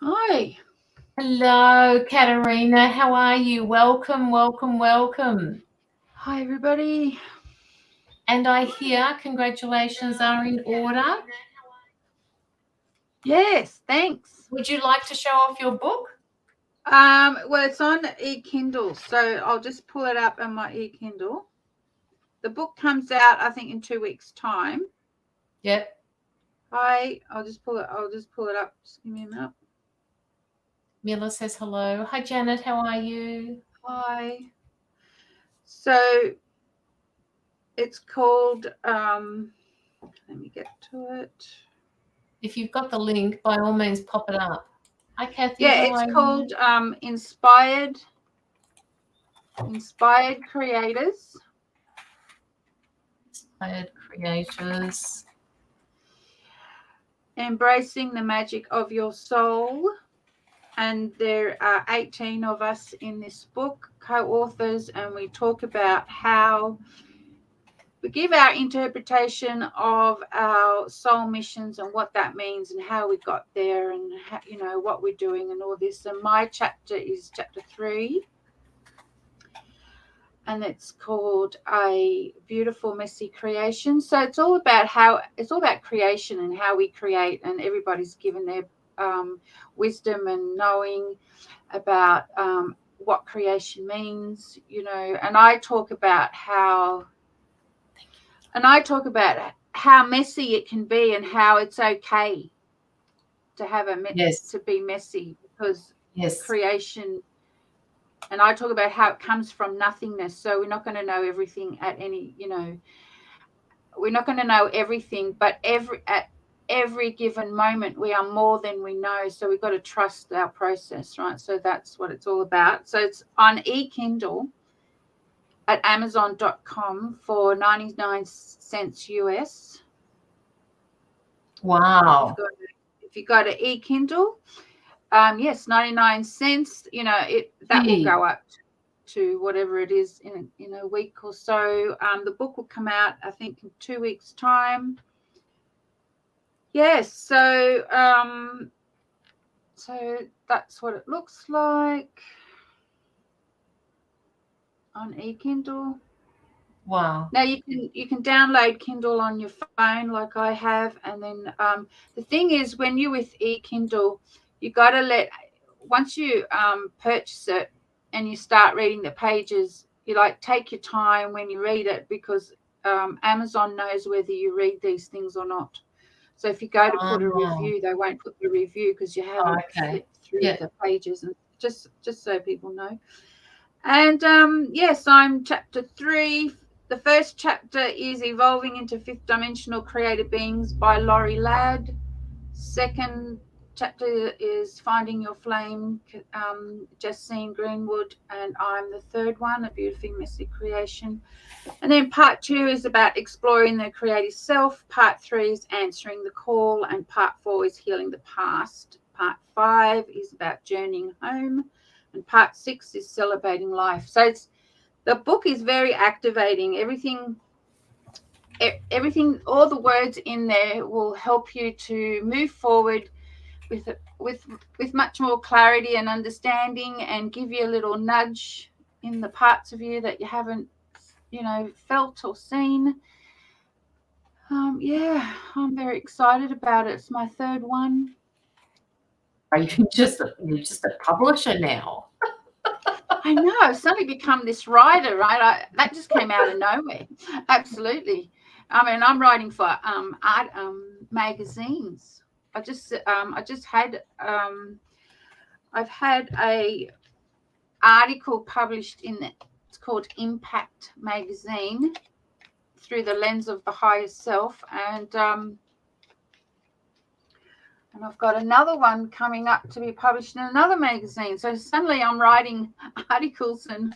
Hi. Hello, Katerina. How are you? Welcome, welcome, welcome. Hi, everybody. And I hear congratulations are in order. Yes, thanks. Would you like to show off your book? Well, it's on e-Kindle, so I'll just pull it up on my e-Kindle. The book comes out, I think, in 2 weeks' time. Yep. Hi, I'll just pull it up. Just give me a minute. Mila says hello. Hi, Janet. How are you? Hi. So it's called. Let me get to it. If you've got the link, by all means, pop it up. Hi, Kathy. Yeah, How it's are called you? Inspired Creators. Inspired Creators. Embracing the magic of your soul. And there are 18 of us in this book, co-authors, and we talk about how we give our interpretation of our soul missions and what that means and how we got there and how, what we're doing and all this. And my chapter is chapter 3, and it's called A Beautiful Messy Creation. So it's all about creation and how we create, and everybody's given their wisdom and knowing about what creation means, and I talk about how messy it can be and how it's okay to have Yes. to be messy, because Yes. creation, and I talk about how it comes from nothingness. So we're not going to know everything we're not going to know everything, but at every given moment we are more than we know. So we've got to trust our process, right? So that's what it's all about. So it's on e-Kindle at amazon.com for 99 cents US. Wow. If you go to e-Kindle, yes, 99 cents, that will go up to whatever it is in a week or so. The book will come out, I think, in 2 weeks' time. Yes, so that's what it looks like on e-Kindle. Wow. Now you can download Kindle on your phone like I have, and then the thing is, when you're with e-Kindle, you got to once you purchase it and you start reading the pages, you take your time when you read it, because Amazon knows whether you read these things or not. So if you go to put a review, they won't put the review because you haven't flipped through the pages, and just so people know. And yes, I'm chapter 3. The first chapter is Evolving into Fifth Dimensional Creative Beings by Laurie Ladd. Second chapter is Finding Your Flame, Justine Greenwood, and I'm the third one, A Beautifully Messy Creation. And then part 2 is about exploring the creative self. Part 3 is Answering the Call, and part 4 is Healing the Past. Part 5 is about journeying home, and part 6 is Celebrating Life. So the book is very activating. Everything, all the words in there will help you to move forward with much more clarity and understanding, and give you a little nudge in the parts of you that you haven't felt or seen. Yeah, I'm very excited about it. It's my third one. Are you just a publisher now? I know, I've suddenly become this writer, right? That just came out of nowhere. Absolutely. I mean, I'm writing for art magazines. I just had I've had a article published it's called Impact magazine, Through the Lens of the Higher Self, and I've got another one coming up to be published in another magazine. So suddenly I'm writing articles and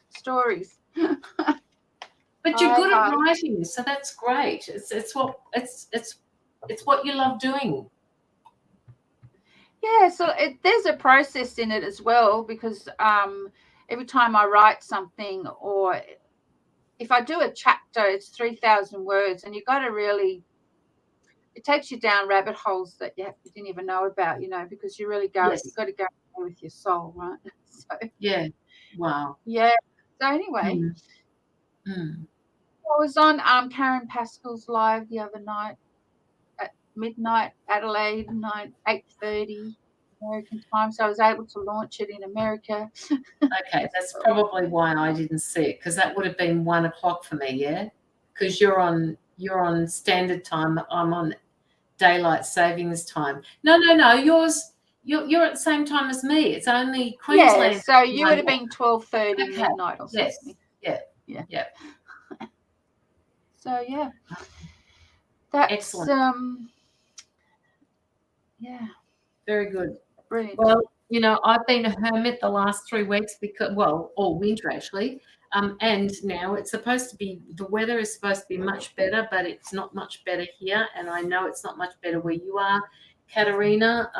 stories. But you're good at writing, so that's great. It's what you love doing. Yeah, so there's a process in it as well, because every time I write something, or if I do a chapter, it's 3,000 words, and you've got to really, it takes you down rabbit holes that you didn't even know about, because you really go, Yes. you've got to go with your soul, right? So Yeah. Wow. yeah. So anyway, I was on Karen Pascal's live the other night at midnight, Adelaide, 8:30 American time. So I was able to launch it in America. Okay, that's probably why I didn't see it, because that would have been 1 o'clock for me, yeah? Because you're on standard time. I'm on daylight savings time. No. You're at the same time as me. It's only Queensland. Yeah, so you would have been 12:30 midnight or something. Yes. Yeah. So yeah, that's excellent. Yeah, very good. Brilliant. Well, I've been a hermit the last 3 weeks because, all winter actually. And now it's supposed to be, the weather is supposed to be much better, but it's not much better here. And I know it's not much better where you are, Katerina.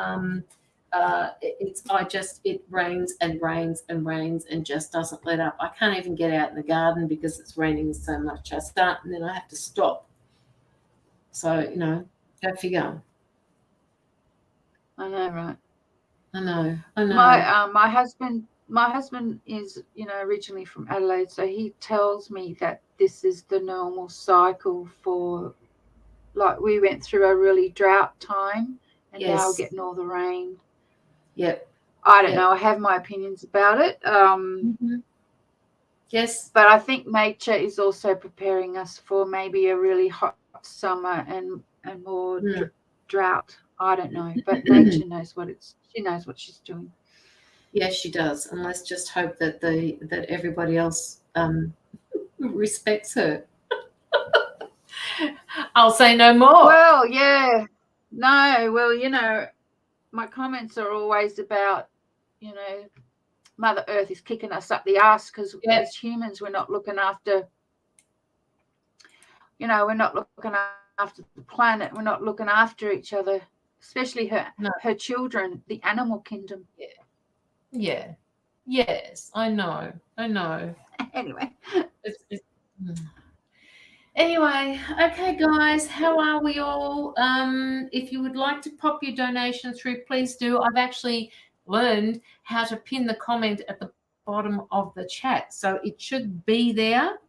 It rains and rains and rains and just doesn't let up. I can't even get out in the garden because it's raining so much. I start and then I have to stop. So, go figure. I know, right? I know. My husband is, originally from Adelaide, so he tells me that this is the normal cycle for, like, we went through a really drought time, and now we're getting all the rain. Yep. I don't know. I have my opinions about it. Yes. But I think nature is also preparing us for maybe a really hot summer and more drought. I don't know, but nature knows she knows what she's doing. Yes, she does. And let's just hope that that everybody else respects her. I'll say no more. Well, yeah. No, well, my comments are always about, Mother Earth is kicking us up the ass because as humans, we're not looking after, we're not looking after the planet. We're not looking after each other, especially her children, the animal kingdom. Yeah. Yes, I know. Anyway. Anyway, okay, guys, how are we all? If you would like to pop your donation through, please do. I've actually learned how to pin the comment at the bottom of the chat, so it should be there.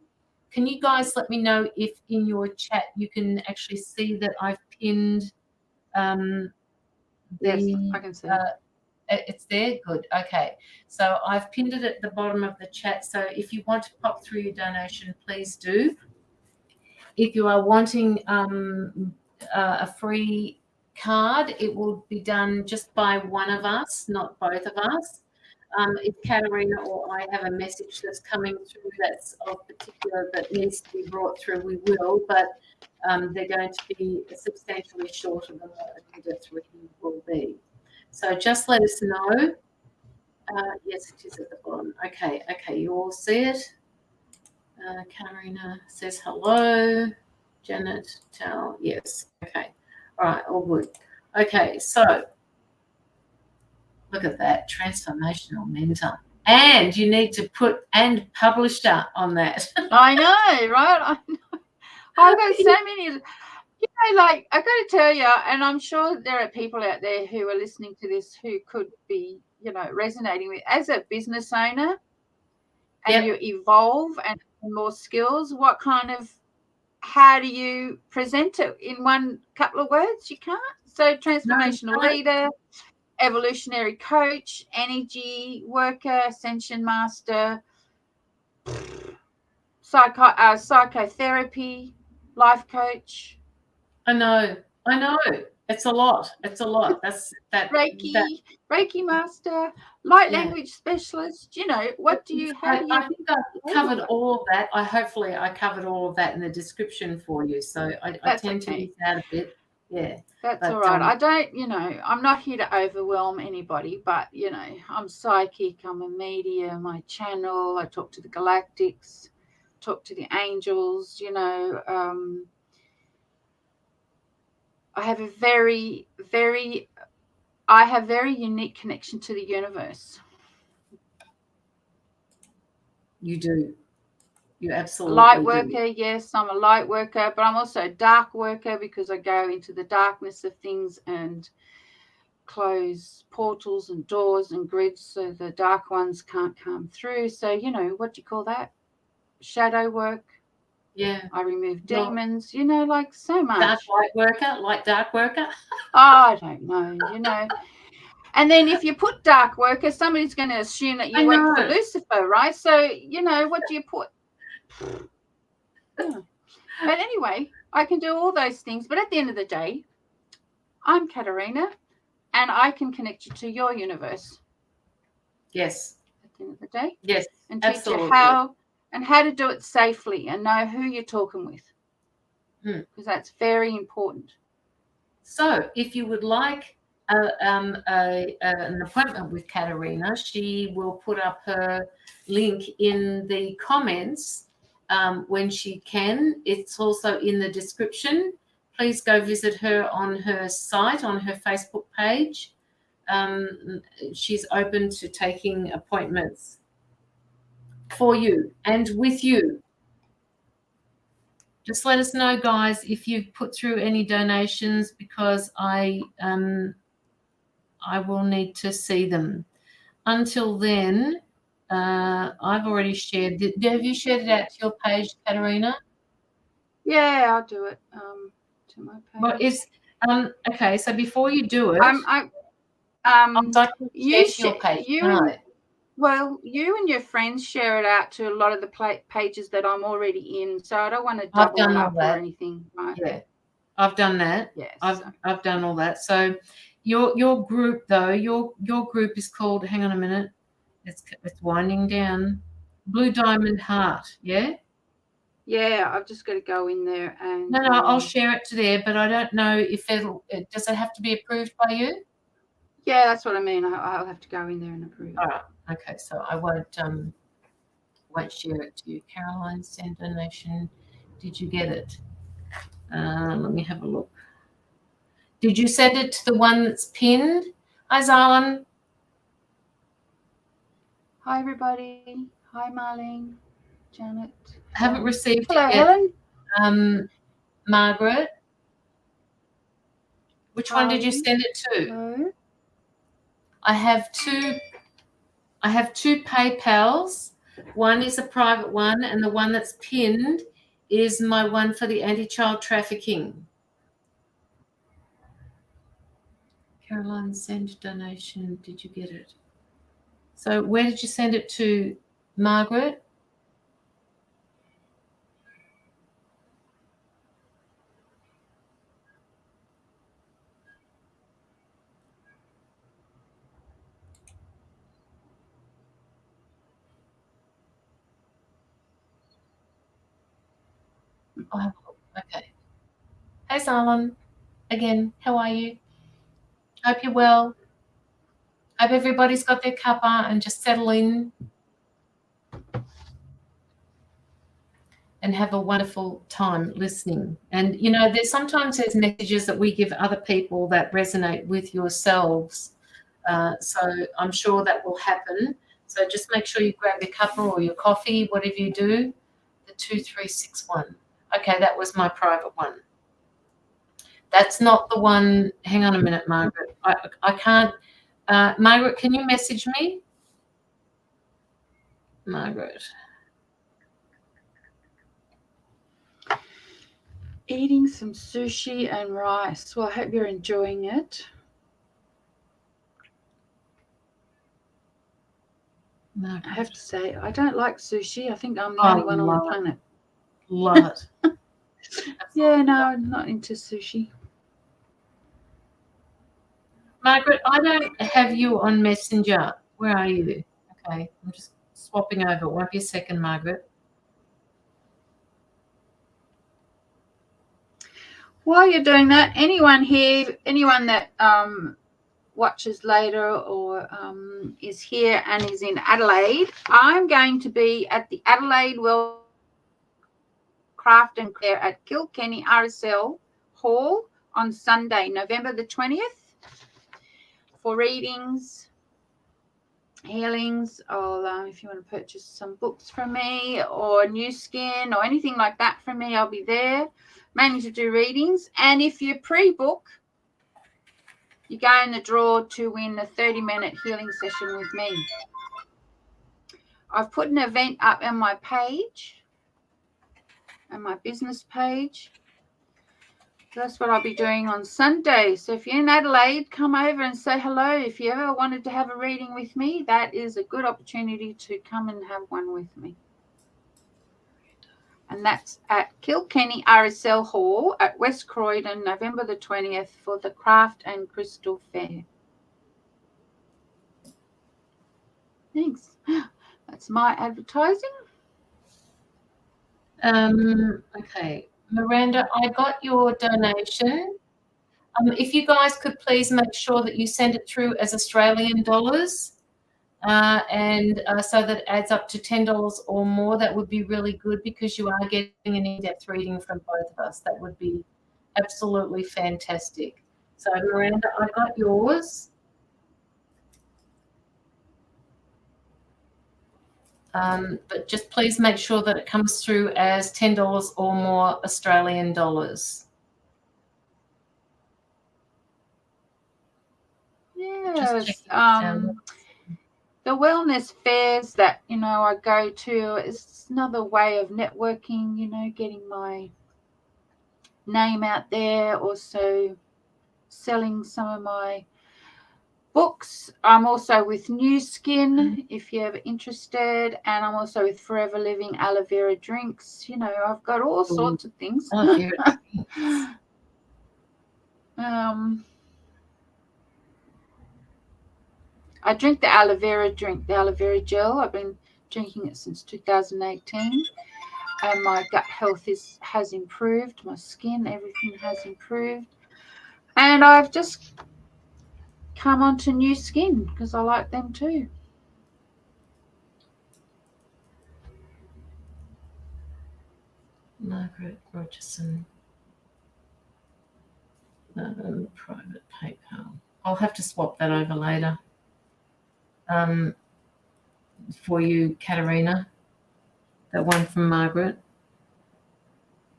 Can you guys let me know if in your chat you can actually see that I've pinned Yes, I can see. It's there? Good. Okay. So I've pinned it at the bottom of the chat. So if you want to pop through your donation, please do. If you are wanting a free card, it will be done just by one of us, not both of us. If Katerina or I have a message that's coming through that's of particular that needs to be brought through, we will, but they're going to be substantially shorter than what Anita's reading will be. So just let us know. Yes, it is at the bottom. Okay, you all see it. Katerina says hello. Janet, tell, yes. Okay, all right, all good. Okay, so look at that, transformational mentor. And you need to put "and publisher" on that. I know, right? I know. I've got so many. Like, I got to tell you, and I'm sure there are people out there who are listening to this who could be, resonating with, as a business owner, and you evolve and more skills. How do you present it in one couple of words? You can't. So, transformational leader, evolutionary coach, energy worker, ascension master, psychotherapy, life coach. I know. It's a lot. That's that. Reiki master, light language specialist. What do you? I think I covered all of that. Hopefully I covered all of that in the description for you. So I tend to miss out a bit. Yeah, that's all right. I don't. I'm not here to overwhelm anybody, but I'm psychic. I'm a medium. I channel. I talk to the galactics. Talk to the angels. I have a very, very unique connection to the universe. You do. You absolutely light worker, yes, I'm a light worker, but I'm also a dark worker because I go into the darkness of things and close portals and doors and grids so the dark ones can't come through. So, you know, what do you call that? Shadow work. Yeah. I remove demons, you know, like so much. Dark light worker, like dark worker? I don't know, you know. And then if you put dark worker, somebody's going to assume that you work for Lucifer, right? So, you know, what do you put? Yeah. But anyway, I can do all those things. But at the end of the day, I'm Katerina, and I can connect you to your universe. Yes. At the end of the day. Yes. And teach you how to do it safely and know who you're talking with. Because that's very important. So if you would like an appointment with Katerina, she will put up her link in the comments when she can. It's also in the description. Please go visit her on her site, on her Facebook page. She's open to taking appointments for you and with you. Just let us know, guys, if you've put through any donations, because I will need to see them. Until then, I've already shared. Have you shared it out to your page, Katerina? Yeah, I'll do it to my page. Well, okay. So before you do it, you share your page. Well, you and your friends share it out to a lot of the pages that I'm already in, so I don't want to double it up or anything, right? Yeah, I've done that. Yes, I've done all that. So your group though, your group is called. Hang on a minute, it's winding down. Blue Diamond Heart. Yeah. Yeah, I've just got to go in there and. No, I'll share it to there, but I don't know if does it have to be approved by you? Yeah, that's what I mean. I'll have to go in there and approve it. All right. Okay, so I won't share it to you. Caroline, send donation. Did you get it? Let me have a look. Did you send it to the one that's pinned? Hi, Zarlan. Hi, everybody. Hi, Marlene. Janet. I haven't received Hello, it yet. Helen. Margaret. Which one did you send it to? Hello. I have two PayPals. One is a private one, and the one that's pinned is my one for the anti-child trafficking. Caroline, send donation. Did you get it? So where did you send it to, Margaret? Oh, okay. Hey, Zarlan. Again, how are you? Hope you're well. Hope everybody's got their cuppa and just settle in and have a wonderful time listening. And, you know, sometimes there's messages that we give other people that resonate with yourselves. So I'm sure that will happen. So just make sure you grab your cuppa or your coffee, whatever you do. The 2361. Okay, that was my private one. That's not the one. Hang on a minute, Margaret. I can't. Margaret, can you message me? Margaret. Eating some sushi and rice. Well, I hope you're enjoying it. Margaret. I have to say, I don't like sushi. I think I'm the only one on the planet. Love it. Yeah, no, I'm not into sushi. Margaret, I don't have you on Messenger. Where are you? Okay, I'm just swapping over. Won't be a second, Margaret. While you're doing that, anyone here, anyone that watches later or is here and is in Adelaide, I'm going to be at the Adelaide World Craft and Care at Kilkenny RSL Hall on Sunday, November the 20th for readings healings, or if you want to purchase some books from me or New Skin or anything like that from me, I'll be there, mainly to do readings. And if you pre-book, you go in the draw to win a 30-minute healing session with me. I've put an event up on my page, on my business page. That's what I'll be doing on Sunday. So if you're in Adelaide, come over and say hello. If you ever wanted to have a reading with me, that is a good opportunity to come and have one with me. And that's at Kilkenny RSL Hall at West Croydon, November the 20th for the Craft and Crystal Fair. Thanks. That's my advertising. Okay. Miranda, I got your donation. If you guys could please make sure that you send it through as Australian dollars, and so that it adds up to $10 or more, that would be really good, because you are getting an in-depth reading from both of us. That would be absolutely fantastic. So Miranda, I got yours. But just please make sure that it comes through as $10 or more Australian dollars. Yes. The wellness fairs that, I go to is another way of networking, getting my name out there, also selling some of my books. I'm also with New Skin, if you're ever interested, and I'm also with Forever Living aloe vera drinks. I've got all sorts of things. I drink the aloe vera drink, the aloe vera gel. I've been drinking it since 2018, and my gut health has improved. My skin, everything has improved, and I've just come on to New Skin because I like them too. Margaret Rogerson, private PayPal. I'll have to swap that over later for you, Katerina. That one from Margaret.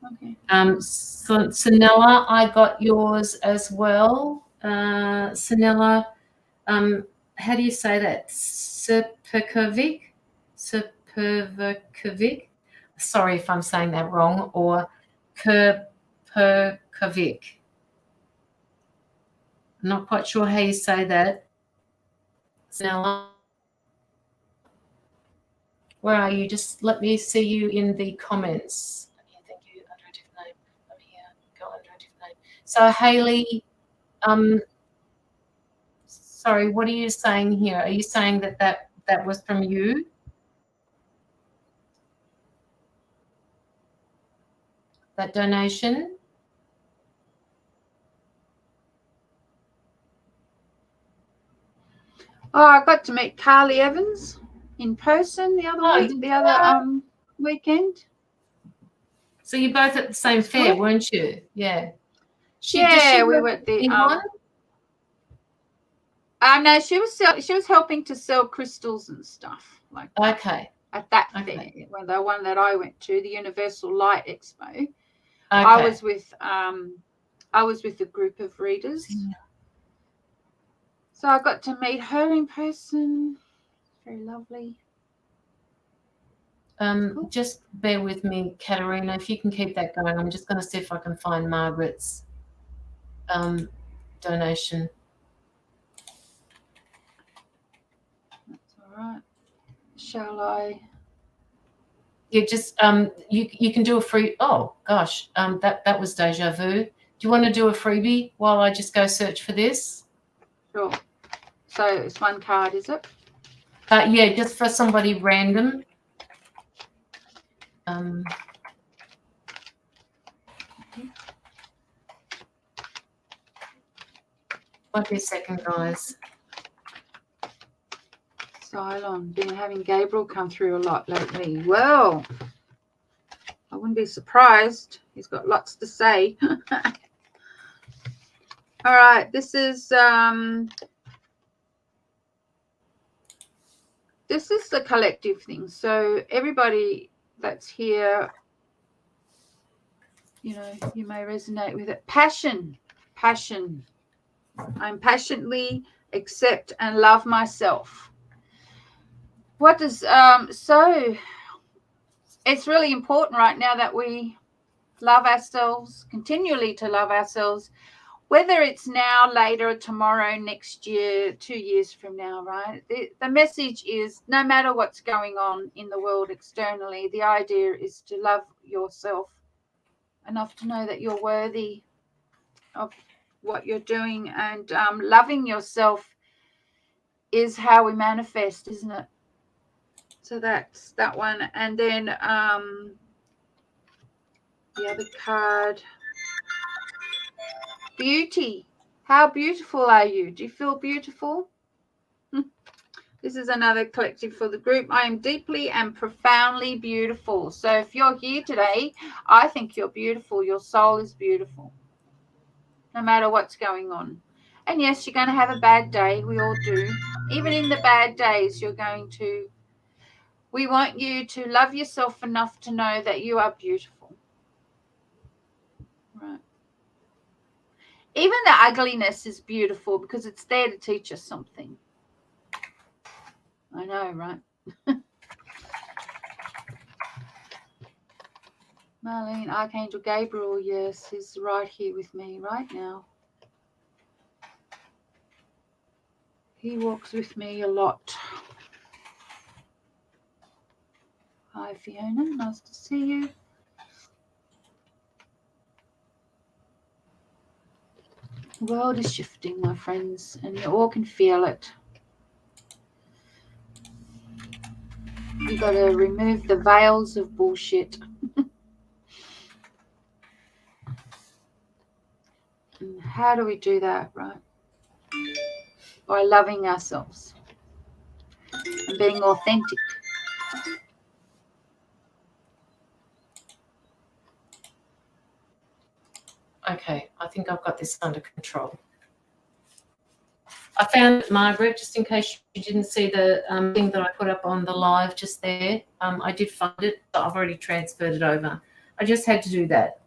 Okay. So Sanella, I got yours as well. Sanella, how do you say that? Serperkovic? Serperkovic? Sorry if I'm saying that wrong. Or Kerperkovic. I'm not quite sure how you say that. Sanella, where are you? Just let me see you in the comments. Thank you. Under a different name. I'm here. Go under a different name. So Hayley, sorry, what are you saying here? Are you saying that was from you? That donation? Oh, I got to meet Carly Evans in person the other weekend. So you're both at the same fair, weren't you? Yeah. We were at the no, she was helping to sell crystals and stuff like that. Okay. At that fair, well, the one that I went to, the Universal Light Expo. Okay. I was with a group of readers. Yeah. So I got to meet her in person. Very lovely. Cool. Just bear with me, Katerina. If you can keep that going, I'm just going to see if I can find Margaret's donation. That's all right. Shall I? Yeah, just you can do a free. Oh gosh, that was deja vu. Do you want to do a freebie while I just go search for this? Sure. So it's one card, is it? Yeah, just for somebody random. Might be a second, guys. Cylon, been having Gabriel come through a lot lately. Well, I wouldn't be surprised. He's got lots to say. All right, this is this is the collective thing. So everybody that's here, you know, you may resonate with it. Passion. I'm passionately accept and love myself. What does so it's really important right now that we love ourselves, continually to love ourselves, whether it's now, later, tomorrow, next year, 2 years from now, right? The message is, no matter what's going on in the world externally, the idea is to love yourself enough to know that you're worthy of what you're doing, and loving yourself is how we manifest, isn't it? So that's that one. And then the other card, beauty. How beautiful are you? Do you feel beautiful? This is another collective for the group. I am deeply and profoundly beautiful. So if you're here today, I think you're beautiful. Your soul is beautiful, no matter what's going on. And yes, you're going to have a bad day. We all do. Even in the bad days, you're going to. We want you to love yourself enough to know that you are beautiful. Right. Even the ugliness is beautiful because it's there to teach us something. I know, right? Marlene, Archangel Gabriel, yes, is right here with me right now. He walks with me a lot. Hi, Fiona. Nice to see you. The world is shifting, my friends, and you all can feel it. You got to remove the veils of bullshit. And how do we do that, right? By loving ourselves and being authentic. Okay, I think I've got this under control. I found it, Margaret, just in case you didn't see the thing that I put up on the live just there. I did find it, but I've already transferred it over. I just had to do that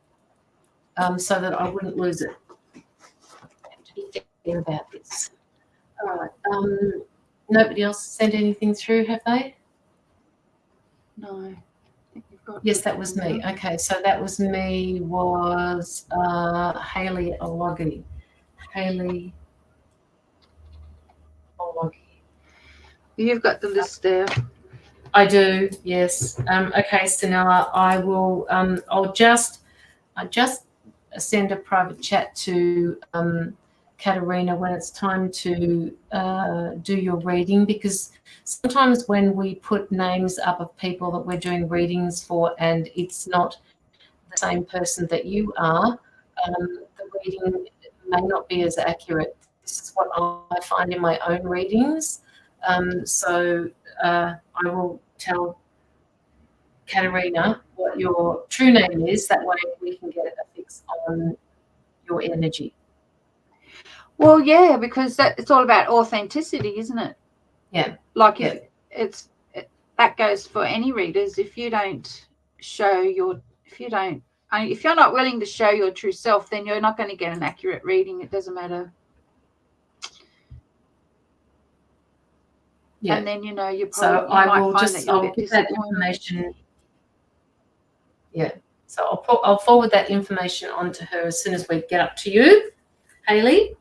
so that I wouldn't lose it. I have to be thinking about this. All right. Nobody else sent anything through, have they? No. Yes, that was me. Okay, so that was me, was Hayley Ologi. Hayley Ologi. You've got the list there. I do, yes. Okay, so now I will, I'll just send a private chat to Katerina when it's time to do your reading, because sometimes when we put names up of people that we're doing readings for and it's not the same person that you are, the reading may not be as accurate. This is what I find in my own readings. So I will tell Katerina what your true name is. That way we can get a fix on your energy. Well, yeah, because it's all about authenticity, isn't it? Yeah. Like if that goes for any readers. If you don't show if you're not willing to show your true self, then you're not going to get an accurate reading. It doesn't matter. Yeah. And then you probably I'll get that information. Yeah. So I'll forward that information on to her as soon as we get up to you, Hayley.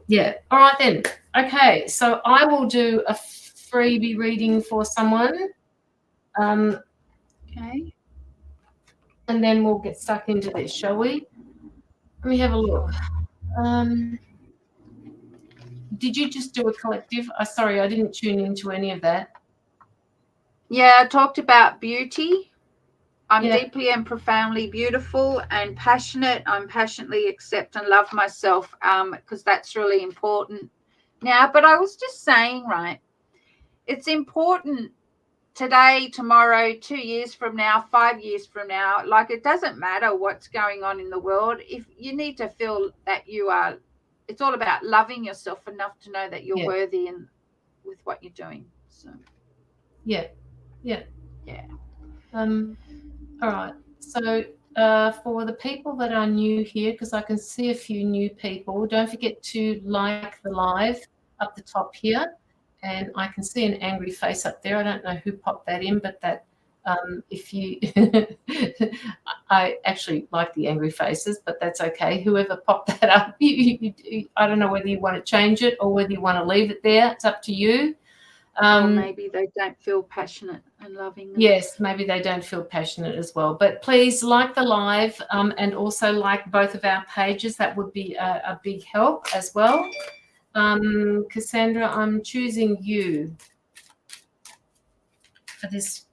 Yeah. All right then. Okay. So I will do a freebie reading for someone. Okay. And then we'll get stuck into this, shall we? Let me have a look. Did you just do a collective? Sorry, I didn't tune into any of that. Yeah, I talked about beauty. I'm deeply and profoundly beautiful and passionate. I'm passionately accept and love myself, because that's really important now. But I was just saying, right, it's important today, tomorrow, 2 years from now, 5 years from now. Like, it doesn't matter what's going on in the world. If you need to feel that you are, it's all about loving yourself enough to know that you're worthy and with what you're doing. So yeah. All right. So for the people that are new here, because I can see a few new people, don't forget to like the live up the top here. And I can see an angry face up there. I don't know who popped that in, but that if you, I actually like the angry faces, but that's okay. Whoever popped that up, I don't know whether you want to change it or whether you want to leave it there. It's up to you. Or maybe they don't feel passionate and loving. Yes, maybe they don't feel passionate as well. But please like the live and also like both of our pages. That would be a big help as well. Cassandra, I'm choosing you for this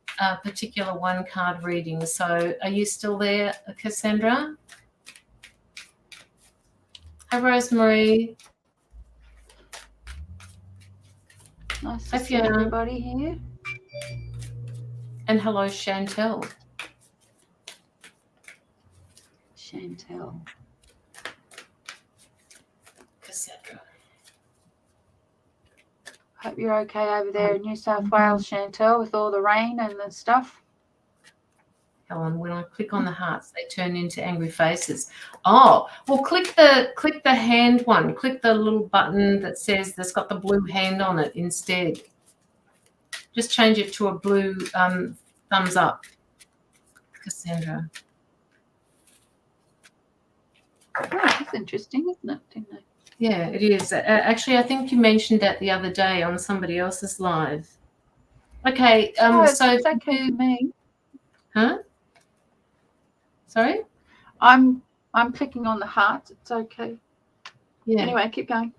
particular one card reading. So are you still there, Cassandra? Hi, Rosemary. Nice to see everybody here. And hello, Chantel. Cassandra. Hope you're okay over there in New South Wales, Chantel, with all the rain and the stuff. Helen, when I click on the hearts, they turn into angry faces. Oh, well, click the hand one. Click the little button that says that's got the blue hand on it instead. Just change it to a blue thumbs up, Cassandra. Oh, that's interesting, isn't it? Didn't I? Yeah, it is. Actually, I think you mentioned that the other day on somebody else's live. Okay. So it's okay for me. Huh? Sorry? I'm clicking on the heart. It's okay. Yeah. Anyway, keep going.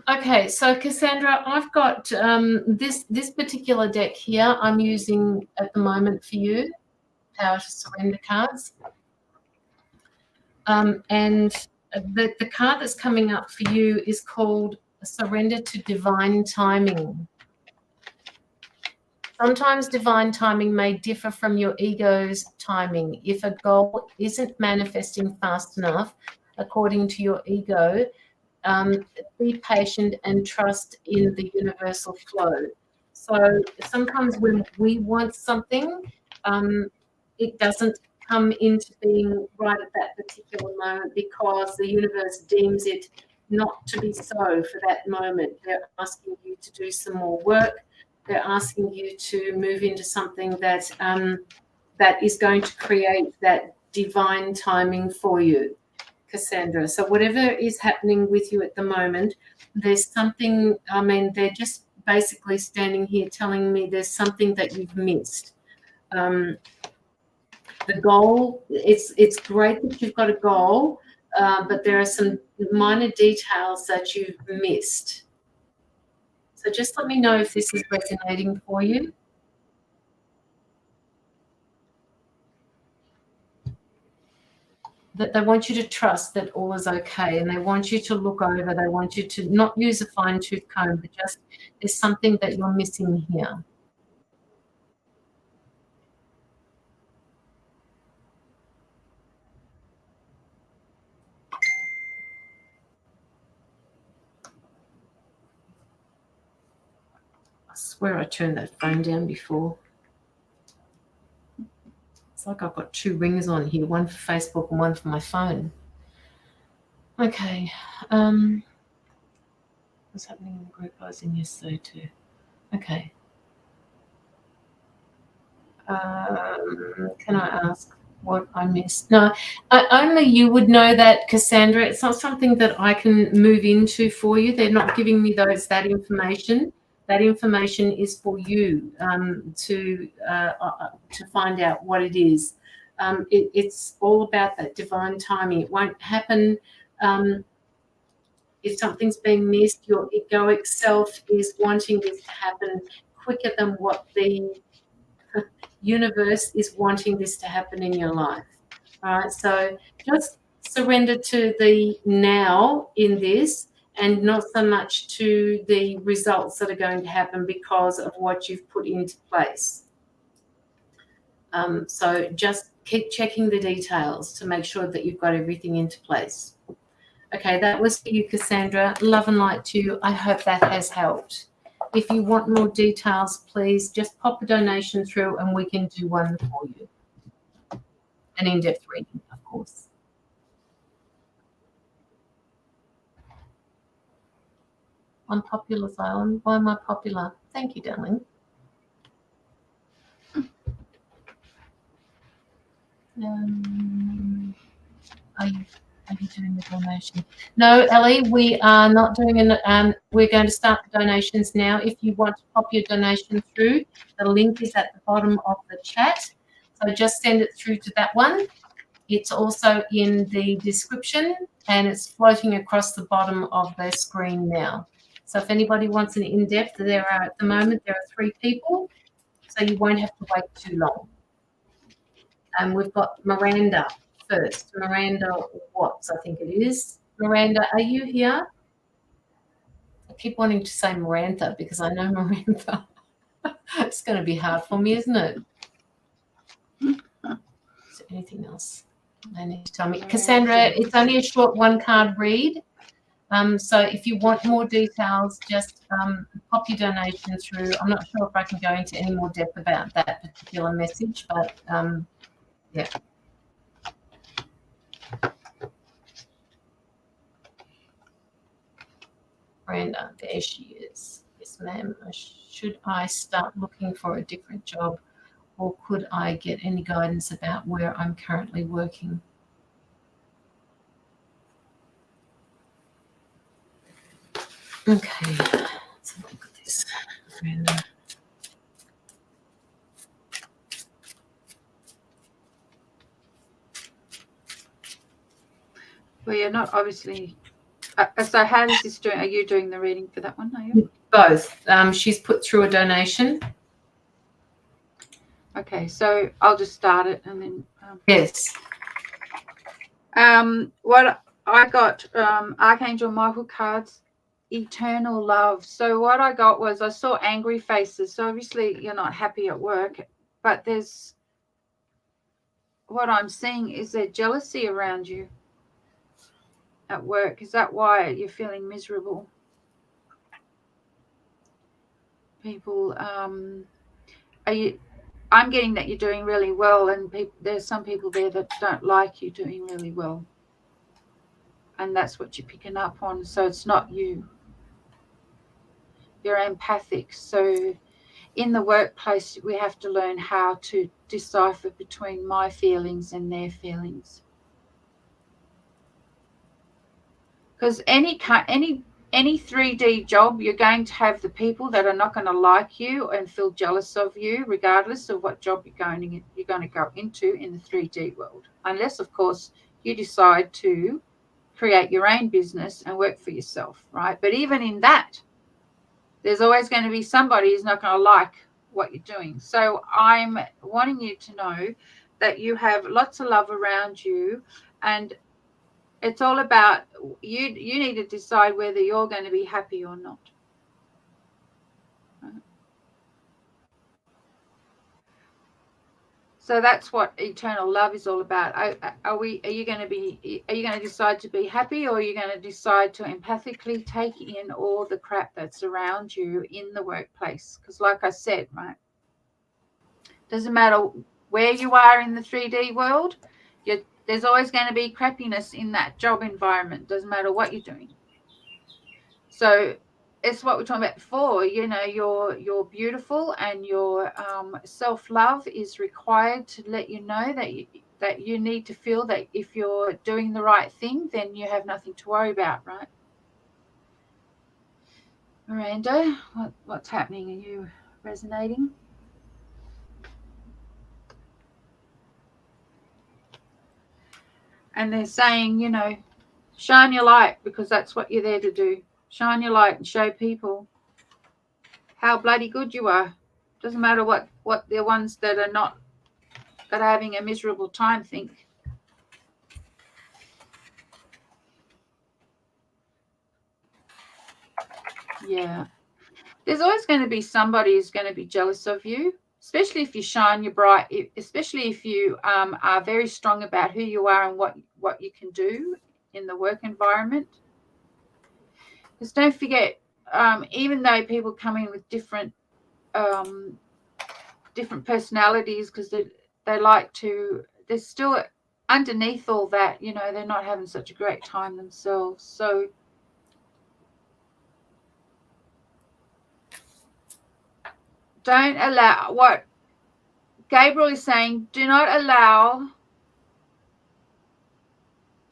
Okay, so Cassandra, I've got this particular deck here I'm using at the moment for you, Power to Surrender cards. And the card that's coming up for you is called Surrender to Divine Timing. Sometimes divine timing may differ from your ego's timing. If a goal isn't manifesting fast enough, according to your ego, be patient and trust in the universal flow. So sometimes when we want something, it doesn't come into being right at that particular moment because the universe deems it not to be so for that moment. They're asking you to do some more work. They're asking you to move into something that that is going to create that divine timing for you, Cassandra. So whatever is happening with you at the moment, there's something, I mean, they're just basically standing here telling me there's something that you've missed. The goal, it's great that you've got a goal, but there are some minor details that you've missed. So just let me know if this is resonating for you. That they want you to trust that all is okay, and they want you to look over, they want you to not use a fine-tooth comb, but just there's something that you're missing here. I swear I turned that phone down before. It's like I've got two rings on here, one for Facebook and one for my phone. Okay. What's happening in the group I was in yesterday too? Okay. Can I ask what I missed? No, only you would know that, Cassandra. It's not something that I can move into for you. They're not giving me that information. That information is for you to find out what it is. It's all about that divine timing. It won't happen if something's being missed. Your egoic self is wanting this to happen quicker than what the universe is wanting this to happen in your life. All right, so just surrender to the now in this and not so much to the results that are going to happen because of what you've put into place. So just keep checking the details to make sure that you've got everything into place. Okay, that was for you, Cassandra. Love and light to you. I hope that has helped. if you want more details, please just pop a donation through and we can do one for you. An in-depth reading, of course. Unpopular Island. Why am I popular? Thank you, darling. Are you doing the donation? No, Ellie, we are not doing an. We're going to start the donations now. If you want to pop your donation through, the link is at the bottom of the chat. So just send it through to that one. It's also in the description and it's floating across the bottom of the screen now. So if anybody wants an in-depth, at the moment there are 3 people, so you won't have to wait too long. And we've got Miranda first. Miranda Watts, I think it is. Miranda, are you here? I keep wanting to say Miranda because I know Miranda. It's going to be hard for me, isn't it? Is there anything else they need to tell me? Cassandra, it's only a short 1-card read. So if you want more details, just pop your donation through. I'm not sure if I can go into any more depth about that particular message, but yeah. Brenda, there she is. Yes, ma'am. Should I start looking for a different job, or could I get any guidance about where I'm currently working? Okay, let's have a look at this, Brenda. Well, you're not obviously. So how is this doing? Are you doing the reading for that one? Are you? Both. She's put through a donation. Okay, so I'll just start it and then. Yes. What I got, Archangel Michael cards, eternal love. So what I got was I saw angry faces. So obviously you're not happy at work, but there's what I'm seeing is there jealousy around you at work. Is that why you're feeling miserable? People, I'm getting that you're doing really well, and there's some people there that don't like you doing really well. And that's what you're picking up on. So it's not you. You're empathic. So in the workplace, we have to learn how to decipher between my feelings and their feelings. Because any 3D job, you're going to have the people that are not going to like you and feel jealous of you, regardless of what job you're going to go into in the 3D world. Unless, of course, you decide to create your own business and work for yourself, right? But even in that, there's always going to be somebody who's not going to like what you're doing. So I'm wanting you to know that you have lots of love around you, and it's all about you need to decide whether you're going to be happy or not. So that's what eternal love is all about. Are you going to decide to be happy, or are you going to decide to empathically take in all the crap that's around you in the workplace? Because like I said, right, doesn't matter where you are in the 3D world, there's always going to be crappiness in that job environment. Doesn't matter what you're doing. So it's what we were talking about before. You know, you're beautiful, and your self-love is required to let you know that you need to feel that if you're doing the right thing, then you have nothing to worry about, right? Miranda, what's happening? Are you resonating? And they're saying, you know, shine your light, because that's what you're there to do. Shine your light and show people how bloody good you are. Doesn't matter what the ones that are having a miserable time think. Yeah. There's always going to be somebody who's going to be jealous of you, especially if you shine your bright, especially if you are very strong about who you are and what you can do in the work environment. Because don't forget, even though people come in with different personalities, because they like to, there's still underneath all that, they're not having such a great time themselves. So don't allow, what Gabriel is saying, do not allow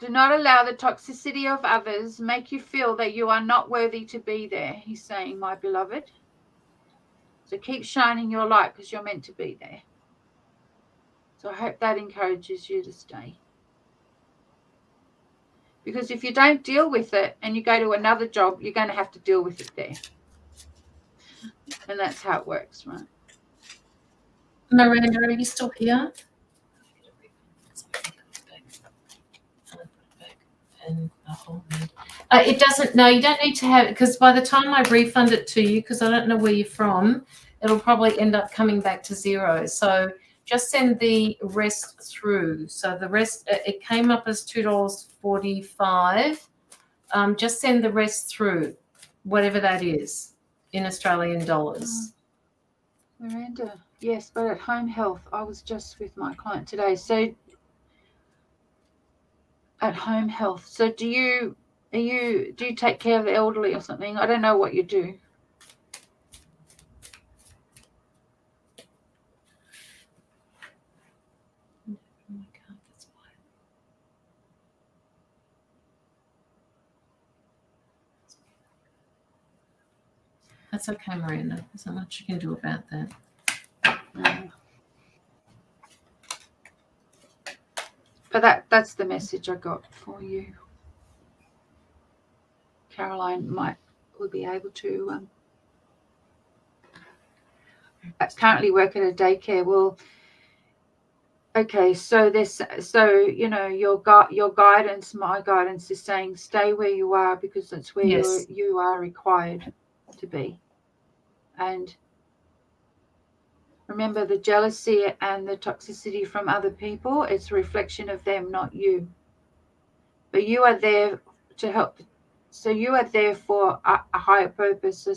the toxicity of others make you feel that you are not worthy to be there. He's saying, my beloved. So keep shining your light, because you're meant to be there. So I hope that encourages you to stay. Because if you don't deal with it and you go to another job, you're going to have to deal with it there. And that's how it works, right? Miranda, are you still here? It doesn't, no, you don't need to have it, because by the time I refund it to you, because I don't know where you're from, it'll probably end up coming back to zero. So just send the rest through. So the rest, it came up as $2.45. Just send the rest through, whatever that is, in Australian dollars. Miranda, yes, but at home health, I was just with my client today. So at home health, so do you take care of the elderly or something? I don't know what you do. That's okay, Miranda. There's not much you can do about that. No. But that's the message I got for you. Caroline will be able to currently work at a daycare. Well, okay, so your guidance, my guidance is saying stay where you are, because that's where you are required to be. And remember, the jealousy and the toxicity from other people, it's a reflection of them, not you. But you are there to help. So you are there for a higher purpose. So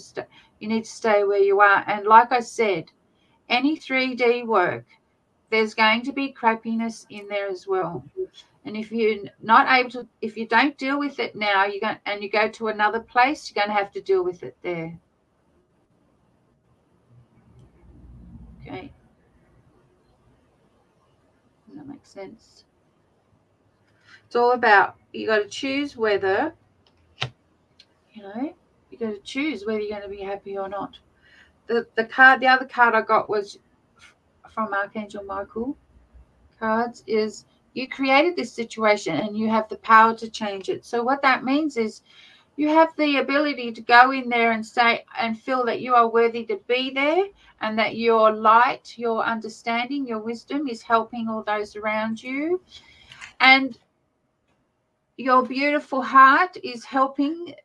you need to stay where you are. And like I said, any 3D work, there's going to be crappiness in there as well. And if you're not able to, if you don't deal with it now, you go to another place, you're going to have to deal with it there. Okay. Does that make sense? It's all about, you got to choose whether, you got to choose whether you're going to be happy or not. The other card I got was from Archangel Michael cards, is you created this situation and you have the power to change it. So what that means is you have the ability to go in there and say and feel that you are worthy to be there, and that your light, your understanding, your wisdom is helping all those around you, and your beautiful heart is helping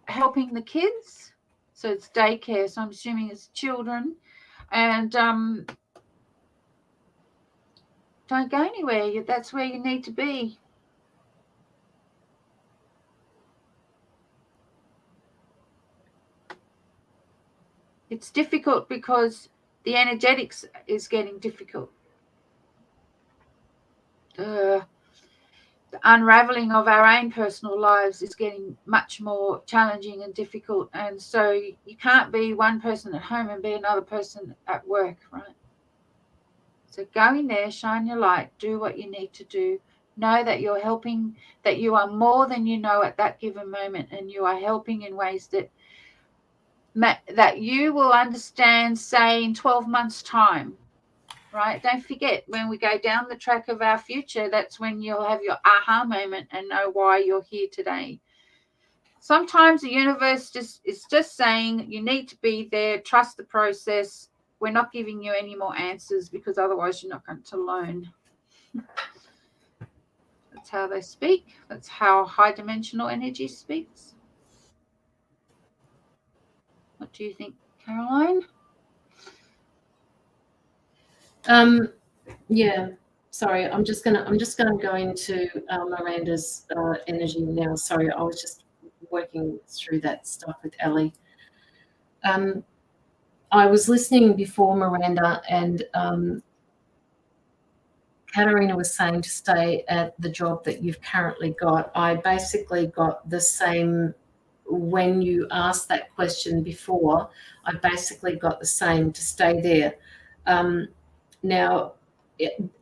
the kids. So it's daycare, so I'm assuming it's children. And don't go anywhere. That's where you need to be. It's difficult because the energetics is getting difficult. The unraveling of our own personal lives is getting much more challenging and difficult. And so you can't be one person at home and be another person at work, right? So go in there, shine your light, do what you need to do. Know that you're helping, that you are more than you know at that given moment, and you are helping in ways that you will understand, say, in 12 months' time, right? Don't forget, when we go down the track of our future, that's when you'll have your aha moment and know why you're here today. Sometimes the universe is just saying you need to be there, trust the process. We're not giving you any more answers, because otherwise you're not going to learn. That's how they speak. That's how high dimensional energy speaks. What do you think, Caroline? Yeah. Sorry, I'm just gonna go into Miranda's energy now. Sorry, I was just working through that stuff with Ellie. I was listening before, Miranda, and Katerina was saying to stay at the job that you've currently got. I basically got the same when you asked that question before. I basically got the same, to stay there. Now,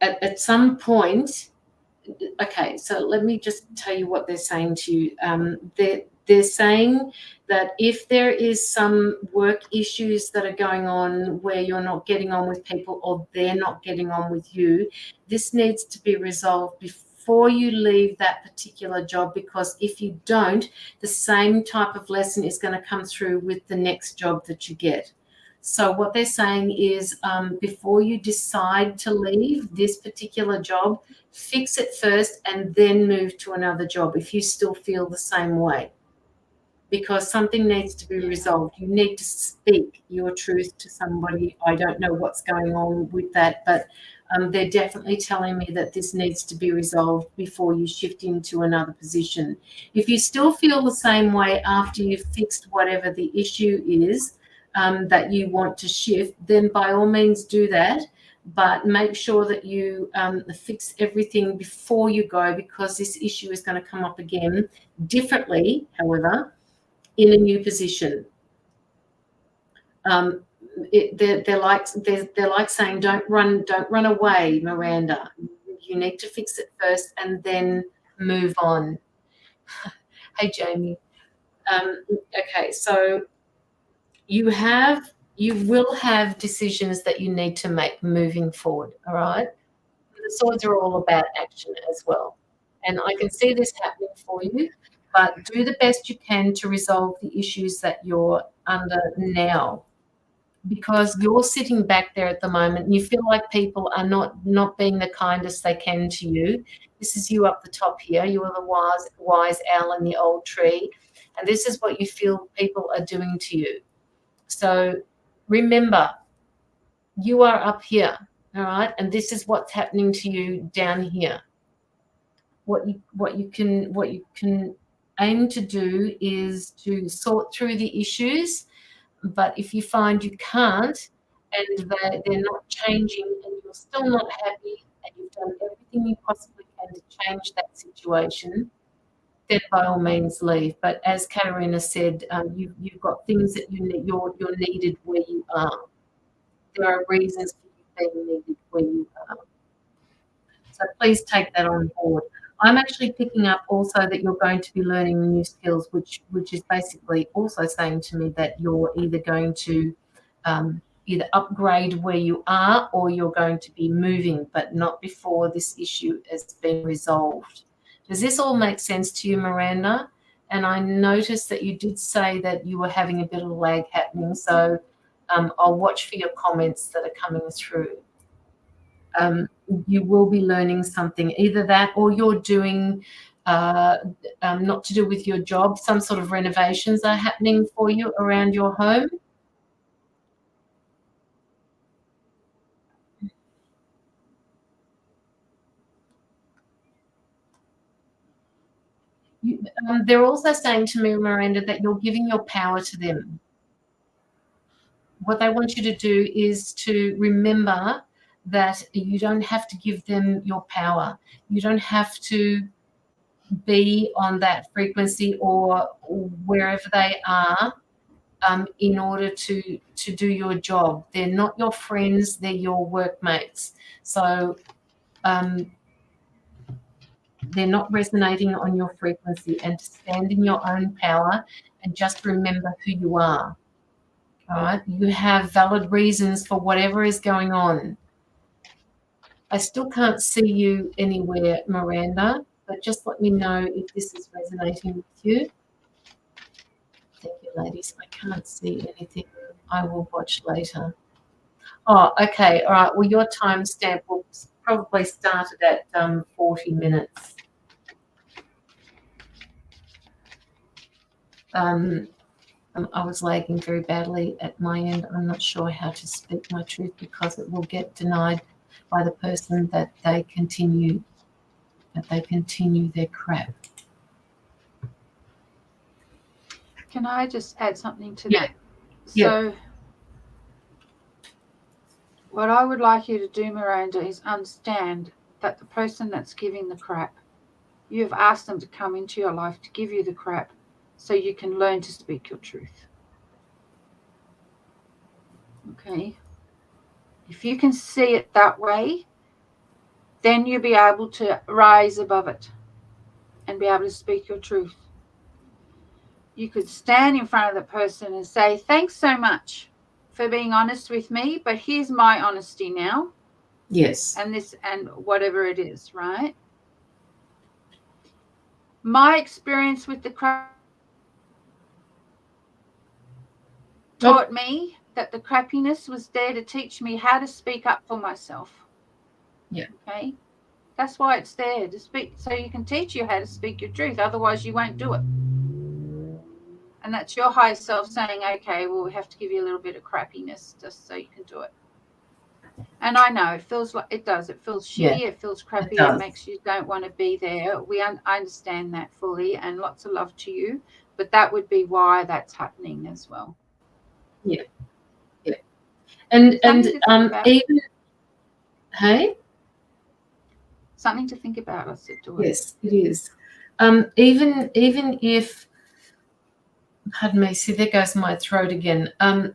at some point, okay, so let me just tell you what they're saying to you. They're saying that if there is some work issues that are going on where you're not getting on with people or they're not getting on with you, this needs to be resolved before you leave that particular job, because if you don't, the same type of lesson is going to come through with the next job that you get. So what they're saying is before you decide to leave this particular job, fix it first and then move to another job if you still feel the same way, because something needs to be resolved. You need to speak your truth to somebody. I don't know what's going on with that, but they're definitely telling me that this needs to be resolved before you shift into another position. If you still feel the same way after you've fixed whatever the issue is, that you want to shift, then by all means do that. But make sure that you fix everything before you go, because this issue is going to come up again differently, however, in a new position. They're like saying, don't run away, Miranda. You need to fix it first and then move on. Hey, Jamie. Okay, so you will have decisions that you need to make moving forward, all right? The swords are all about action as well. And I can see this happening for you, but do the best you can to resolve the issues that you're under now, because you're sitting back there at the moment and you feel like people are not being the kindest they can to you. This is you up the top here. You are the wise owl in the old tree, and this is what you feel people are doing to you. So remember, you are up here, all right? And this is what's happening to you down here. What you can aim to do is to sort through the issues, but if you find you can't and they're not changing and you're still not happy and you've done everything you possibly can to change that situation, then by all means leave. But as Katerina said, you've got things that you're needed where you are. There are reasons for you being needed where you are. So please take that on board. I'm actually picking up also that you're going to be learning new skills, which is basically also saying to me that you're either going to either upgrade where you are or you're going to be moving, but not before this issue has been resolved. Does this all make sense to you, Miranda? And I noticed that you did say that you were having a bit of lag happening, so I'll watch for your comments that are coming through. You will be learning something, either that or you're doing not to do with your job, some sort of renovations are happening for you around your home. They're also saying to me, Miranda, that you're giving your power to them. What they want you to do is to remember that you don't have to give them your power. You don't have to be on that frequency or wherever they are in order to do your job. They're not your friends, they're your workmates. So they're not resonating on your frequency, and to stand in your own power and just remember who you are. All right, you have valid reasons for whatever is going on. I still can't see you anywhere, Miranda, but just let me know if this is resonating with you. Thank you, ladies. I can't see anything. I will watch later. Oh, okay. All right. Well, your timestamp will probably start at 40 minutes. I was lagging very badly at my end. I'm not sure how to speak my truth because it will get denied by the person that they continue their crap. Can I just add something to Yeah. that? Yeah. So what I would like you to do, Miranda, is understand that the person that's giving the crap, you've asked them to come into your life to give you the crap so you can learn to speak your truth. Okay? If you can see it that way, then you'll be able to rise above it and be able to speak your truth. You could stand in front of the person and say, thanks so much for being honest with me, but here's my honesty now. Yes. And this, and whatever it is, right? My experience with the crap taught me that the crappiness was there to teach me how to speak up for myself. Yeah. Okay? That's why it's there, to speak, so you can teach you how to speak your truth. Otherwise, you won't do it. And that's your higher self saying, okay, well, we have to give you a little bit of crappiness just so you can do it. And I know it feels like it does. It feels shitty. Yeah, it feels crappy. it It makes you don't want to be there. I understand that fully, and lots of love to you. But that would be why that's happening as well. Yeah. Yeah. And even, hey? Something to think about, I said to her. Yes, it is. Even if, pardon me, see, there goes my throat again.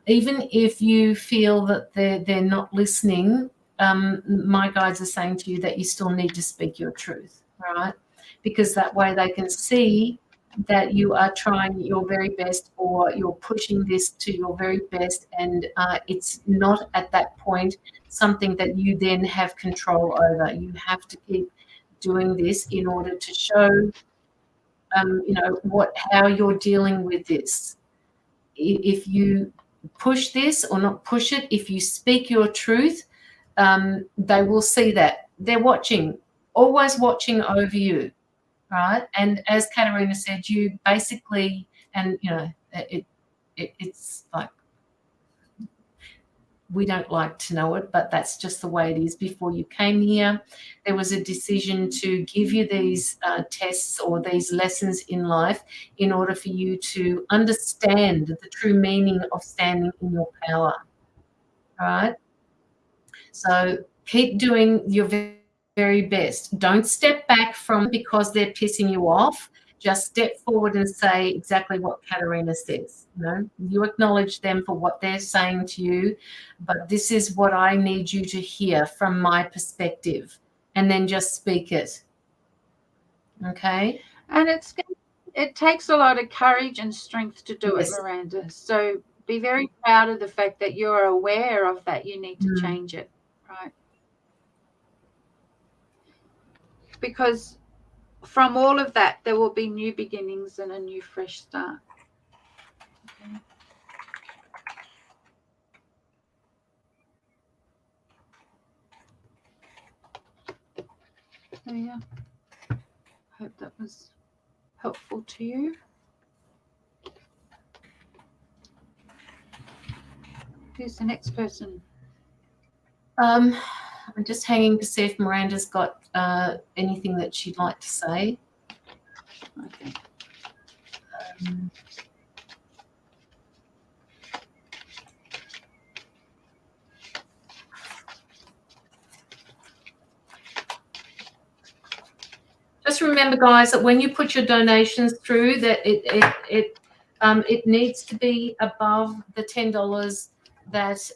Even if you feel that they're not listening, my guides are saying to you that you still need to speak your truth, right? Because that way they can see that you are trying your very best, or you're pushing this to your very best, and it's not at that point something that you then have control over. You have to keep doing this in order to show how you're dealing with this. If you push this or not push it, if you speak your truth, they will see that. They're watching, always watching over you, right? And as Katerina said, you basically, and it's like, we don't like to know it, but that's just the way it is. Before you came here, there was a decision to give you these tests or these lessons in life in order for you to understand the true meaning of standing in your power, right? So keep doing your very best. Don't step back from because they're pissing you off. Just step forward and say exactly what Katerina says. You acknowledge them for what they're saying to you, but this is what I need you to hear from my perspective, and then just speak it. Okay? And it takes a lot of courage and strength to do Yes. it, Miranda. So be very proud of the fact that you're aware of that. You need to change it, right? Because from all of that, there will be new beginnings and a new fresh start. Okay. So yeah, hope that was helpful to you. Who's the next person? I'm just hanging to see if Miranda's got anything that she'd like to say. Okay. Just remember, guys, that when you put your donations through, that it needs to be above the $10 that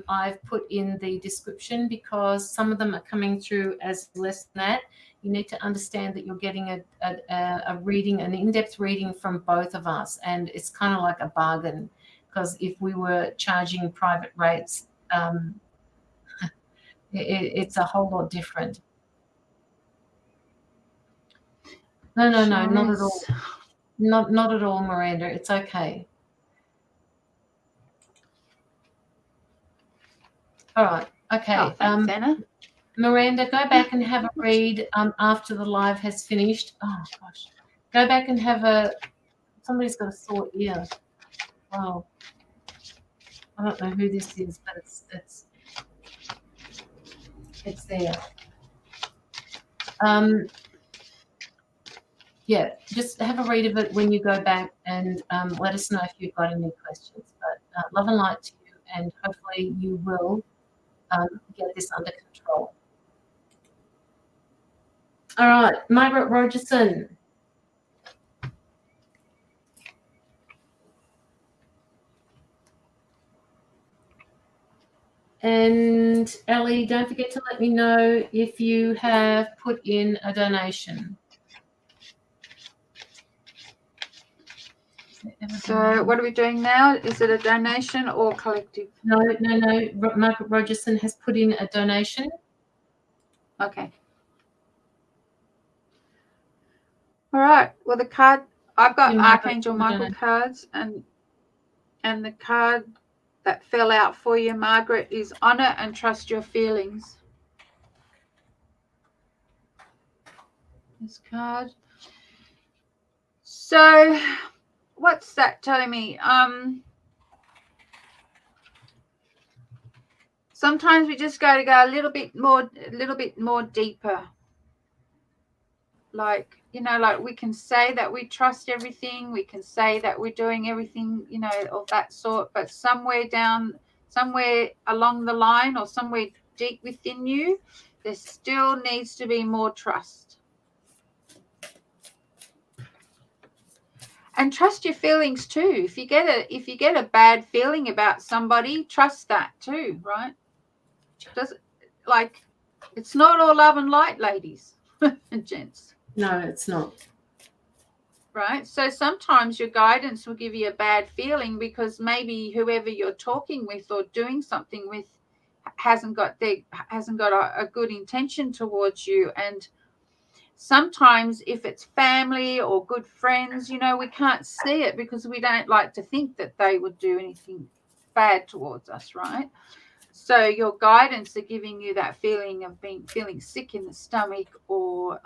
I've put in the description, because some of them are coming through as less than that. You need to understand that you're getting a reading, an in-depth reading from both of us, and it's kind of like a bargain, because if we were charging private rates, it's a whole lot different. No, not at all. Not at all, Miranda. It's okay. All right. Okay. Oh, thanks, Anna. Miranda, go back and have a read after the live has finished. Oh gosh. Go back and have a. Somebody's got a sore ear. Wow. I don't know who this is, but it's there. yeah, just have a read of it when you go back, and let us know if you've got any questions. But love and light to you, and hopefully you will get this under control. All right, Margaret Rogerson. And Ellie, don't forget to let me know if you have put in a donation. So what are we doing now? Is it a donation or collective? No. Margaret Rogerson has put in a donation. Okay. All right. Well, the card, I've got Archangel Michael cards, and the card that fell out for you, Margaret, is honor and trust your feelings. This card. So what's that telling me? Sometimes we just got to go a little bit more deeper. Like, you know, like we can say that we trust everything, we can say that we're doing everything, you know, of that sort, but somewhere along the line, or somewhere deep within you, there still needs to be more trust. And trust your feelings too. If you get a bad feeling about somebody, trust that too, right? It's not all love and light, ladies and gents. No, it's not. Right? So sometimes your guidance will give you a bad feeling because maybe whoever you're talking with or doing something with hasn't got a good intention towards you. And sometimes if it's family or good friends, you know, we can't see it because we don't like to think that they would do anything bad towards us, right? So your guidance are giving you that feeling of feeling sick in the stomach, or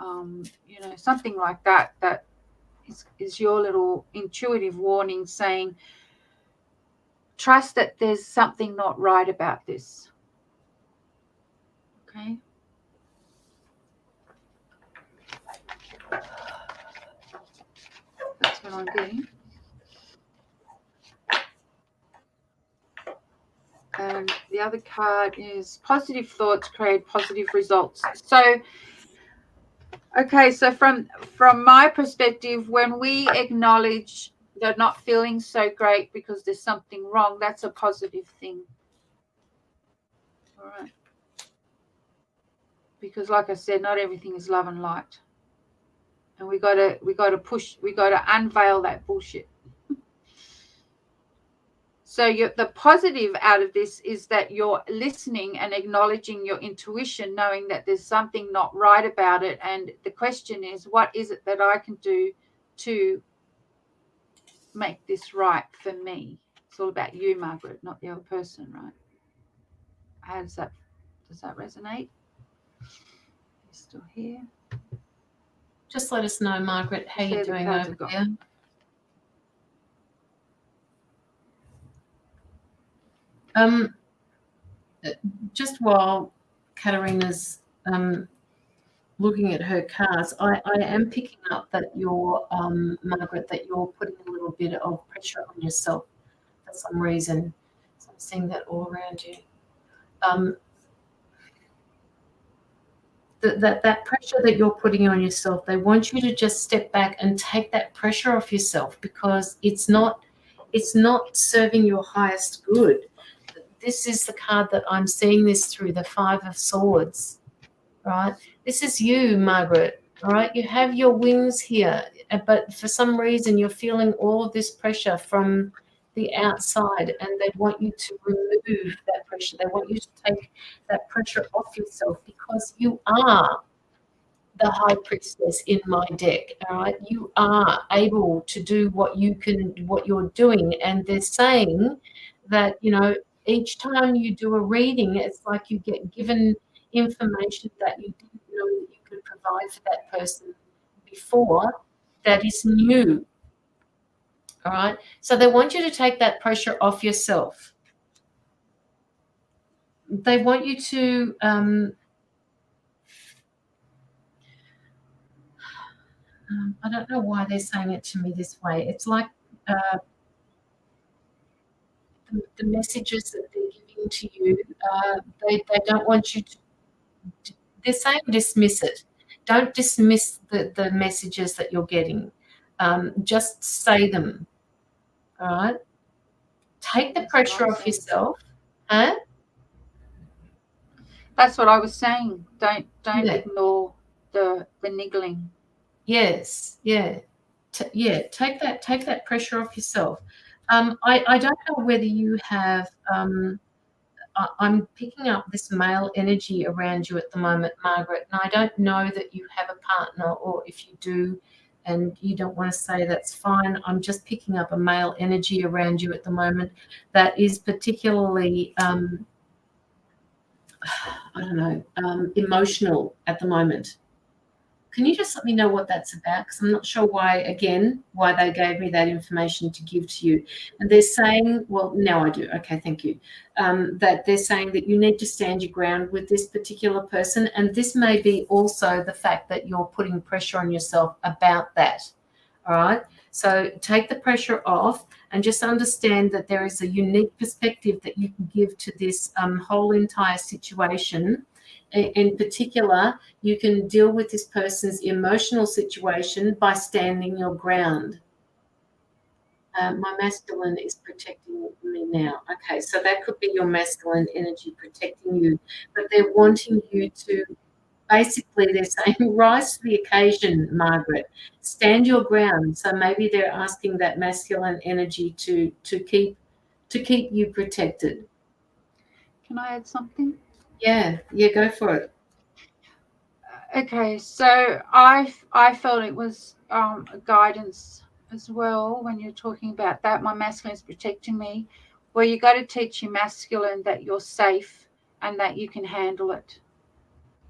you know, something like that. That is your little intuitive warning saying, trust that there's something not right about this. Okay. That's what I'm getting. And the other card is positive thoughts create positive results. So, okay, so from my perspective, when we acknowledge they're not feeling so great because there's something wrong, that's a positive thing. All right. Because like I said, not everything is love and light. And we got to unveil that bullshit. So the positive out of this is that you're listening and acknowledging your intuition, knowing that there's something not right about it. And the question is, what is it that I can do to make this right for me? It's all about you, Margaret, not the other person, right? How does that resonate? You're still here? Just let us know, Margaret, how you're doing over there. Just while Katerina's looking at her cards, I am picking up that you're, Margaret, that you're putting a little bit of pressure on yourself for some reason. So I'm seeing that all around you. That pressure that you're putting on yourself, they want you to just step back and take that pressure off yourself, because it's not serving your highest good. This is the card that I'm seeing this through, the Five of Swords, right? This is you, Margaret, all right? You have your wings here, but for some reason you're feeling all of this pressure from the outside, and they want you to remove that pressure. They want you to take that pressure off yourself, because you are the High Priestess in my deck, all right? You are able to do what you're doing, and they're saying that, you know, each time you do a reading, it's like you get given information that you didn't know that you could provide for that person before, that is new. All right. So they want you to take that pressure off yourself. They want you to I don't know why they're saying it to me this way. It's like the messages that they're giving to you, they don't want you to, they're saying dismiss it. Don't dismiss the messages that you're getting. Just say them, all right? Take the pressure off yourself. Huh? That's what I was saying. Don't Yeah. ignore the niggling. Yes, yeah. Take that pressure off yourself. I don't know whether you have I'm picking up this male energy around you at the moment, Margaret, and I don't know that you have a partner, or if you do and you don't want to say, that's fine. I'm just picking up a male energy around you at the moment that is particularly I don't know, emotional at the moment. Can you just let me know what that's about? Because I'm not sure why they gave me that information to give to you. And they're saying, well, now I do. Okay, thank you. That they're saying that you need to stand your ground with this particular person. And this may be also the fact that you're putting pressure on yourself about that. All right. So take the pressure off and just understand that there is a unique perspective that you can give to this whole entire situation. In particular, you can deal with this person's emotional situation by standing your ground. My masculine is protecting me now. Okay, so that could be your masculine energy protecting you, but they're wanting you to, basically they're saying, rise to the occasion, Margaret. Stand your ground. So maybe they're asking that masculine energy to keep you protected. Can I add something? Yeah, go for it. Okay, so I felt it was a guidance as well when you're talking about that. My masculine is protecting me. Well, you got to teach your masculine that you're safe and that you can handle it,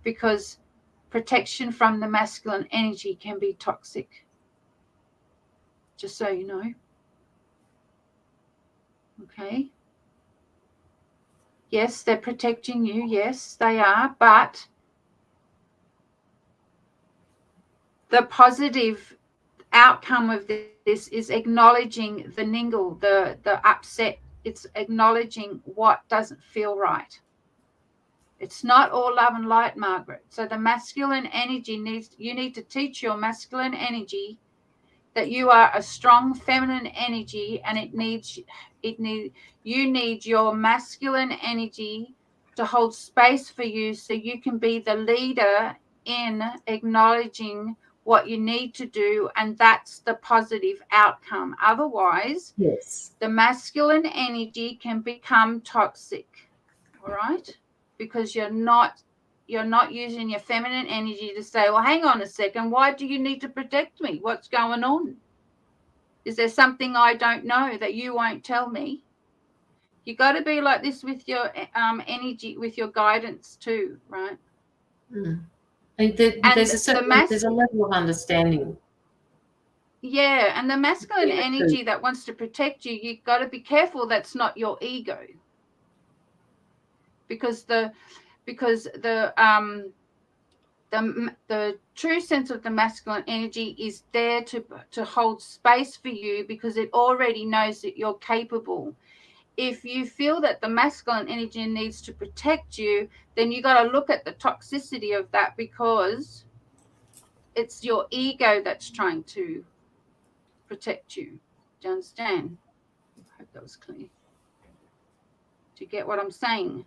because protection from the masculine energy can be toxic. Just so you know. Okay. Yes, they're protecting you. Yes, they are. But the positive outcome of this is acknowledging the ningle, the upset. It's acknowledging what doesn't feel right. It's not all love and light, Margaret. So the masculine energy you need to teach your masculine energy that you are a strong feminine energy, and you need your masculine energy to hold space for you so you can be the leader in acknowledging what you need to do, and that's the positive outcome. Otherwise, Yes, the masculine energy can become toxic, all right? Because you're not using your feminine energy to say, well, hang on a second, why do you need to protect me? What's going on? Is there something I don't know that you won't tell me? You got to be like this with your energy, with your guidance too, right? There's a level of understanding. Yeah, and the masculine energy that wants to protect you, you've got to be careful that's not your ego. Because the true sense of the masculine energy is there to hold space for you, because it already knows that you're capable. If you feel that the masculine energy needs to protect you, then you got to look at the toxicity of that, because it's your ego that's trying to protect you. Do you understand? I hope that was clear. Do you get what I'm saying?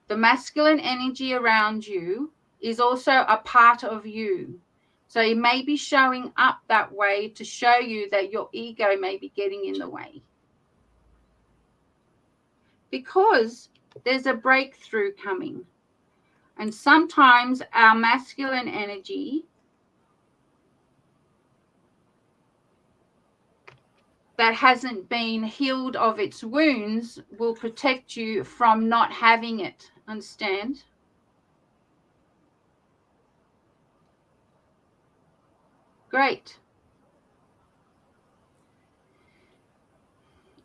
The masculine energy around you is also a part of you. So it may be showing up that way to show you that your ego may be getting in the way. Because there's a breakthrough coming. And sometimes our masculine energy that hasn't been healed of its wounds will protect you from not having it. Understand? Great.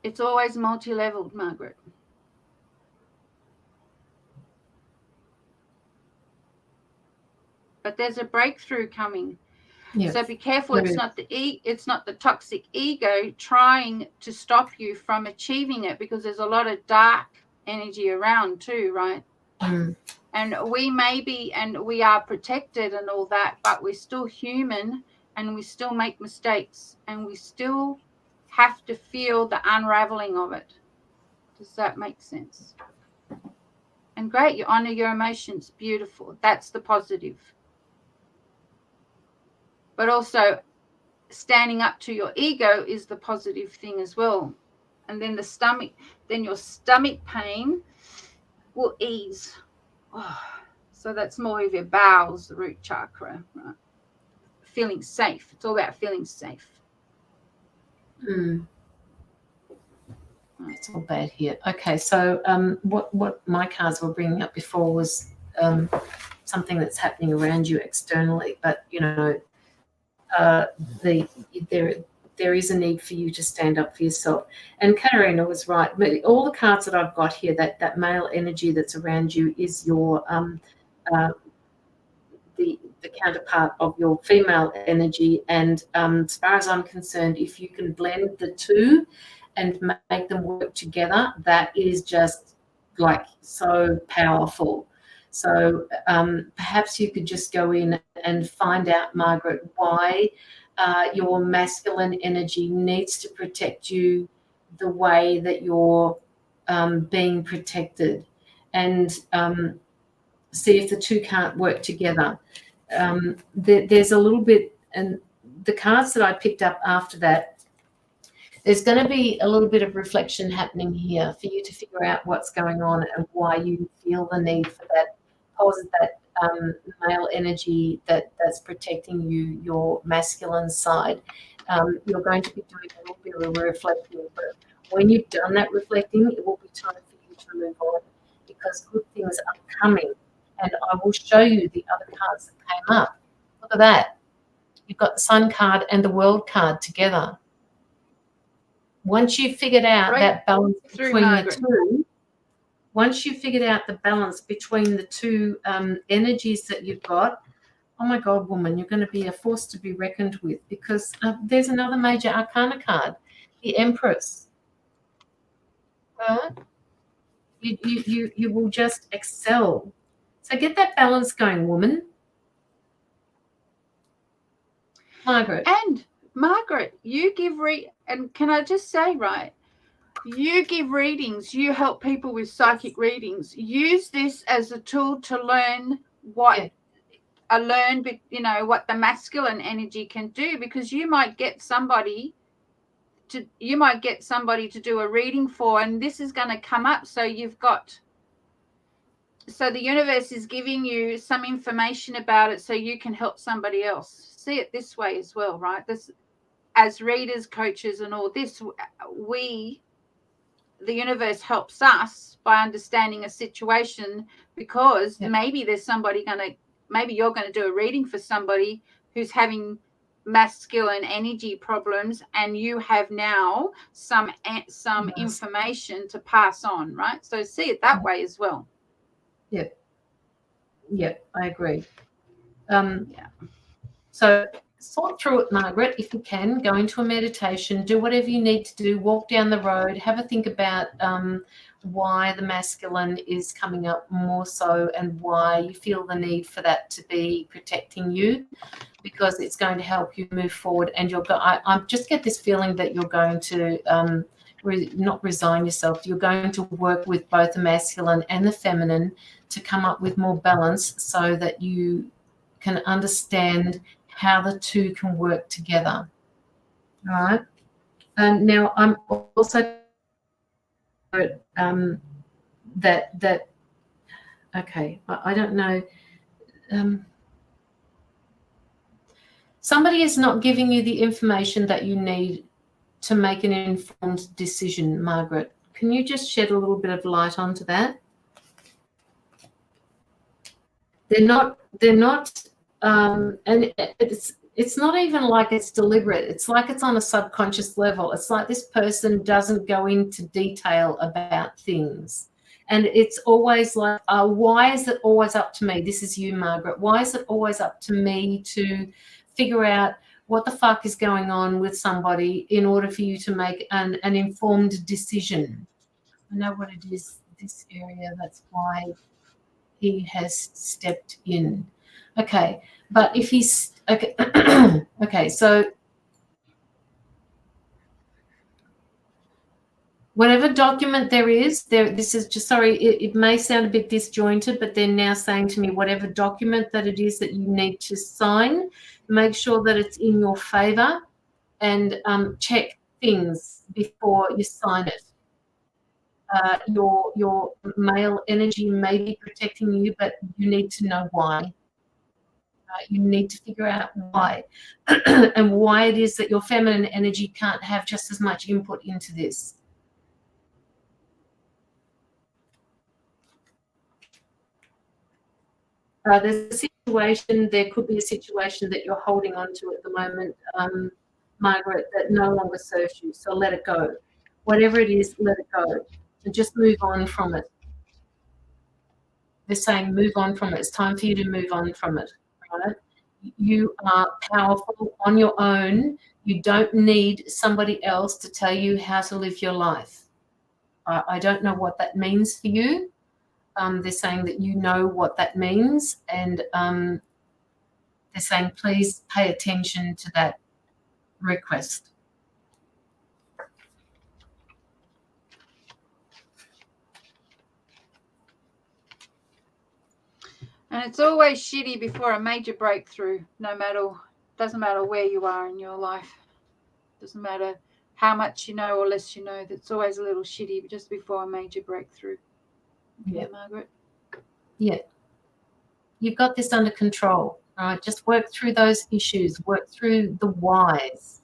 It's always multi-leveled, Margaret. But there's a breakthrough coming. Yeah. So be careful. It's not the toxic ego trying to stop you from achieving it, because there's a lot of dark energy around too, right? And we are protected and all that, but we're still human, and we still make mistakes, and we still have to feel the unraveling of it. Does that make sense? And great, you honor your emotions. Beautiful. That's the positive. But also, standing up to your ego is the positive thing as well. And then your stomach pain will ease. Oh, so that's more of your bowels, the root chakra, right? Feeling safe. It's all about feeling safe. It's all bad here. Okay, so what my cards were bringing up before was something that's happening around you externally, but you know, there is a need for you to stand up for yourself. And Katerina was right. All the cards that I've got here, that male energy that's around you is your the counterpart of your female energy. And as far as I'm concerned, if you can blend the two and make them work together, that is just like so powerful. So perhaps you could just go in and find out, Margaret, why your masculine energy needs to protect you the way that you're being protected, and see if the two can't work together. There's a little bit, and the cards that I picked up after that, there's going to be a little bit of reflection happening here for you to figure out what's going on and why you feel the need for that male energy that's protecting you, your masculine side. You're going to be doing a little bit of reflecting, but when you've done that reflecting, it will be time for you to move on, because good things are coming. And I will show you the other cards that came up. Look at that. You've got the Sun card and the World card together. Once you've figured out that balance between the two, once you've figured out the balance between the two energies that you've got, oh my God, woman, you're going to be a force to be reckoned with, because there's another major arcana card, the Empress. Right? You will just excel. So get that balance going, woman. Margaret. And Margaret, you give and can I just say, right, you give readings, you help people with psychic readings. Use this as a tool to learn what what the masculine energy can do, because you might get somebody to do a reading for, and this is going to come up. So the universe is giving you some information about it so you can help somebody else. See it this way as well, right? This, as readers, coaches, and all this, the universe helps us by understanding a situation, because maybe there's maybe you're going to do a reading for somebody who's having masculine energy problems, and you have now some information to pass on, right? So see it that way as well. Yep, I agree. So sort through it, Margaret, if you can. Go into a meditation, do whatever you need to do, walk down the road, have a think about why the masculine is coming up more so, and why you feel the need for that to be protecting you, because it's going to help you move forward. And I just get this feeling that you're going to not resign yourself. You're going to work with both the masculine and the feminine to come up with more balance, so that you can understand how the two can work together. All right. And now I'm also that okay, I don't know. Somebody is not giving you the information that you need to make an informed decision, Margaret. Can you just shed a little bit of light onto that? They're not, and it's not even like it's deliberate. It's like it's on a subconscious level. It's like this person doesn't go into detail about things. And it's always like, why is it always up to me? This is you, Margaret. Why is it always up to me to figure out what the fuck is going on with somebody in order for you to make an informed decision. I know what it is, this area, that's why he has stepped in. Okay, but if he's, okay, okay, so whatever document there is, this is just, sorry, it may sound a bit disjointed, but they're now saying to me, whatever document that it is that you need to sign, make sure that it's in your favor and check things before you sign it. Your male energy may be protecting you, but you need to know why. You need to figure out why and why it is that your feminine energy can't have just as much input into this. There's a situation, there could be a situation that you're holding on to at the moment, Margaret, that no longer serves you. So let it go. Whatever it is, let it go. And just move on from it. They're saying move on from it. It's time for you to move on from it. Right? You are powerful on your own. You don't need somebody else to tell you how to live your life. I don't know what that means for you. They're saying that you know what that means, and they're saying please pay attention to that request. And it's always shitty before a major breakthrough, doesn't matter where you are in your life. Doesn't matter how much you know or less you know. That's always a little shitty just before a major breakthrough. Yeah, Margaret? Yeah. You've got this under control. All right? Just work through those issues. Work through the whys.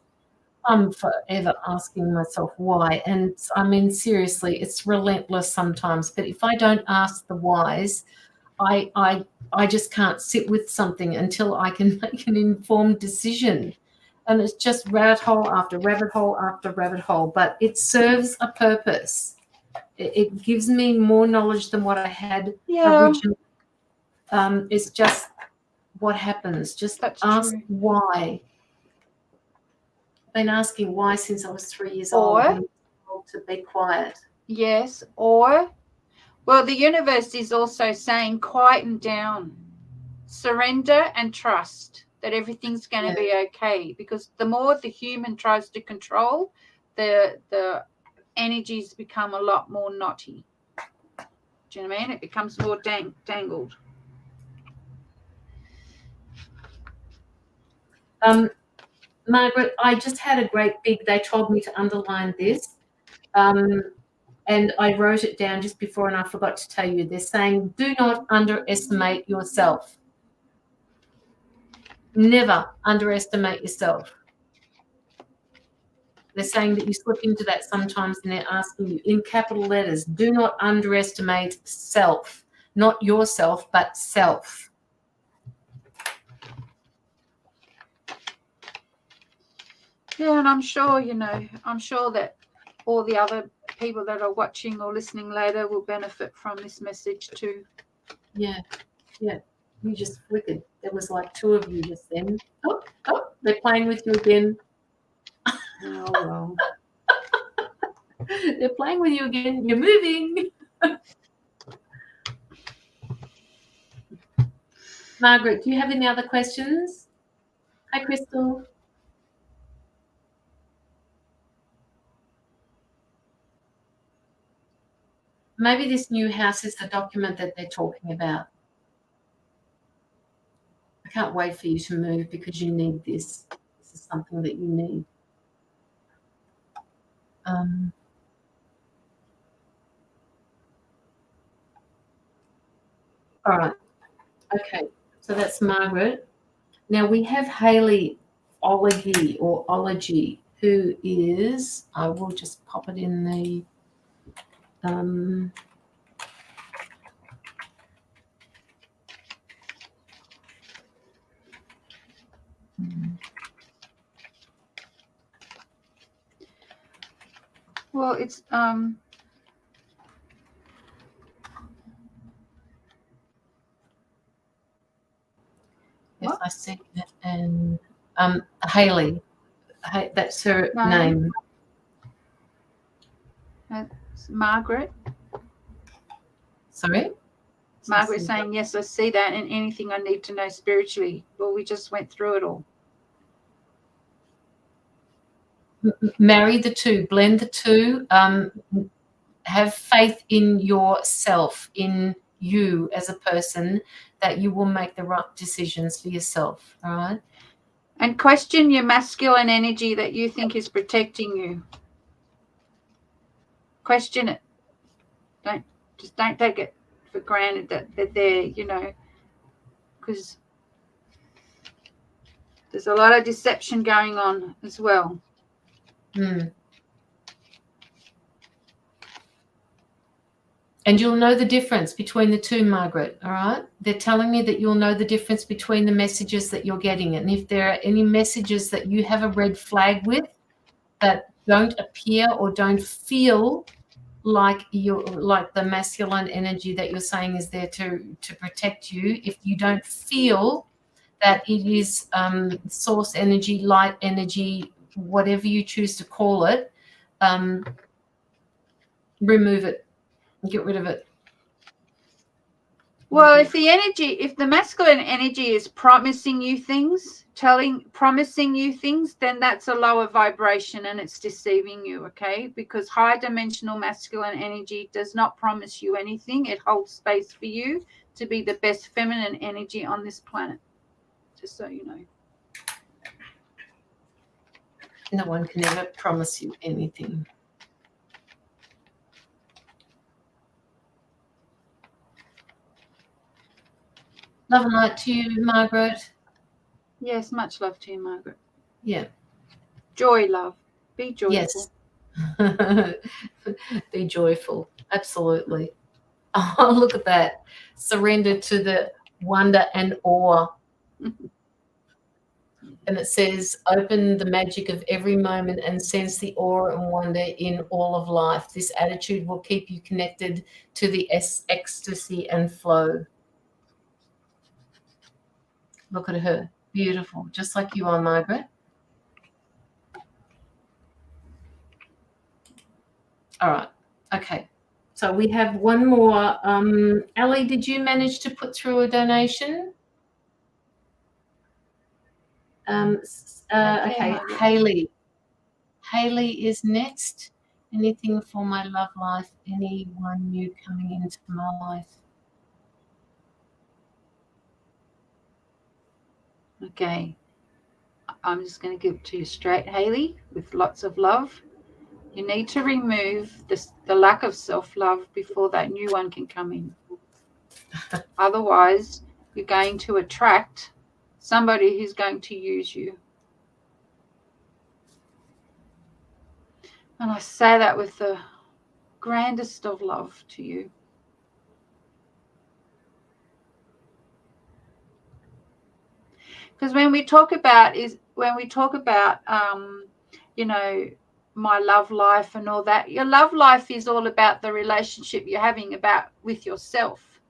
I'm forever asking myself why. And I mean, seriously, it's relentless sometimes. But if I don't ask the whys, I just can't sit with something until I can make an informed decision. And it's just rabbit hole after rabbit hole after rabbit hole. But it serves a purpose. It gives me more knowledge than what I had originally. It's just what happens. Just ask why. I've been asking why since I was 3 years old. And told to be quiet. Yes, or, well, the universe is also saying quieten down, surrender and trust that everything's going to be okay. Because the more the human tries to control, the energies become a lot more knotty. Do you know what I mean? It becomes more tangled. Margaret, I just had a great big, they told me to underline this, and I wrote it down just before and I forgot to tell you. They're saying, do not underestimate yourself. Never underestimate yourself. They're saying that you slip into that sometimes and they're asking you in capital letters, do not underestimate self. Not yourself, but self. Yeah, and I'm sure, I'm sure that all the other people that are watching or listening later will benefit from this message too. Yeah, yeah. You just flickered. There was like 2 of you just then. Oh, they're playing with you again. Oh, well. They're playing with you again. You're moving. Margaret, do you have any other questions? Hi, Crystal. Maybe this new house is the document that they're talking about. I can't wait for you to move because you need this. This is something that you need. All right. Okay. So that's Margaret. Now we have Hayley Ology or Ology, who is, I will just pop it in the well, it's yes, I see that. And Haley. That's her name. That's Margaret. Sorry? Margaret saying, yes, I see that, and anything I need to know spiritually. Well, we just went through it all. Marry the two, blend the two, have faith in yourself, in you as a person, that you will make the right decisions for yourself, all right? And question your masculine energy that you think is protecting you. Question it. Don't take it for granted that they're there, you know, because there's a lot of deception going on as well. And you'll know the difference between the two, Margaret, all right? They're telling me that you'll know the difference between the messages that you're getting. And if there are any messages that you have a red flag with that don't appear or don't feel like the masculine energy that you're saying is there to protect you, if you don't feel that it is source energy, light energy, whatever you choose to call it, remove it. Get rid of it. Well, if the masculine energy is promising you things, promising you things, then that's a lower vibration and it's deceiving you, okay? Because high dimensional masculine energy does not promise you anything. It holds space for you to be the best feminine energy on this planet, just so you know. No one can ever promise you anything. Love and light to you, Margaret. Yes, much love to you, Margaret. Yeah. Joy, love. Be joyful. Yes. Be joyful. Absolutely. Oh, look at that. Surrender to the wonder and awe. And it says, open the magic of every moment and sense the awe and wonder in all of life. This attitude will keep you connected to the ecstasy and flow. Look at her. Beautiful. Just like you are, Margaret. All right. Okay. So we have one more. Ali, did you manage to put through a donation? Okay. Haley. Haley is next. Anything for my love life? Anyone new coming into my life? Okay. I'm just going to give it to you straight, Haley, with lots of love. You need to remove the lack of self-love before that new one can come in. Otherwise, you're going to attract somebody who's going to use you. And I say that with the grandest of love to you. Because when we talk about you know, my love life and all that, your love life is all about the relationship you're having with yourself.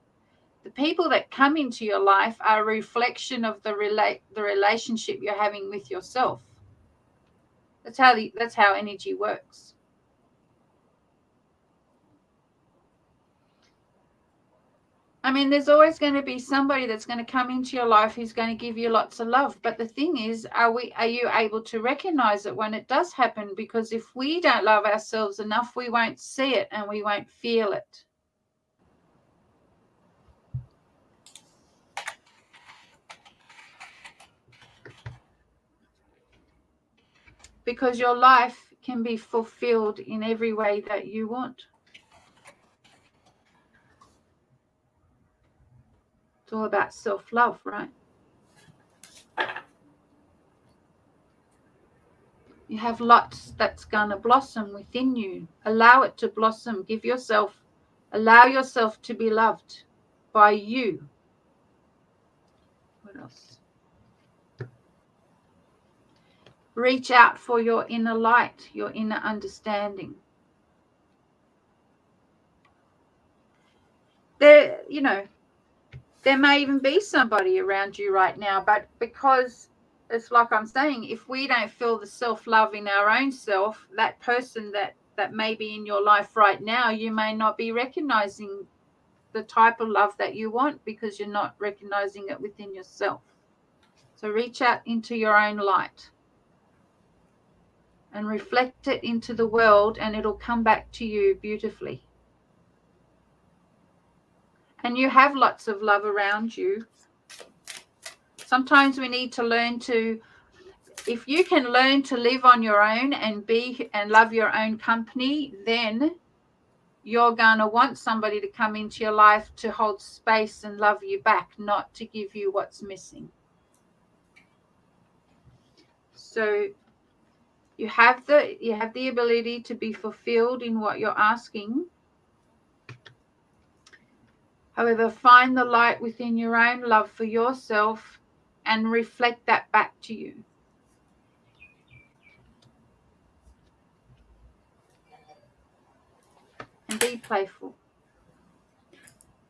The people that come into your life are a reflection of the relationship you're having with yourself. That's how energy works. I mean, there's always going to be somebody that's going to come into your life who's going to give you lots of love. But the thing is, are you able to recognize it when it does happen? Because if we don't love ourselves enough, we won't see it and we won't feel it. Because your life can be fulfilled in every way that you want. It's all about self-love, right? You have lots that's going to blossom within you. Allow it to blossom. Allow yourself to be loved by you. What else? Reach out for your inner light, your inner understanding. There may even be somebody around you right now, but because it's like I'm saying, if we don't feel the self-love in our own self, that person that may be in your life right now, you may not be recognizing the type of love that you want because you're not recognizing it within yourself. So reach out into your own light and reflect it into the world, and it'll come back to you beautifully. And you have lots of love around you. Sometimes we need to learn to, if you can learn to live on your own and be and love your own company, then you're going to want somebody to come into your life to hold space and love you back, not to give you what's missing. So you have the ability to be fulfilled in what you're asking. However, find the light within your own love for yourself and reflect that back to you. And be playful.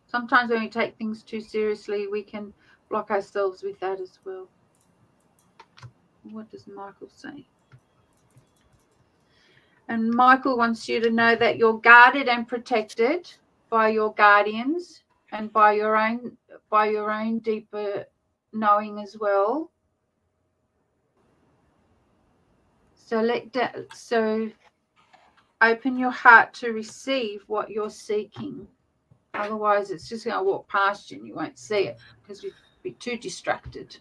Sometimes when we take things too seriously, we can block ourselves with that as well. What does Michael say? And Michael wants you to know that you're guarded and protected by your guardians and by your own deeper knowing as well. So open your heart to receive what you're seeking. Otherwise, it's just going to walk past you and you won't see it because you'll be too distracted.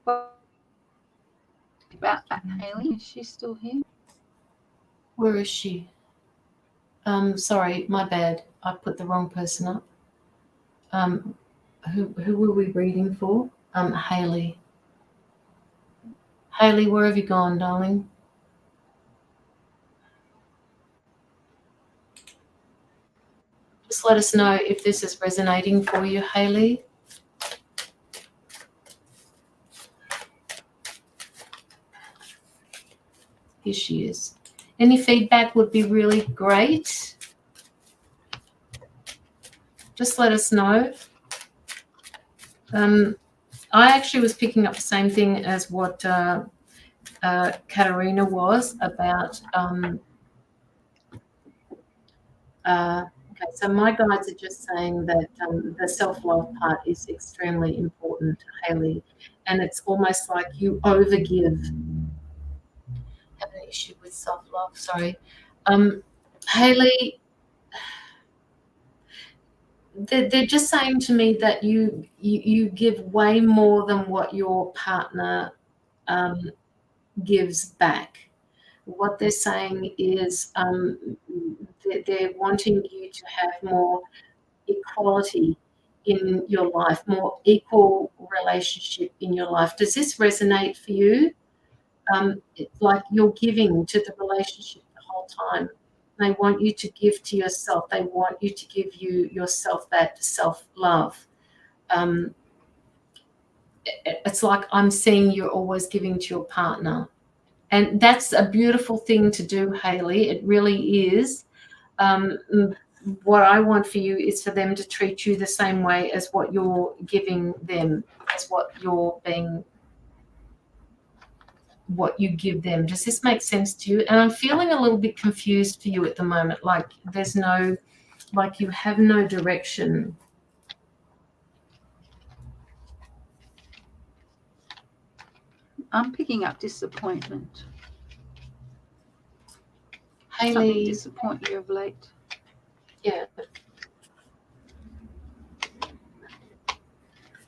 What about that, Hayley? Is she still here? Where is she? Sorry, my bad. I put the wrong person up. Who were we reading for? Hayley. Hayley, where have you gone, darling? Just let us know if this is resonating for you, Hayley. Here she is. Any feedback would be really great. Just let us know. I actually was picking up the same thing as what Katerina was about. Okay, so my guides are just saying that the self-love part is extremely important, Hayley, and it's almost like you overgive. Have an issue with self-love, sorry. Hayley, they're just saying to me that you give way more than what your partner gives back. What they're saying is they're wanting you to have more equality in your life, more equal relationship in your life. Does this resonate for you? It's like you're giving to the relationship the whole time. They want you to give to yourself. They want you to give yourself that self-love. It's like I'm seeing you're always giving to your partner. And that's a beautiful thing to do, Hayley. It really is. What I want for you is for them to treat you the same way as what you're giving them, as what you give them. Does this make sense to you? And I'm feeling a little bit confused for you at the moment, like you have no direction. I'm picking up disappointment. Hayley, something disappoint you of late? Yeah.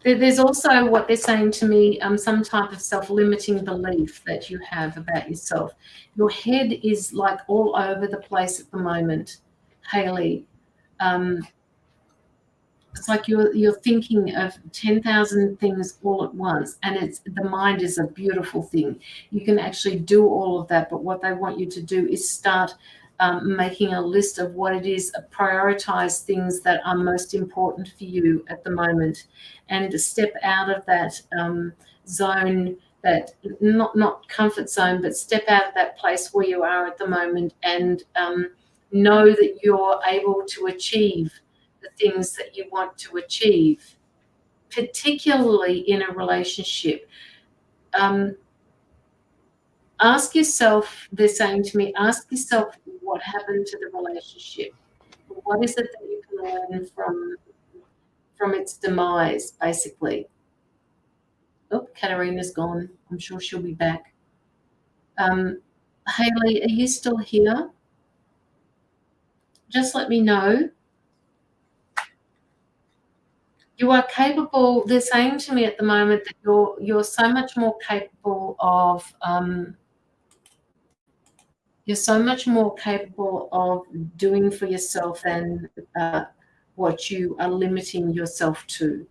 There's also what they're saying to me, some type of self-limiting belief that you have about yourself. Your head is like all over the place at the moment, Hayley. It's like you're thinking of 10,000 things all at once, and the mind is a beautiful thing. You can actually do all of that, but what they want you to do is start making a list of what it is, prioritize things that are most important for you at the moment, and step out of that zone, that not comfort zone, but step out of that place where you are at the moment, and know that you're able to achieve the things that you want to achieve, particularly in a relationship. Ask yourself, they're saying to me, ask yourself what happened to the relationship. What is it that you can learn from its demise, basically? Oh, Katerina's gone. I'm sure she'll be back. Hayley, are you still here? Just let me know. You are capable. They're saying to me at the moment that you're so much more capable of doing for yourself than what you are limiting yourself to.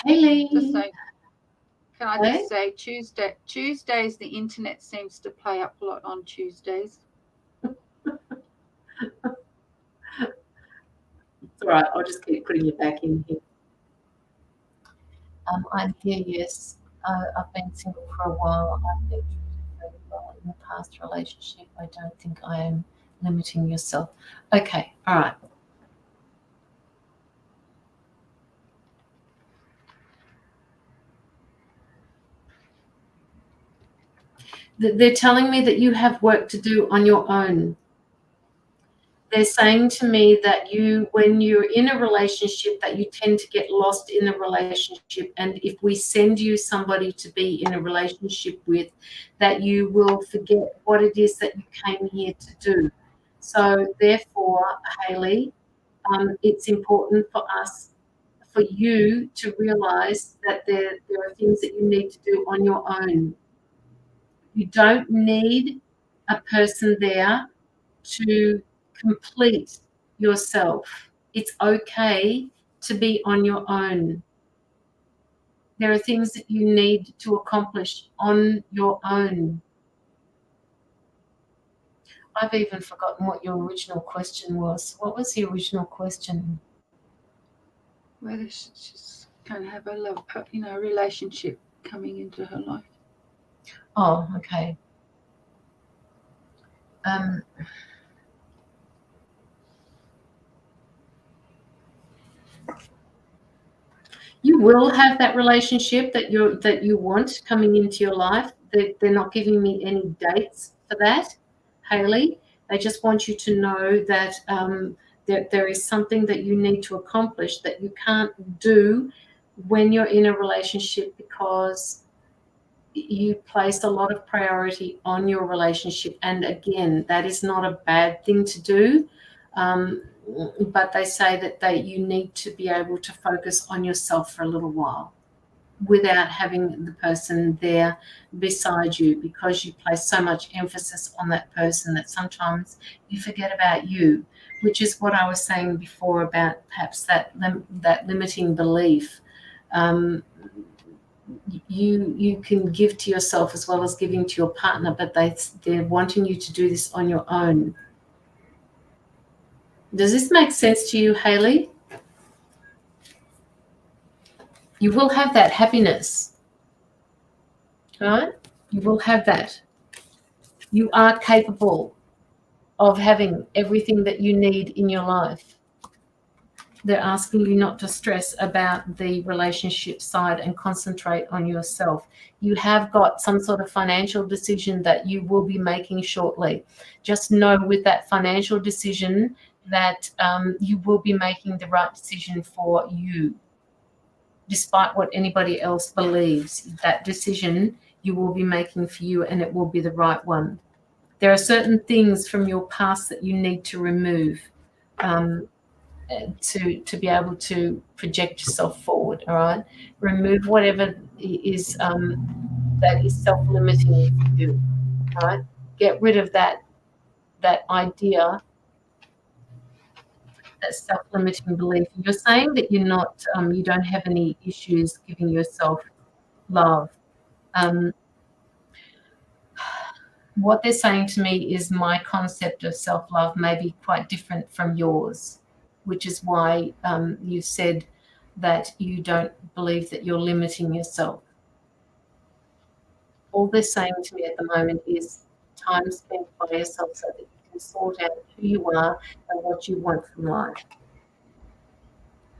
Hayley. Can I just say Tuesdays, the internet seems to play up a lot on Tuesdays. It's all right. I'll just keep putting you back in here. I'm here, yes. I've been single for a while. I've been treated very well in the past relationship. I don't think I am limiting yourself. Okay, all right. They're telling me that you have work to do on your own. They're saying to me that when you're in a relationship, that you tend to get lost in a relationship. And if we send you somebody to be in a relationship with, that you will forget what it is that you came here to do. So therefore, Hayley, it's important for you to realize that there are things that you need to do on your own. You don't need a person there to complete yourself. It's okay to be on your own. There are things that you need to accomplish on your own. I've even forgotten what your original question was. What was the original question? Whether she's going to have a relationship coming into her life. Oh, okay. You will have that relationship that you want coming into your life. They're not giving me any dates for that, Hayley. They just want you to know that there is something that you need to accomplish that you can't do when you're in a relationship, because you placed a lot of priority on your relationship. And again, that is not a bad thing to do. But they say that you need to be able to focus on yourself for a little while without having the person there beside you, because you place so much emphasis on that person that sometimes you forget about you, which is what I was saying before about perhaps that limiting belief. You can give to yourself as well as giving to your partner, but they're wanting you to do this on your own. Does this make sense to you, Hayley? You will have that happiness, right? You will have that. You are capable of having everything that you need in your life. They're asking you not to stress about the relationship side and concentrate on yourself. You have got some sort of financial decision that you will be making shortly. Just know with that financial decision that you will be making the right decision for you. Despite what anybody else believes, that decision you will be making for you, and it will be the right one. There are certain things from your past that you need to remove to be able to project yourself forward, all right? Remove whatever is that is self-limiting for you, all right? Get rid of that idea that self-limiting belief. You're saying that you're not, you don't have any issues giving yourself love. What they're saying to me is my concept of self-love may be quite different from yours, which is why you said that you don't believe that you're limiting yourself. All they're saying to me at the moment is time spent by yourself so that you can sort out who you are and what you want from life.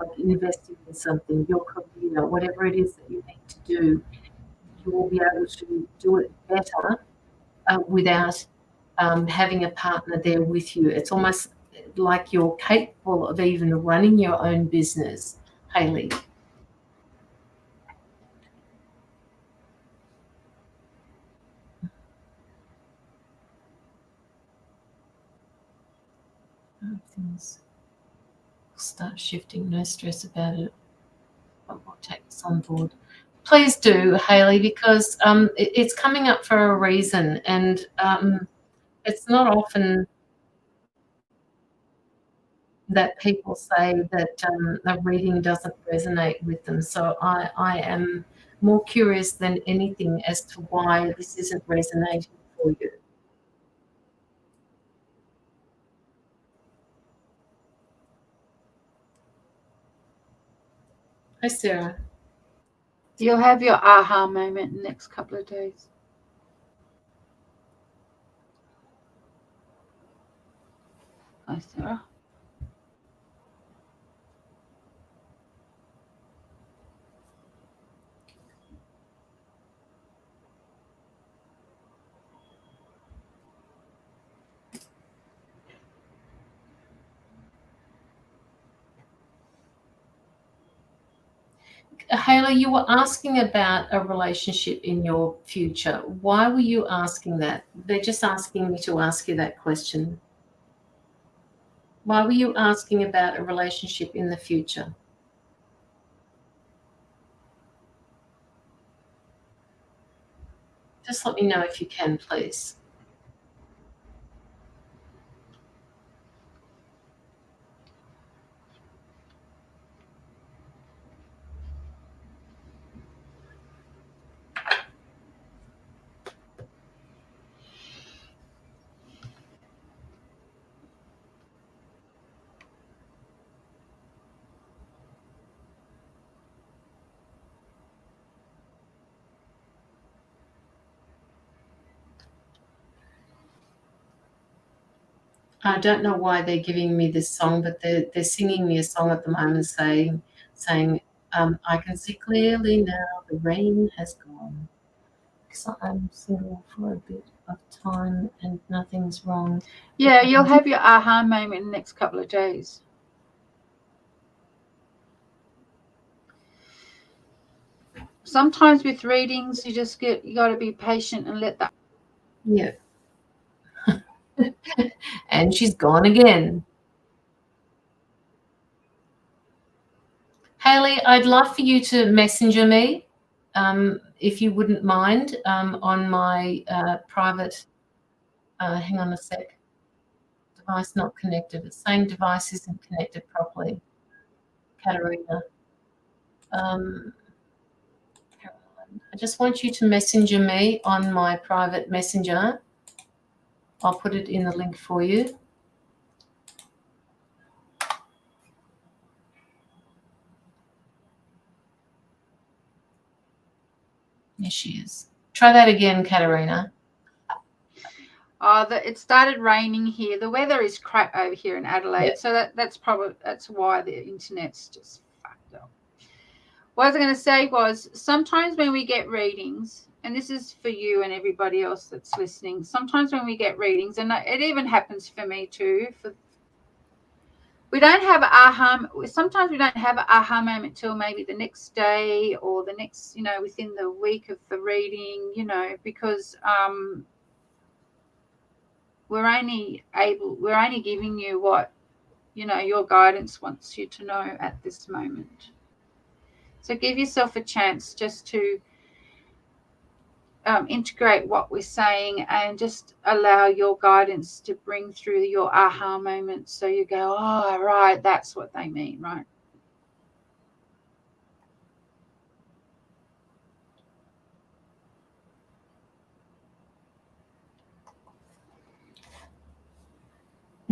Like investing in something, your career, whatever it is that you need to do, you will be able to do it better without having a partner there with you. It's almost like you're capable of even running your own business, Hayley. Things start shifting, no stress about it. But we'll take this on board. Please do, Hayley, because it's coming up for a reason, and it's not often that people say that a reading doesn't resonate with them. So I am more curious than anything as to why this isn't resonating for you. Hi, Sarah. You'll have your aha moment in the next couple of days. Hi, Sarah. Hayley, you were asking about a relationship in your future. Why were you asking that? They're just asking me to ask you that question. Why were you asking about a relationship in the future? Just let me know if you can, please. I don't know why they're giving me this song, but they're singing me a song at the moment saying I can see clearly now the rain has gone. Because I'm single for a bit of time and nothing's wrong. Yeah, you'll have your aha moment in the next couple of days. Sometimes with readings, you got to be patient and let that. Yeah. And she's gone again. Hayley, I'd love for you to messenger me, if you wouldn't mind, on my private, hang on a sec, device not connected. It's saying device isn't connected properly. Katerina. Caroline, I just want you to messenger me on my private messenger. I'll put it in the link for you. There she is. Try that again, Katerina. It started raining here. The weather is crap over here in Adelaide, Yeah. so that's why the internet's just fucked up. What I was going to say was sometimes when we get readings, and this is for you and everybody else that's listening, sometimes when we get readings, and it even happens for me too, we don't have an aha. Sometimes we don't have an aha moment till maybe the next day or the next, within the week of the reading, because we're only giving you what, your guidance wants you to know at this moment. So give yourself a chance just to integrate what we're saying and just allow your guidance to bring through your aha moments. So you go, oh, right, that's what they mean, right?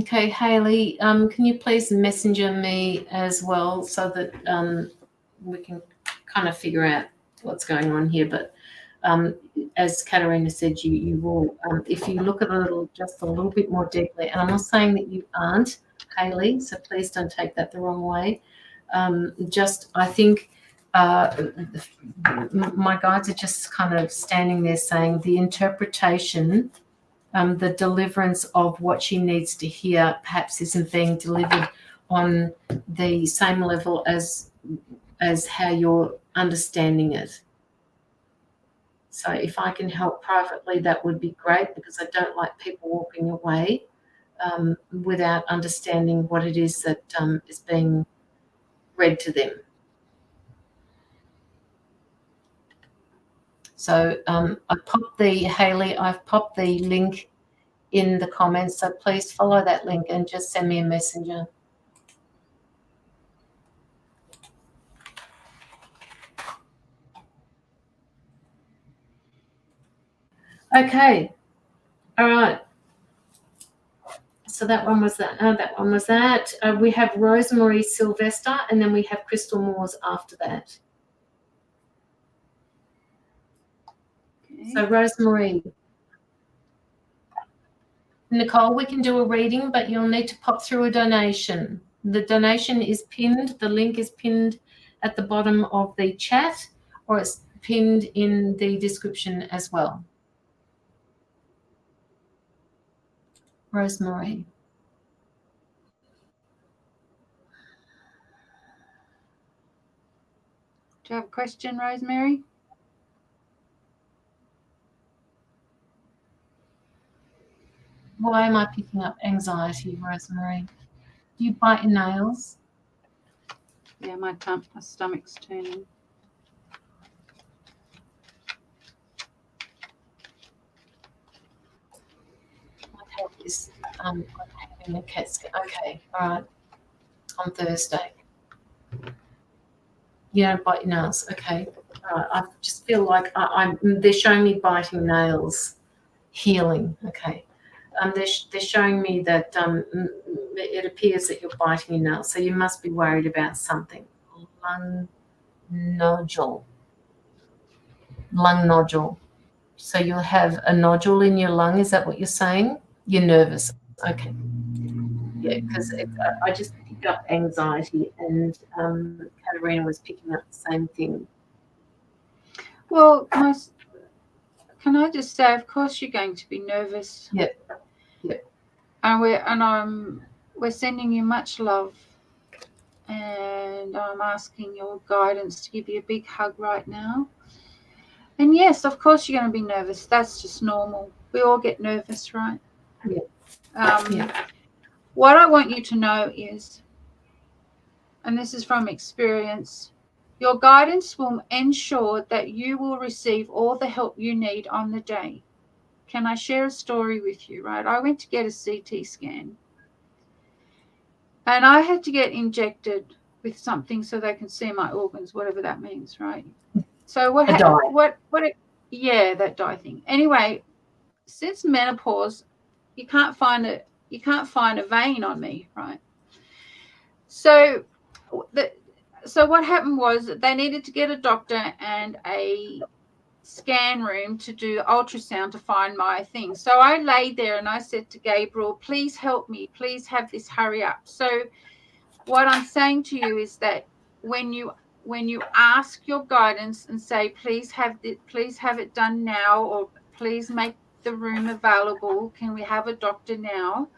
Okay, Hayley, can you please messenger me as well so that we can kind of figure out what's going on here? But as Katerina said, you will, if you look at it just a little bit more deeply, and I'm not saying that you aren't, Hayley, so please don't take that the wrong way. I think my guides are just kind of standing there saying the interpretation, the deliverance of what she needs to hear perhaps isn't being delivered on the same level as how you're understanding it. So if I can help privately, that would be great, because I don't like people walking away without understanding what it is that is being read to them. So I've popped the link in the comments, so please follow that link and just send me a messenger. Okay, all right. So that one was that. That one was that. We have Rosemary Sylvester, and then we have Crystal Moores after that. Okay. So Rosemary. Nicole, we can do a reading, but you'll need to pop through a donation. The donation is pinned. The link is pinned at the bottom of the chat, or it's pinned in the description as well. Rosemary. Do you have a question, Rosemary? Why am I picking up anxiety, Rosemary? Do you bite your nails? Yeah, my stomach's turning. I'm having a CAT scan. Okay, all right. On Thursday. You don't bite your nails. Okay. All right. I just feel like they're showing me biting nails healing. Okay. They're showing me that it appears that you're biting your nails, so you must be worried about something. Lung nodule. So you'll have a nodule in your lung. Is that what you're saying? You're nervous. Okay. Yeah, because I just picked up anxiety, and Katerina was picking up the same thing. Well, can I just say, of course you're going to be nervous. Yep. And we're sending you much love, and I'm asking your guidance to give you a big hug right now. And yes, of course you're going to be nervous. That's just normal. We all get nervous, right? Yeah. What I want you to know is, and this is from experience, your guidance will ensure that you will receive all the help you need on the day. Can I share a story with you, right? I went to get a CT scan, and I had to get injected with something so they can see my organs, whatever that means, right? So that dye thing. Anyway, since menopause, you can't find a vein on me, right? So what happened was they needed to get a doctor and a scan room to do ultrasound to find my thing. So I lay there and I said to Gabriel, please help me, please have this, hurry up. So what I'm saying to you is that when you ask your guidance and say, please have it done now, or please make the room available, can we have a doctor now,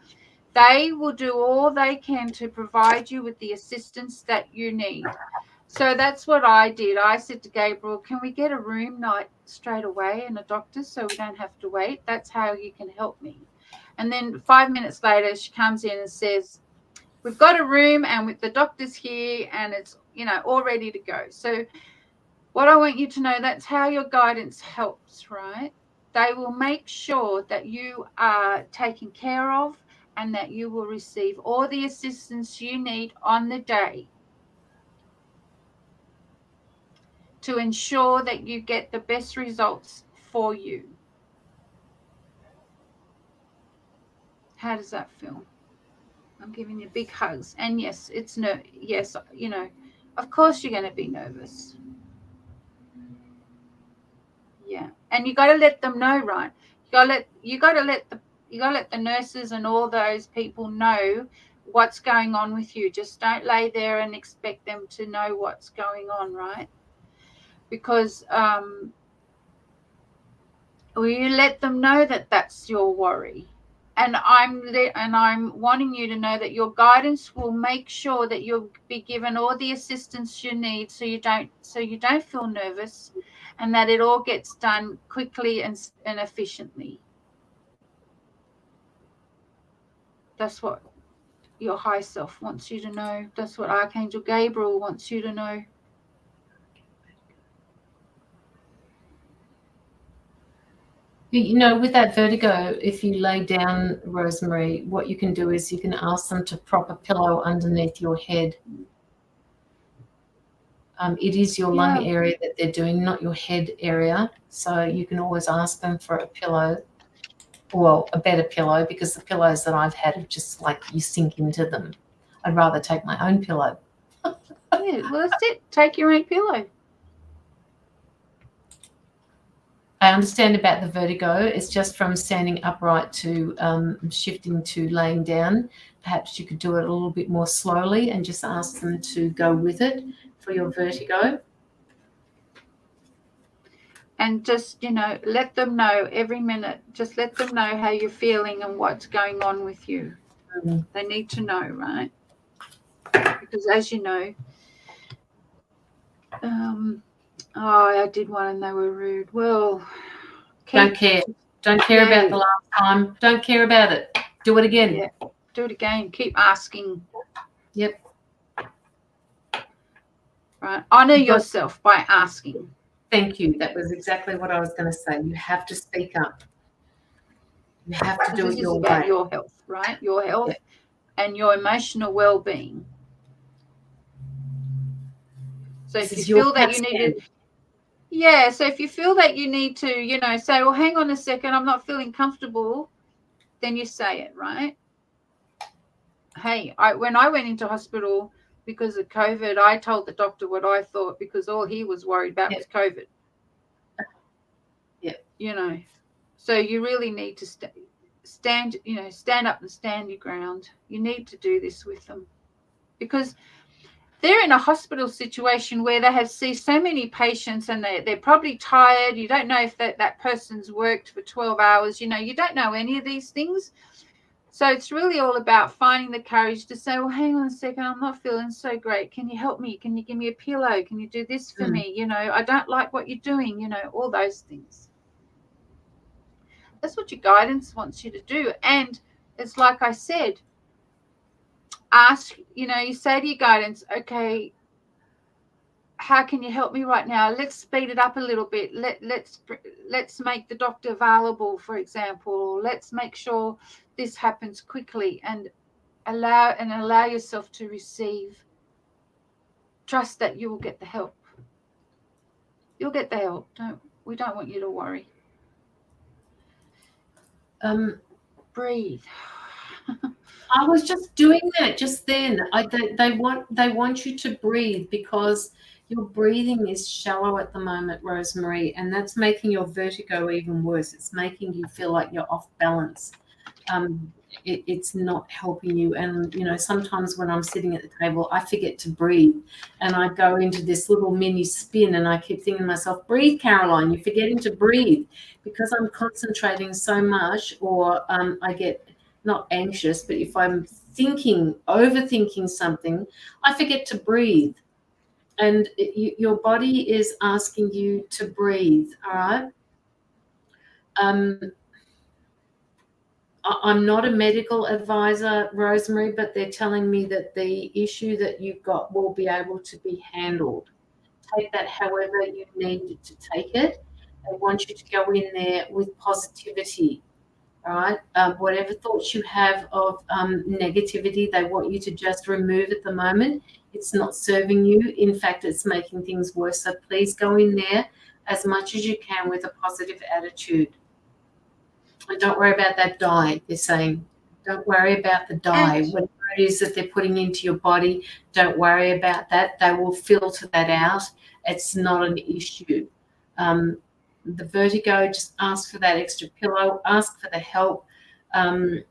they will do all they can to provide you with the assistance that you need. So that's what I did. I said to Gabriel, can we get a room night straight away and a doctor so we don't have to wait? That's how you can help me. And then 5 minutes later, she comes in and says, we've got a room and with the doctor's here and it's, all ready to go. So What I want you to know, that's how your guidance helps, right? They will make sure that you are taken care of and that you will receive all the assistance you need on the day to ensure that you get the best results for you. How does that feel? I'm giving you big hugs. And yes, yes, you know, of course you're going to be nervous. Yeah. And you got to let them know, right? You got to let the nurses and all those people know what's going on with you. Just don't lay there and expect them to know what's going on, right? Because you let them know that that's your worry. And I'm wanting you to know that your guidance will make sure that you'll be given all the assistance you need, so you don't feel nervous, and that it all gets done quickly and efficiently. That's what your high self wants you to know. That's what Archangel Gabriel wants you to know. You know, with that vertigo, if you lay down, Rosemary, what you can do is you can ask them to prop a pillow underneath your head. It is your lung area that they're doing, not your head area. So you can always ask them for a pillow, well, a better pillow, because the pillows that I've had are just like you sink into them. I'd rather take my own pillow. Yeah, well, that's it. Take your own pillow. I understand about the vertigo. It's just from standing upright to shifting to laying down. Perhaps you could do it a little bit more slowly and just ask them to go with it for your vertigo. And just, you know, let them know every minute. Just let them know how you're feeling and what's going on with you. They need to know, right? Because as you know, I did one and they were rude. Well, don't care about the last time. Don't care about it. Do it again. Yeah, do it again. Keep asking. Yep. Right. Honor yourself by asking. Thank you. That was exactly what I was going to say. You have to speak up. You have to do it your way. This is about your health, right? Your health and your emotional well-being. So if you feel that you need to, so if you feel that you need to, you know, say, well, hang on a second, I'm not feeling comfortable, then you say it, right? Hey, when I went into hospital because of COVID, I told the doctor what I thought, because all he was worried about was COVID. Yeah. You know, so you really need to stand up and stand your ground. You need to do this with them, because they're in a hospital situation where they have seen so many patients, and they're probably tired. You don't know if that person's worked for 12 hours. You know, you don't know any of these things. So it's really all about finding the courage to say, well, hang on a second, I'm not feeling so great. Can you help me? Can you give me a pillow? Can you do this for me? You know, I don't like what you're doing, you know, all those things. That's what your guidance wants you to do. And it's like I said, ask, you know, you say to your guidance, okay, how can you help me right now? Let's speed it up a little bit. Let's make the doctor available, for example. Let's make sure this happens quickly, and allow yourself to receive. Trust that you will get the help. You'll get the help. We don't want you to worry. Breathe. I was just doing that just then. They want you to breathe, because your breathing is shallow at the moment, Rosemary, and that's making your vertigo even worse. It's making you feel like you're off balance. It's not helping you. And, you know, sometimes when I'm sitting at the table, I forget to breathe, and I go into this little mini spin, and I keep thinking to myself, breathe, Caroline, you're forgetting to breathe, because I'm concentrating so much, or I get not anxious, but if I'm overthinking something, I forget to breathe. And your body is asking you to breathe, all right? I'm not a medical advisor, Rosemary, but they're telling me that the issue that you've got will be able to be handled. take that however you need to take it. They want you to go in there with positivity, right? Whatever thoughts you have of negativity, they want you to just remove at the moment. It's not serving you. In fact, it's making things worse. So please go in there as much as you can with a positive attitude. And don't worry about that dye, they're saying. Don't worry about the dye. Whatever it is that they're putting into your body, don't worry about that. They will filter that out. It's not an issue. The vertigo, just ask for that extra pillow, ask for the help.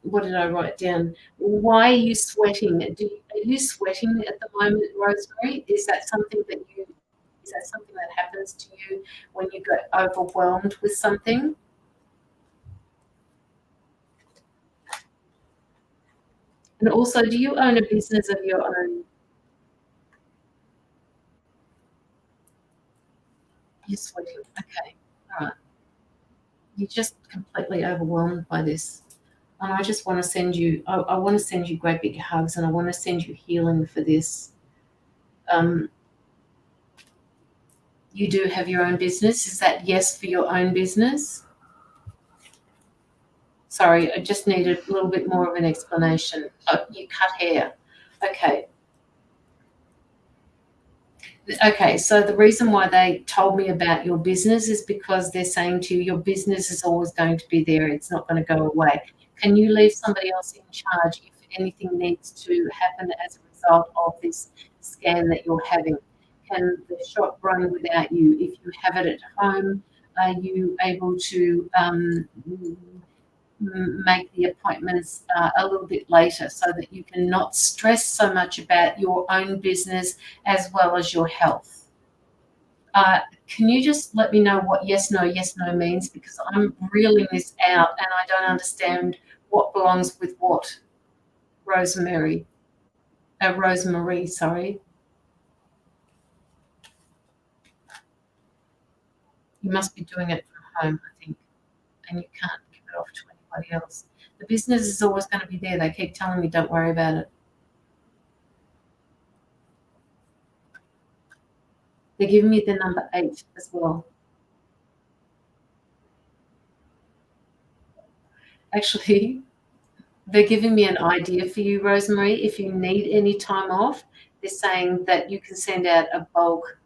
What did I write down? Why are you sweating? Are you sweating at the moment, Rosemary? Is that something that happens to you when you get overwhelmed with something? And also, do you own a business of your own? You're sweating. Okay. All right. You're just completely overwhelmed by this. And I just want to send you, I want to send you great big hugs, and I want to send you healing for this. You do have your own business. Is that yes for your own business? Sorry, I just needed a little bit more of an explanation. Oh, you cut hair. Okay. Okay, so the reason why they told me about your business is because they're saying to you, your business is always going to be there. It's not going to go away. Can you leave somebody else in charge if anything needs to happen as a result of this scan that you're having? Can the shop run without you? If you have it at home, are you able to make the appointments a little bit later so that you can not stress so much about your own business as well as your health? Can you just let me know what yes, no means? Because I'm reeling this out and I don't understand what belongs with what. Rosemary, sorry. You must be doing it from home, I think, and you can't give it off to anybody else. The business is always going to be there. They keep telling me, don't worry about it. They're giving me the number 8 as well. Actually, they're giving me an idea for you, Rosemary. If you need any time off, they're saying that you can send out a bulk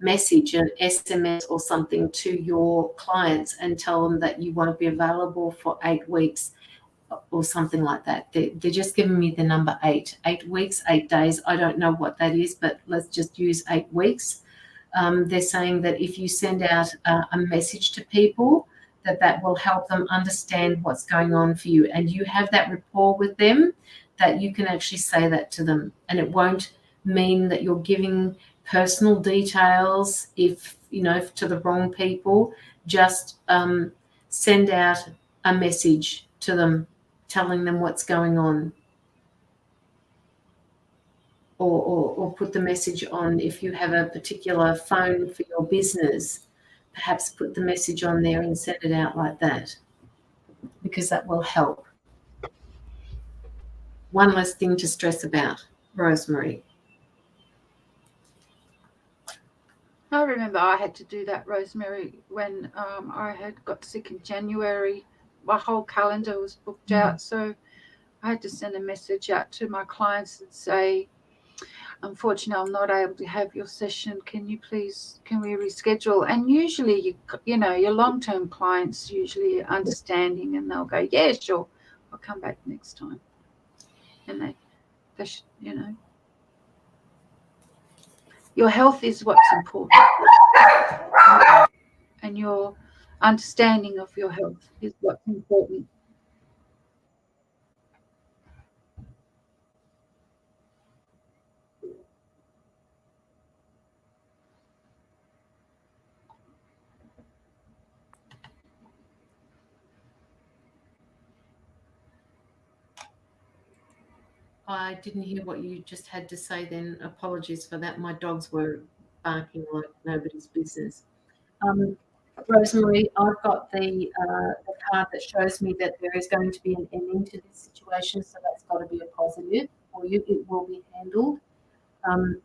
message, an SMS or something to your clients and tell them that you won't be available for 8 weeks or something like that. They're just giving me the number 8. 8 weeks, 8 days. I don't know what that is, but let's just use 8 weeks. They're saying that if you send out a message to people, that will help them understand what's going on for you. And you have that rapport with them that you can actually say that to them. And it won't mean that you're giving personal details to the wrong people. Just send out a message to them telling them what's going on. Or put the message on if you have a particular phone for your business, perhaps put the message on there and send it out like that, because that will help. One less thing to stress about, Rosemary. I remember I had to do that, Rosemary, when I had got sick in January. My whole calendar was booked out, so I had to send a message out to my clients and say, unfortunately, I'm not able to have your session. Can we reschedule? And usually, your long-term clients usually are understanding, and they'll go, yeah, sure, I'll come back next time. And they should, your health is what's important, and your understanding of your health is what's important. I didn't hear what you just had to say then. Apologies for that. My dogs were barking like nobody's business. Rosemary, I've got the card that shows me that there is going to be an ending to this situation, so that's got to be a positive for you. It will be handled.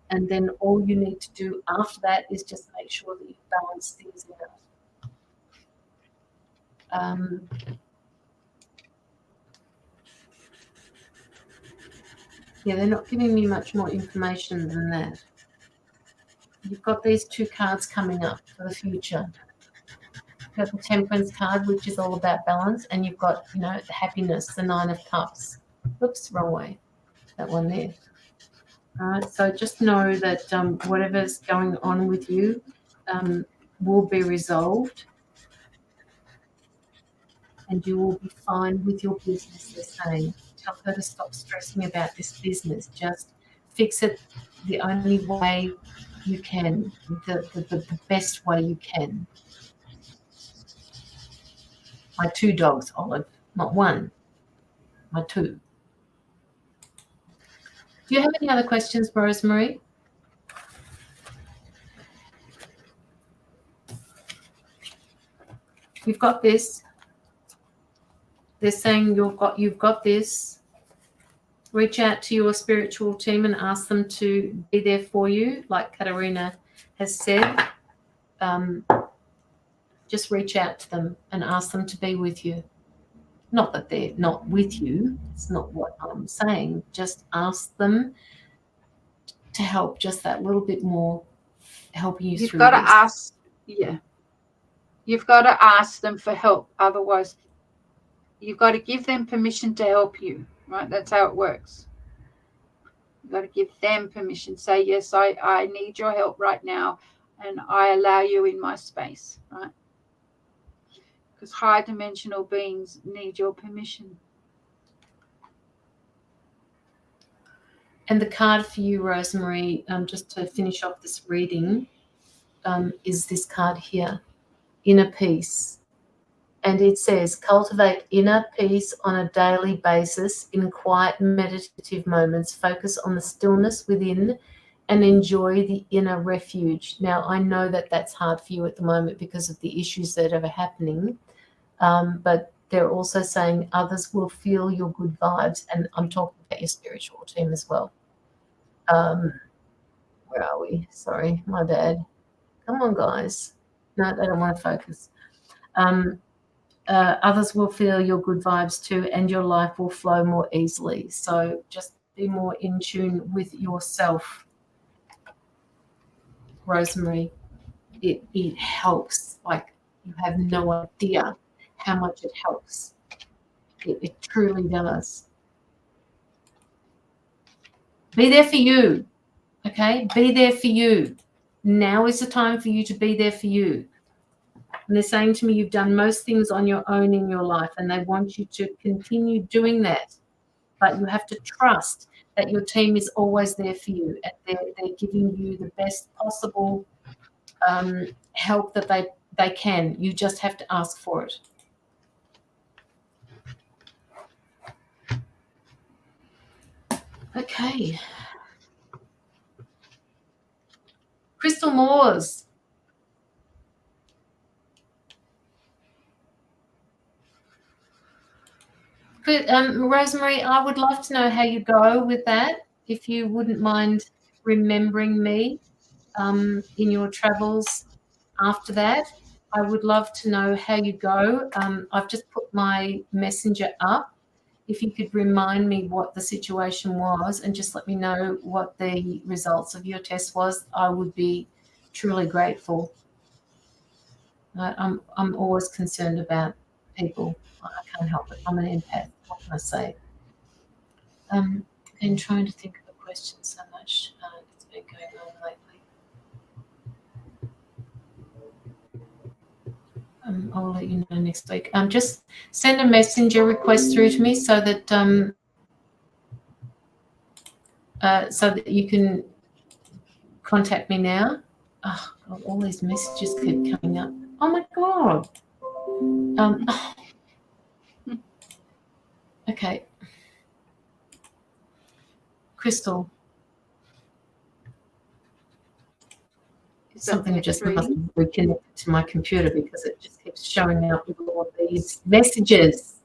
And then all you need to do after that is just make sure that you balance things out. Yeah, they're not giving me much more information than that. You've got these two cards coming up for the future. You've got the Temperance card, which is all about balance, and you've got, you know, the happiness, the Nine of Cups. Oops, wrong way. That one there. All right, so just know that whatever's going on with you will be resolved, and you will be fine with your business, they're saying. Tell her to stop stressing about this business. Just fix it the only way you can, the best way you can. My two dogs, Olive, not one, my two. Do you have any other questions, Rosemary? You've got this. They're saying you've got this. Reach out to your spiritual team and ask them to be there for you, like Katerina has said. Just reach out to them and ask them to be with you. Not that they're not with you. It's not what I'm saying. Just ask them to help just that little bit more, helping you through this. You've got to ask, yeah. You've got to ask them for help. Otherwise, you've got to give them permission to help you, right? That's how it works. You've got to give them permission. Say, yes, I need your help right now, and I allow you in my space, right? Because high dimensional beings need your permission. And the card for you, Rosemary, just to finish off this reading, is this card here, Inner Peace. And it says, cultivate inner peace on a daily basis in quiet meditative moments. Focus on the stillness within and enjoy the inner refuge. Now, I know that that's hard for you at the moment because of the issues that are happening, but they're also saying others will feel your good vibes. And I'm talking about your spiritual team as well. Where are we? Sorry, my bad. Come on, guys. No, they don't want to focus. Others will feel your good vibes too, and your life will flow more easily. So just be more in tune with yourself, Rosemary. It helps. Like, you have no idea how much it helps. It truly does. Be there for you, okay? Be there for you. Now is the time for you to be there for you. And they're saying to me, you've done most things on your own in your life, and they want you to continue doing that. But you have to trust that your team is always there for you, and they're giving you the best possible help that they can. You just have to ask for it. Okay. Crystal Moores. Good. Rosemary, I would love to know how you go with that. If you wouldn't mind remembering me in your travels after that, I would love to know how you go. I've just put my messenger up. If you could remind me what the situation was and just let me know what the results of your test was, I would be truly grateful. I'm always concerned about people. I can't help it. I'm an empath. What can I say? I'm trying to think of a question so much. It's been going on lately. I'll let you know next week. Just send a messenger request through to me so that you can contact me now. Oh, God, all these messages keep coming up. Oh my God. Okay. Crystal. Something just must be reconnected to my computer because it just keeps showing up with all of these messages.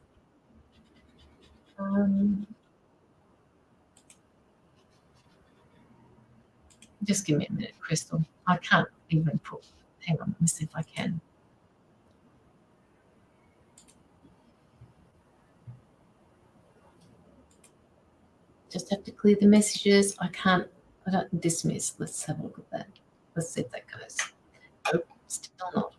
Just give me a minute, Crystal. I can't even put, hang on, let me see if I can. Just have to clear the messages. I don't dismiss. Let's have a look at that. Let's see if that goes. Nope, still not.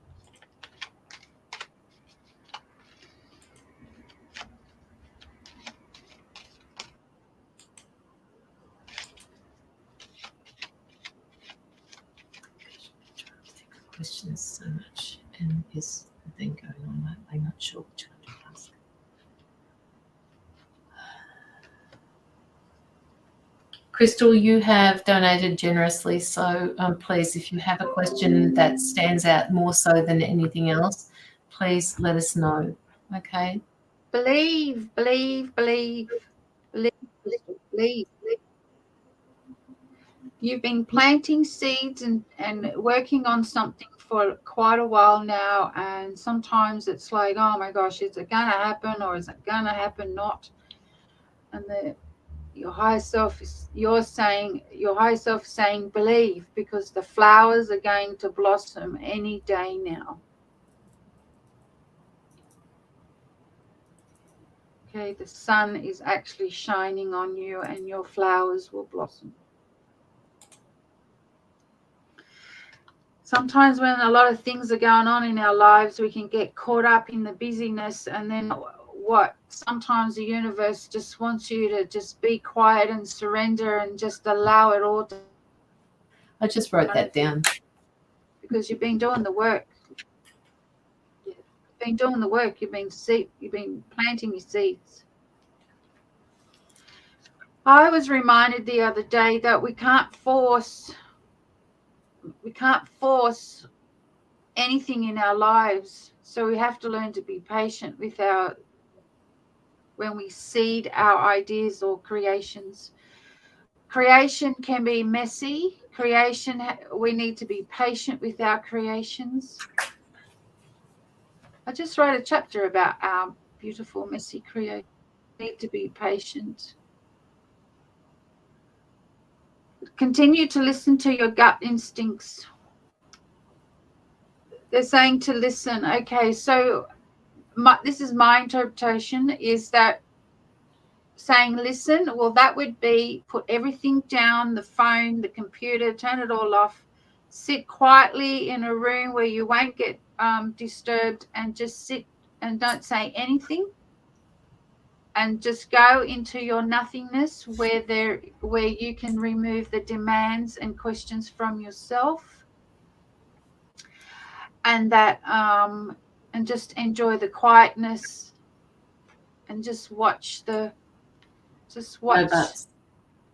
Questions so much, and is the thing going on? I'm not sure which one to ask. Crystal, you have donated generously, so please, if you have a question that stands out more so than anything else, please let us know. Okay. Believe, believe, believe, believe, believe. You've been planting seeds and working on something for quite a while now, and sometimes it's like, oh my gosh, is it gonna happen or is it gonna happen not? And your higher self is saying believe, because the flowers are going to blossom any day now. Okay, the sun is actually shining on you and your flowers will blossom. Sometimes when a lot of things are going on in our lives, we can get caught up in the busyness, and then sometimes the universe just wants you to just be quiet and surrender and just allow it all to. I just wrote that down. Because you've been doing the work. You've been doing the work. You've been planting your seeds. I was reminded the other day that we can't force anything in our lives, so we have to learn to be patient with when we seed our ideas or creations. Creation can be messy. We need to be patient with our creations. I just wrote a chapter about our beautiful messy creation. We need to be patient. Continue to listen to your gut instincts. They're saying to listen. Okay, so this is my interpretation, is that saying listen, well, that would be put everything down, the phone, the computer, turn it all off, sit quietly in a room where you won't get disturbed, and just sit and don't say anything, and just go into your nothingness where you can remove the demands and questions from yourself, and that and just enjoy the quietness and just watch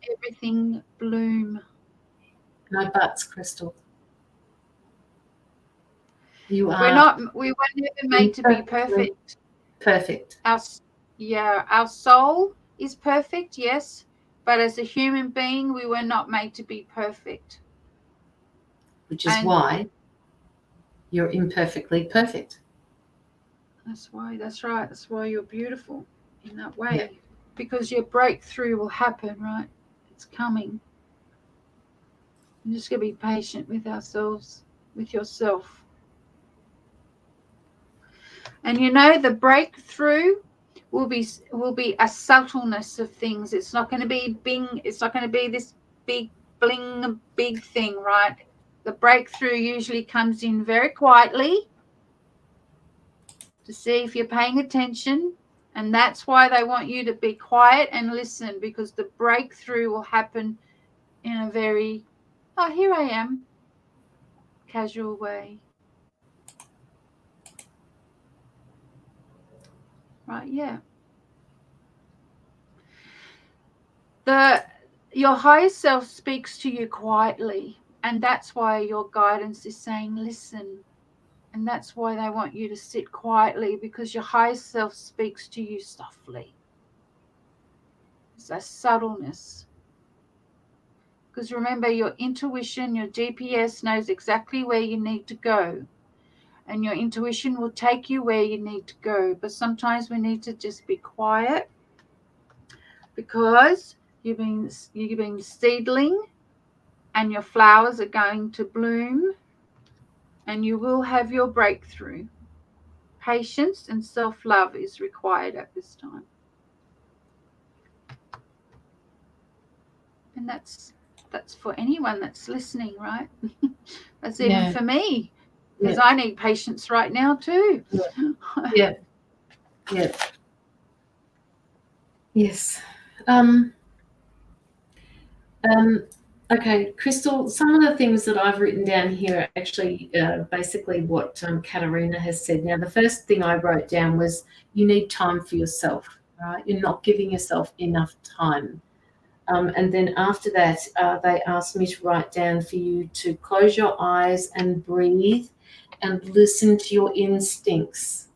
everything bloom. No buts, Crystal. We were never made to be perfect. Perfect. Our soul is perfect, yes, but as a human being, we were not made to be perfect. Which is why you're imperfectly perfect. That's right. That's why you're beautiful in that way. Yeah. Because your breakthrough will happen, right? It's coming. You're just going to be patient with ourselves, with yourself. And the breakthrough will be a subtleness of things. It's not going to be bing. It's not going to be this big bling, big thing, right? The breakthrough usually comes in very quietly to see if you're paying attention. And that's why they want you to be quiet and listen, because the breakthrough will happen in a very, oh, here I am, casual way. Right, yeah. Your higher self speaks to you quietly, and that's why your guidance is saying listen. And that's why they want you to sit quietly, because your higher self speaks to you softly. It's a subtleness. Because remember, your intuition, your GPS knows exactly where you need to go. And your intuition will take you where you need to go. But sometimes we need to just be quiet, because you've been seedling and your flowers are going to bloom, and you will have your breakthrough. Patience and self-love is required at this time. And that's for anyone that's listening, right? That's even for me, because I need patience right now too. Yes. Okay, Crystal, some of the things that I've written down here are actually basically what Katerina has said. Now, the first thing I wrote down was you need time for yourself, right? You're not giving yourself enough time. And then after that, they asked me to write down for you to close your eyes and breathe and listen to your instincts.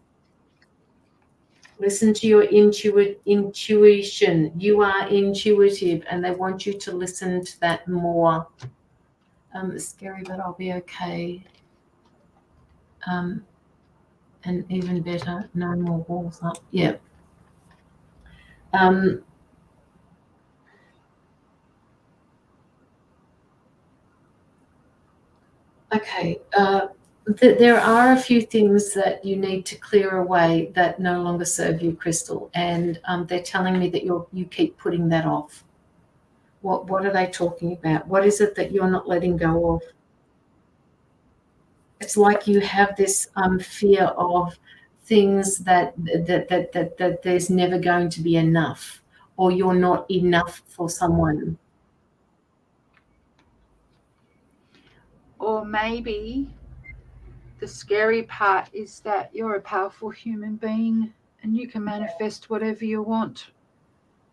Listen to your intuition. You are intuitive, and they want you to listen to that more. It's scary, but I'll be okay. And even better, no more walls up. Yeah. Okay. There are a few things that you need to clear away that no longer serve you, Crystal, and they're telling me that you keep putting that off. What are they talking about? What is it that you're not letting go of? It's like you have this fear of things that there's never going to be enough, or you're not enough for someone. Or maybe the scary part is that you're a powerful human being and you can manifest whatever you want.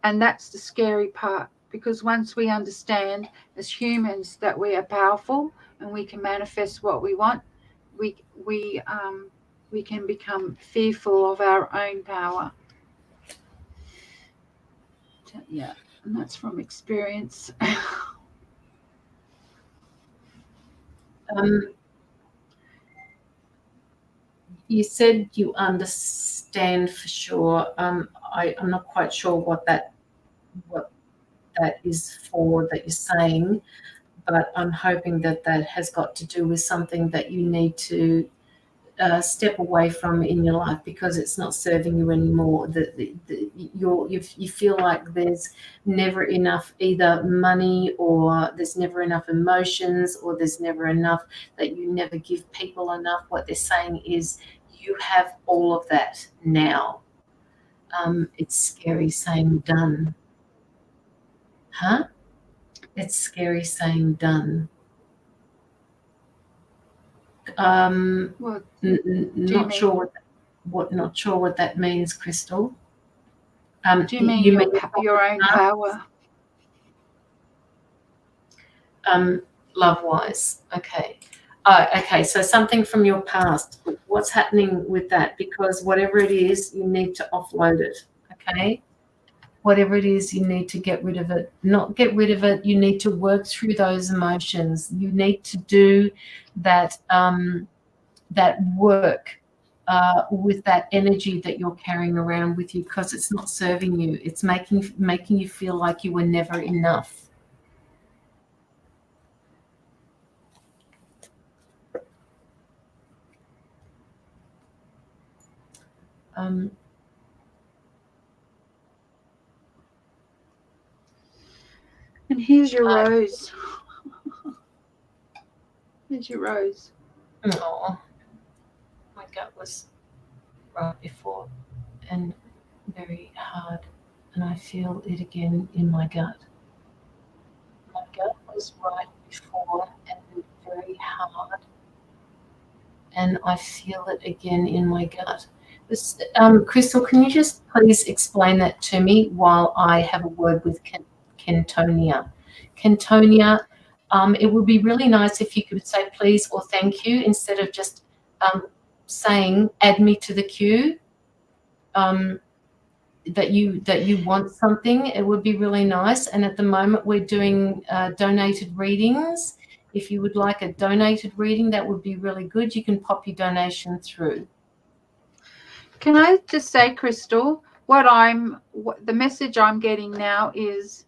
And that's the scary part, because once we understand as humans that we are powerful and we can manifest what we want, we can become fearful of our own power. Yeah, and that's from experience. You said you understand for sure. I'm not quite sure what that is for that you're saying, but I'm hoping that has got to do with something that you need to step away from in your life because it's not serving you anymore. You feel like there's never enough either money, or there's never enough emotions, or there's never enough, that you never give people enough. What they're saying is you have all of that now. It's scary saying done. Huh? It's scary saying done. Not sure what that means, Crystal. Do you mean your own power? Love-wise, okay. Oh, okay, so something from your past. What's happening with that? Because whatever it is, you need to offload it, okay? Whatever it is, you need to get rid of it. Not get rid of it, you need to work through those emotions. You need to do that that work with that energy that you're carrying around with you, because it's not serving you. It's making you feel like you were never enough. And here's your rose. Here's your rose. Oh, my gut was right before and very hard, and I feel it again in my gut. My gut was right before and very hard, and I feel it again in my gut. Crystal, can you just please explain that to me while I have a word with Kentonia? Kentonia, it would be really nice if you could say please or thank you instead of just saying add me to the queue. That you want something, it would be really nice. And at the moment we're doing donated readings. If you would like a donated reading, that would be really good. You can pop your donation through. Can I just say, Crystal, what the message I'm getting now is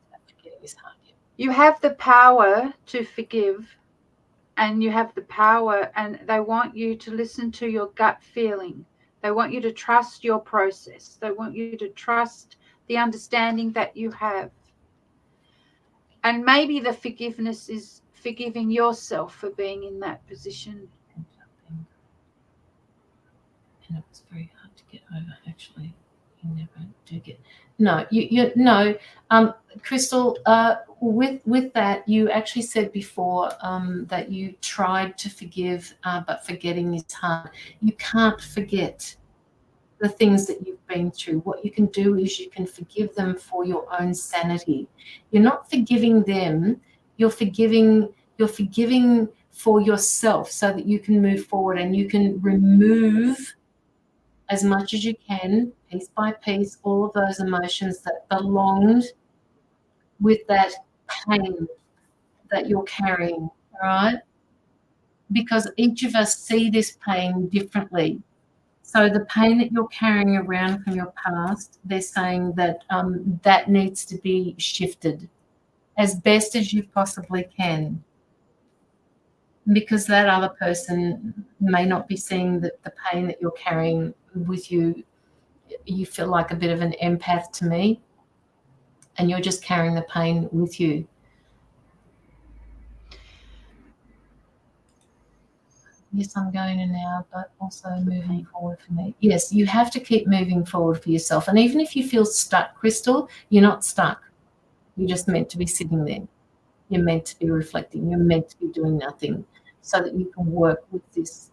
You have the power to forgive, and you have the power, and they want you to listen to your gut feeling. They want you to trust your process. They want you to trust the understanding that you have. And maybe the forgiveness is forgiving yourself for being in that position. And it was very hard to get over, actually. You never do get. No, no. Crystal, with that, you actually said before that you tried to forgive, but forgetting is hard. You can't forget the things that you've been through. What you can do is you can forgive them for your own sanity. You're not forgiving them. You're forgiving for yourself, so that you can move forward and you can remove as much as you can, piece by piece, all of those emotions that belonged with that pain that you're carrying, all right? Because each of us see this pain differently. So the pain that you're carrying around from your past, they're saying that that needs to be shifted as best as you possibly can, because that other person may not be seeing the pain that you're carrying with you. You feel like a bit of an empath to me, and you're just carrying the pain with you. Yes, I'm going to now, but also moving forward for me. Yes, you have to keep moving forward for yourself. And even if you feel stuck, Crystal, you're not stuck. You're just meant to be sitting there. You're meant to be reflecting. You're meant to be doing nothing, so that you can work with this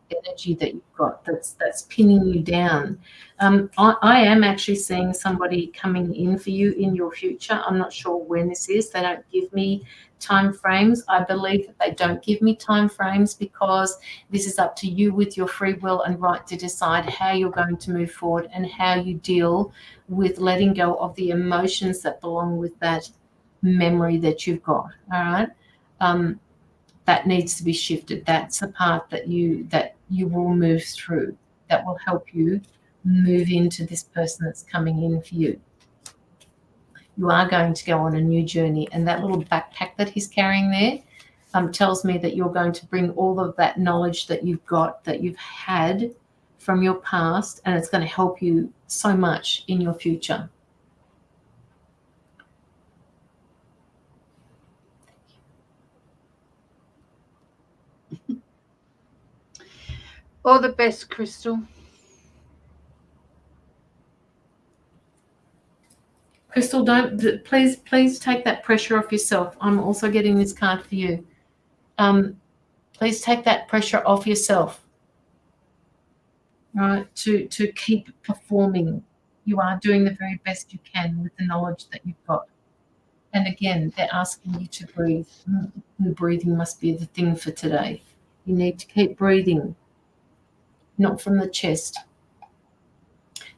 energy that you've got that's pinning you down. I am actually seeing somebody coming in for you in your future. I'm not sure when this is. They don't give me time frames. I believe that they don't give me time frames because this is up to you with your free will and right to decide how you're going to move forward and how you deal with letting go of the emotions that belong with that memory that you've got. All right. That needs to be shifted. That's the part that you will move through, that will help you move into this person that's coming in for you. You are going to go on a new journey, and that little backpack that he's carrying there tells me that you're going to bring all of that knowledge that you've got, that you've had from your past, and it's going to help you so much in your future. All the best, Crystal. Crystal, please take that pressure off yourself. I'm also getting this card for you. Please take that pressure off yourself, right? To keep performing. You are doing the very best you can with the knowledge that you've got. And again, they're asking you to breathe. And breathing must be the thing for today. You need to keep breathing, not from the chest.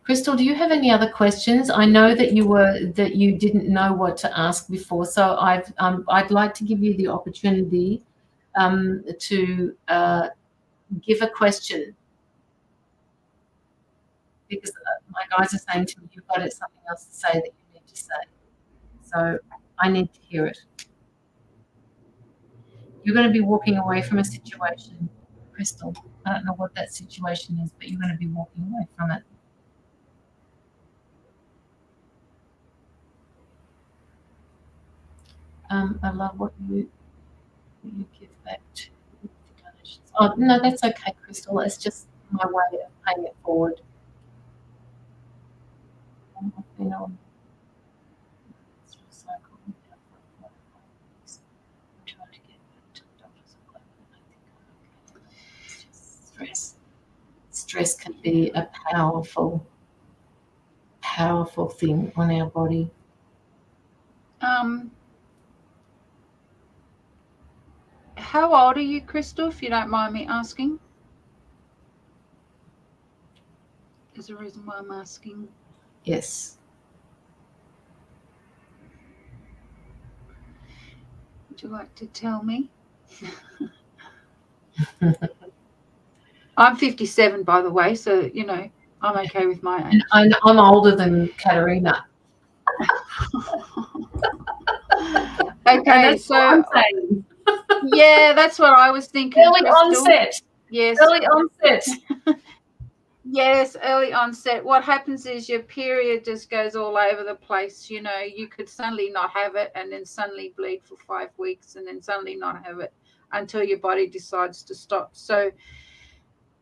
Crystal, do you have any other questions? I know that you didn't know what to ask before, so I'd like to give you the opportunity to give a question, because my guys are saying to me, you've got something else to say that you need to say. So I need to hear it. You're going to be walking away from a situation, Crystal. I don't know what that situation is, but you're going to be walking away from it. I love what you give back to the donations. Oh, no, that's okay, Crystal. It's just my way of paying it forward. You know, Stress can be a powerful thing on our body. How old are you, Crystal, if you don't mind me asking? There's a reason why I'm asking. Yes. Would you like to tell me? I'm 57, by the way, so, you know, I'm okay with my age. And I'm older than Katerina. Okay, so yeah, that's what I was thinking. Early onset. Yes. Early onset. Yes, early onset. What happens is your period just goes all over the place. You know, you could suddenly not have it and then suddenly bleed for 5 weeks and then suddenly not have it until your body decides to stop. So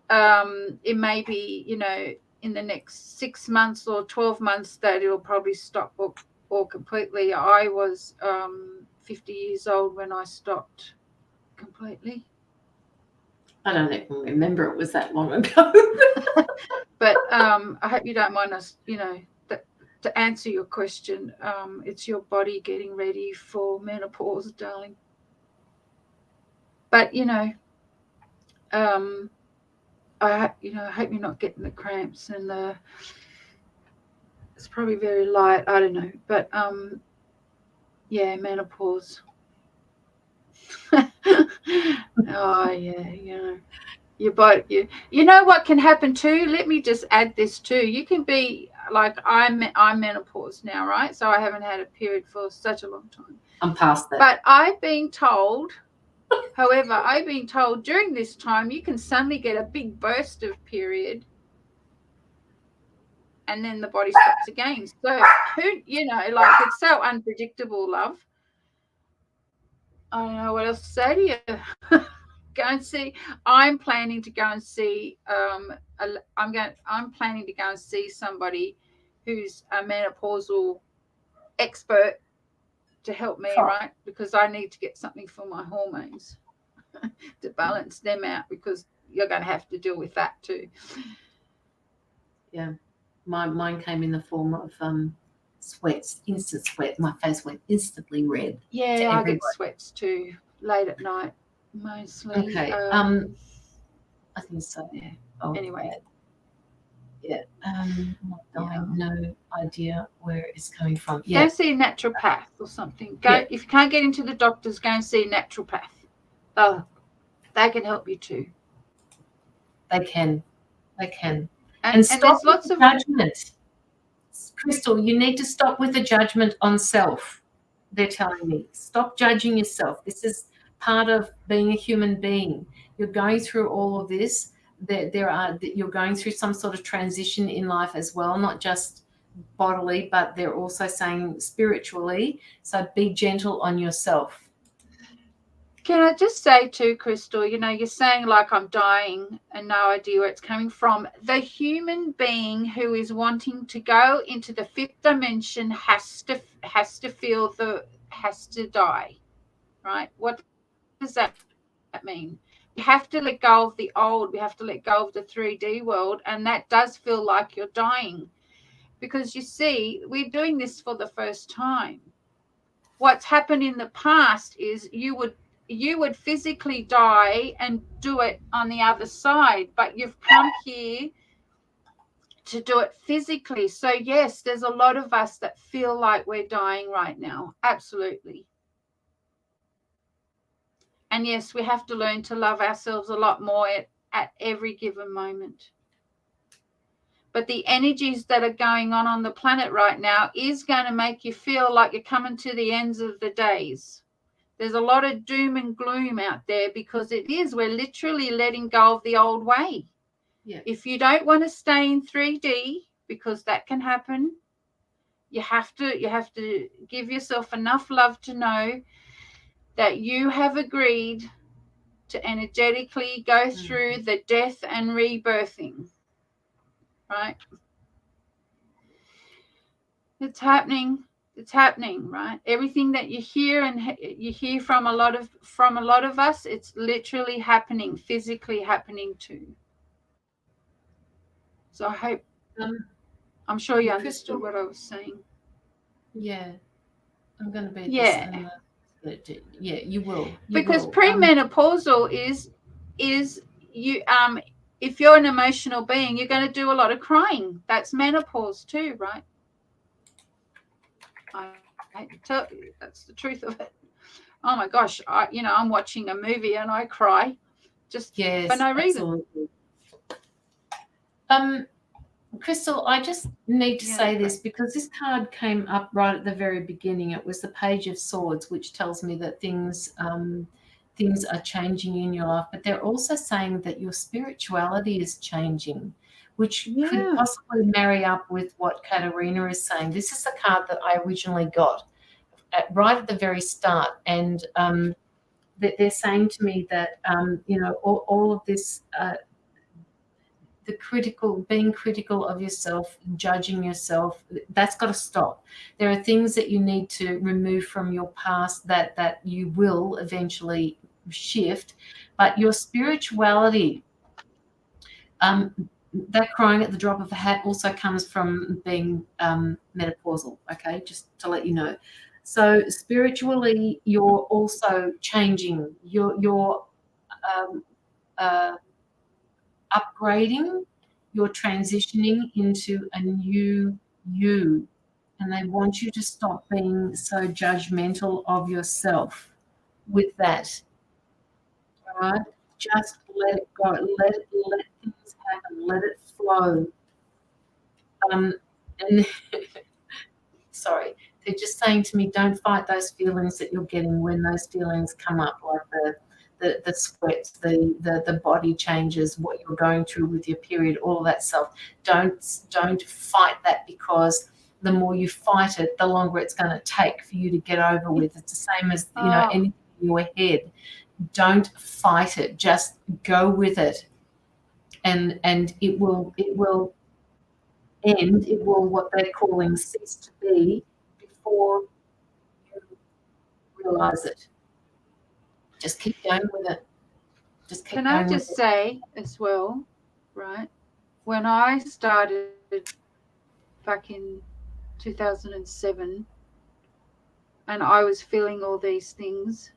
it may be, you know, in the next 6 months or 12 months that it'll probably stop or completely. I was 50 years old when I stopped completely. I don't even remember it was that long ago. But I hope you don't mind us, you know, to answer your question. It's your body getting ready for menopause, darling. But, you know, I hope you're not getting the cramps and it's probably very light. I don't know. But, yeah, menopause. Oh, yeah, you know. Your body, you know what can happen too? Let me just add this too. You can be like I'm menopause now, right? So I haven't had a period for such a long time. I'm past that. But I've been told, however, I've been told during this time you can suddenly get a big burst of period and then the body stops again. So who, you know, like it's so unpredictable, love. I don't know what else to say to you. Go and see. I'm planning to go and see. I'm planning to go and see somebody who's a menopausal expert to help me, right? Because I need to get something for my hormones to balance them out. Because you're going to have to deal with that too. Yeah, mine came in the form of sweats, instant sweat. My face went instantly red. Yeah, I get sweats too late at night. Mostly. Okay. I think so. Yeah. Oh, anyway. Yeah. No idea where it's coming from. Yeah. Go see a naturopath or something. If you can't get into the doctors, go and see a naturopath. Oh, they can help you too. They can. And stop there's lots of judgment. Crystal, you need to stop with the judgment on self. They're telling me, stop judging yourself. This is part of being a human being. You're going through all of this. You're going through some sort of transition in life as well, not just bodily, but they're also saying spiritually. So be gentle on yourself. Can I just say too, Crystal, you know, you're saying like I'm dying and no idea where it's coming from. The human being who is wanting to go into the fifth dimension has to die, right? What does that mean? We have to let go of the old. We have to let go of the 3D world, and that does feel like you're dying because you see, we're doing this for the first time. What's happened in the past is you would physically die and do it on the other side, but you've come here to do it physically. So yes, there's a lot of us that feel like we're dying right now. Absolutely. And yes, we have to learn to love ourselves a lot more at every given moment. But the energies that are going on the planet right now is going to make you feel like you're coming to the ends of the days. There's a lot of doom and gloom out there because we're literally letting go of the old way. Yeah. If you don't want to stay in 3D, because that can happen, you have to give yourself enough love to know that you have agreed to energetically go through the death and rebirthing. Right? It's happening. It's happening, right? Everything that you hear and you hear from a lot of us, it's literally happening, physically happening too. So I hope I'm sure you understood what I was saying. Yeah, I'm going to be. Yeah, you will. Because premenopausal is you if you're an emotional being, you're going to do a lot of crying. That's menopause too, right? I hate to tell you, that's the truth of it. Oh my gosh, I'm watching a movie and I cry just for no reason. Absolutely. Crystal, I just need to say this because this card came up right at the very beginning. It was the Page of Swords, which tells me that things are changing in your life, but they're also saying that your spirituality is changing, which could possibly marry up with what Katerina is saying. This is the card that I originally got right at the very start, and they're saying to me that all of this. Being critical of yourself, judging yourself, that's got to stop. There are things that you need to remove from your past that you will eventually shift, but your spirituality, that crying at the drop of a hat also comes from being menopausal, okay, just to let you know. So spiritually, you're also changing. You're upgrading, you're transitioning into a new you, and they want you to stop being so judgmental of yourself with that. All right, just let it go, let things happen, let it flow. And sorry, they're just saying to me, don't fight those feelings that you're getting when those feelings come up, like the sweats, the body changes, what you're going through with your period, all of that stuff. Don't fight that, because the more you fight it, the longer it's going to take for you to get over with. It's the same as anything in your head. Don't fight it. Just go with it, and it will end. It will, what they're calling, cease to be before you realize it. Just keep going with it. Can I just say as well, right? When I started back in 2007 and I was feeling all these things,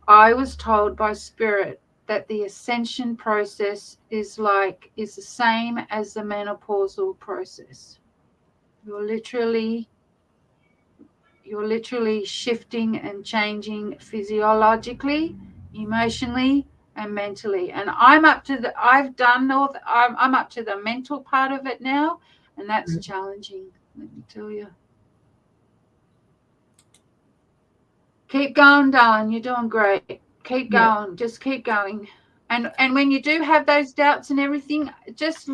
I was told by Spirit that the ascension process is the same as the menopausal process. You're literally shifting and changing physiologically, emotionally, and mentally. And I'm up to the mental part of it now, and that's challenging, let me tell you. Keep going, darling. You're doing great. Keep going. Just keep going. And when you do have those doubts and everything, just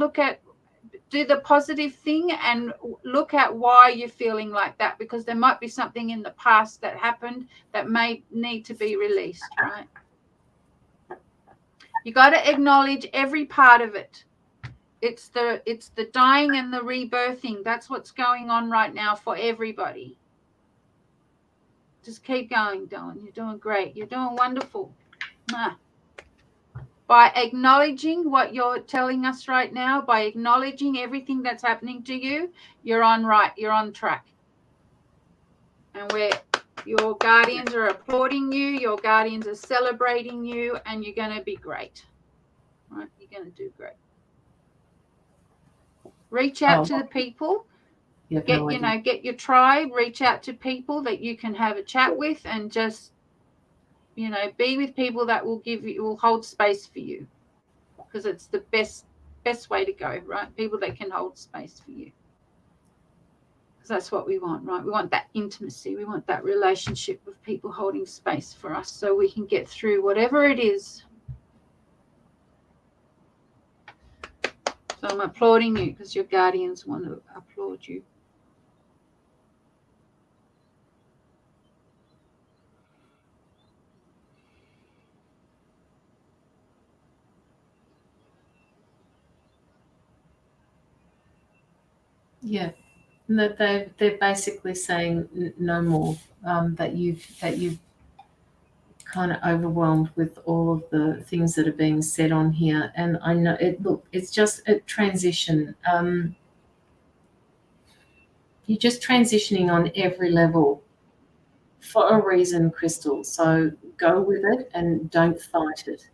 do the positive thing and look at why you're feeling like that, because there might be something in the past that happened that may need to be released, right? You got to acknowledge every part of it. It's the dying and the rebirthing. That's what's going on right now for everybody. Just keep going, darling. You're doing great. You're doing wonderful. By acknowledging what you're telling us right now, by acknowledging everything that's happening to you, you're on track. And your guardians are applauding you, your guardians are celebrating you, and you're going to be great. Right? You're going to do great. Reach out to the people. Get your tribe, reach out to people that you can have a chat with, and just be with people that will hold space for you. Because it's the best way to go, right? People that can hold space for you. Because that's what we want, right? We want that intimacy. We want that relationship with people holding space for us so we can get through whatever it is. So I'm applauding you because your guardians want to applaud you. Yeah, that they're basically saying no more. That you've kind of overwhelmed with all of the things that are being said on here, and I know it. Look, it's just a transition. You're just transitioning on every level for a reason, Crystal. So go with it and don't fight it.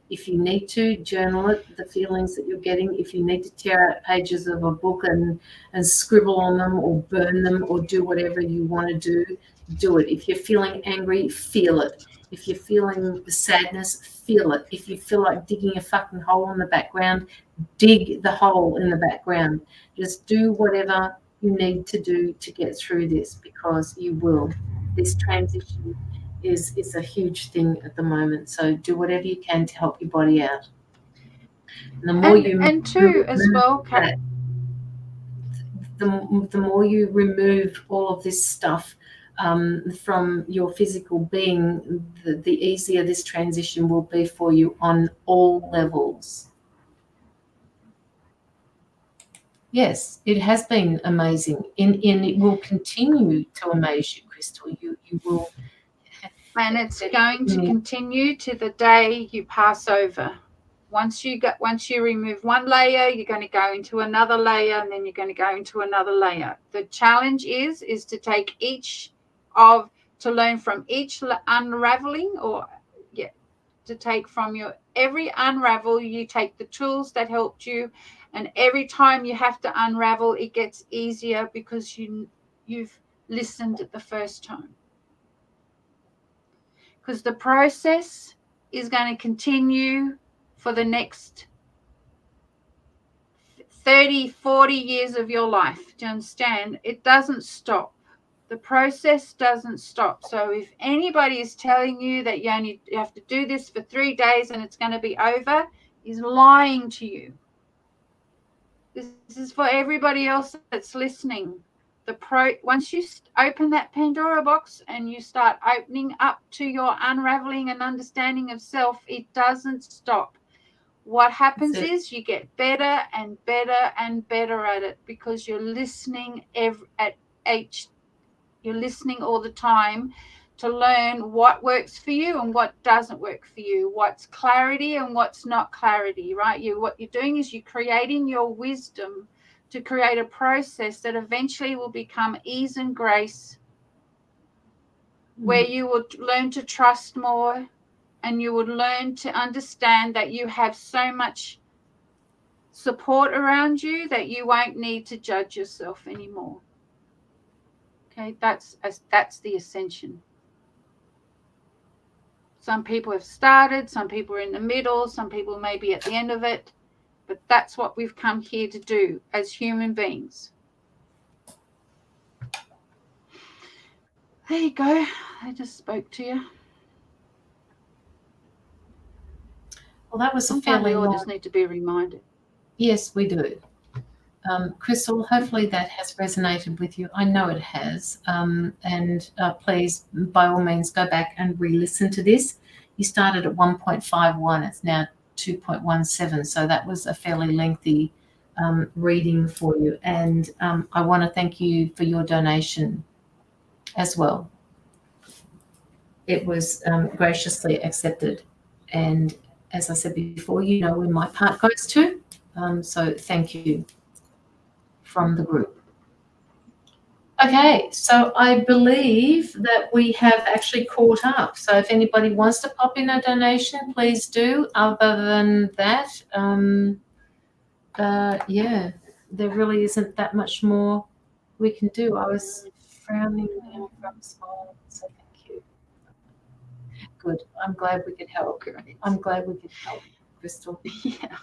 If you need to, journal it, the feelings that you're getting. If you need to tear out pages of a book and scribble on them or burn them or do whatever you want to do it. If you're feeling angry, feel it. If you're feeling the sadness, feel it. If you feel like digging a fucking hole in the background, dig the hole in the background. Just do whatever you need to do to get through this, because you will. This transition is a huge thing at the moment. So do whatever you can to help your body out. And the more and too as well, that, the more you remove all of this stuff from your physical being, the easier this transition will be for you on all levels. Yes, it has been amazing, and it will continue to amaze you, Crystal. You will, and it's going to continue to the day you pass over. Once you remove one layer, you're going to go into another layer, and then you're going to go into another layer. The challenge is to take to learn from each unraveling, to take from every unravel, you take the tools that helped you, and every time you have to unravel, it gets easier because you've listened at the first time. Because the process is going to continue for the next 30, 40 years of your life. Do you understand? It doesn't stop. The process doesn't stop. So if anybody is telling you that you have to do this for 3 days and it's going to be over, is lying to you. This is for everybody else that's listening. Once you open that Pandora box and you start opening up to your unraveling and understanding of self, it doesn't stop. What happens is you get better and better and better at it, because you're listening you're listening all the time to learn what works for you and what doesn't work for you, what's clarity and what's not clarity, right? What you're doing is you're creating your wisdom to create a process that eventually will become ease and grace, where you will learn to trust more, and you would learn to understand that you have so much support around you that you won't need to judge yourself anymore. Okay, that's the ascension. Some people have started, some people are in the middle, some people may be at the end of it, but that's what we've come here to do as human beings. There you go. I just spoke to you. Well, that was Sometimes we all just need to be reminded. Yes, we do. Crystal, hopefully that has resonated with you. I know it has. And please, by all means, go back and re-listen to this. You started at 1.51. It's now 2.17. So that was a fairly lengthy reading for you. And I want to thank you for your donation as well. It was graciously accepted. And as I said before, you know where my part goes to. So thank you from the group. Okay, so I believe that we have actually caught up. So if anybody wants to pop in a donation, please do. Other than that, yeah, there really isn't that much more we can do. I was frowning down from smiling, so thank you. Good. I'm glad we could help. I'm glad we could help, Crystal. Yeah.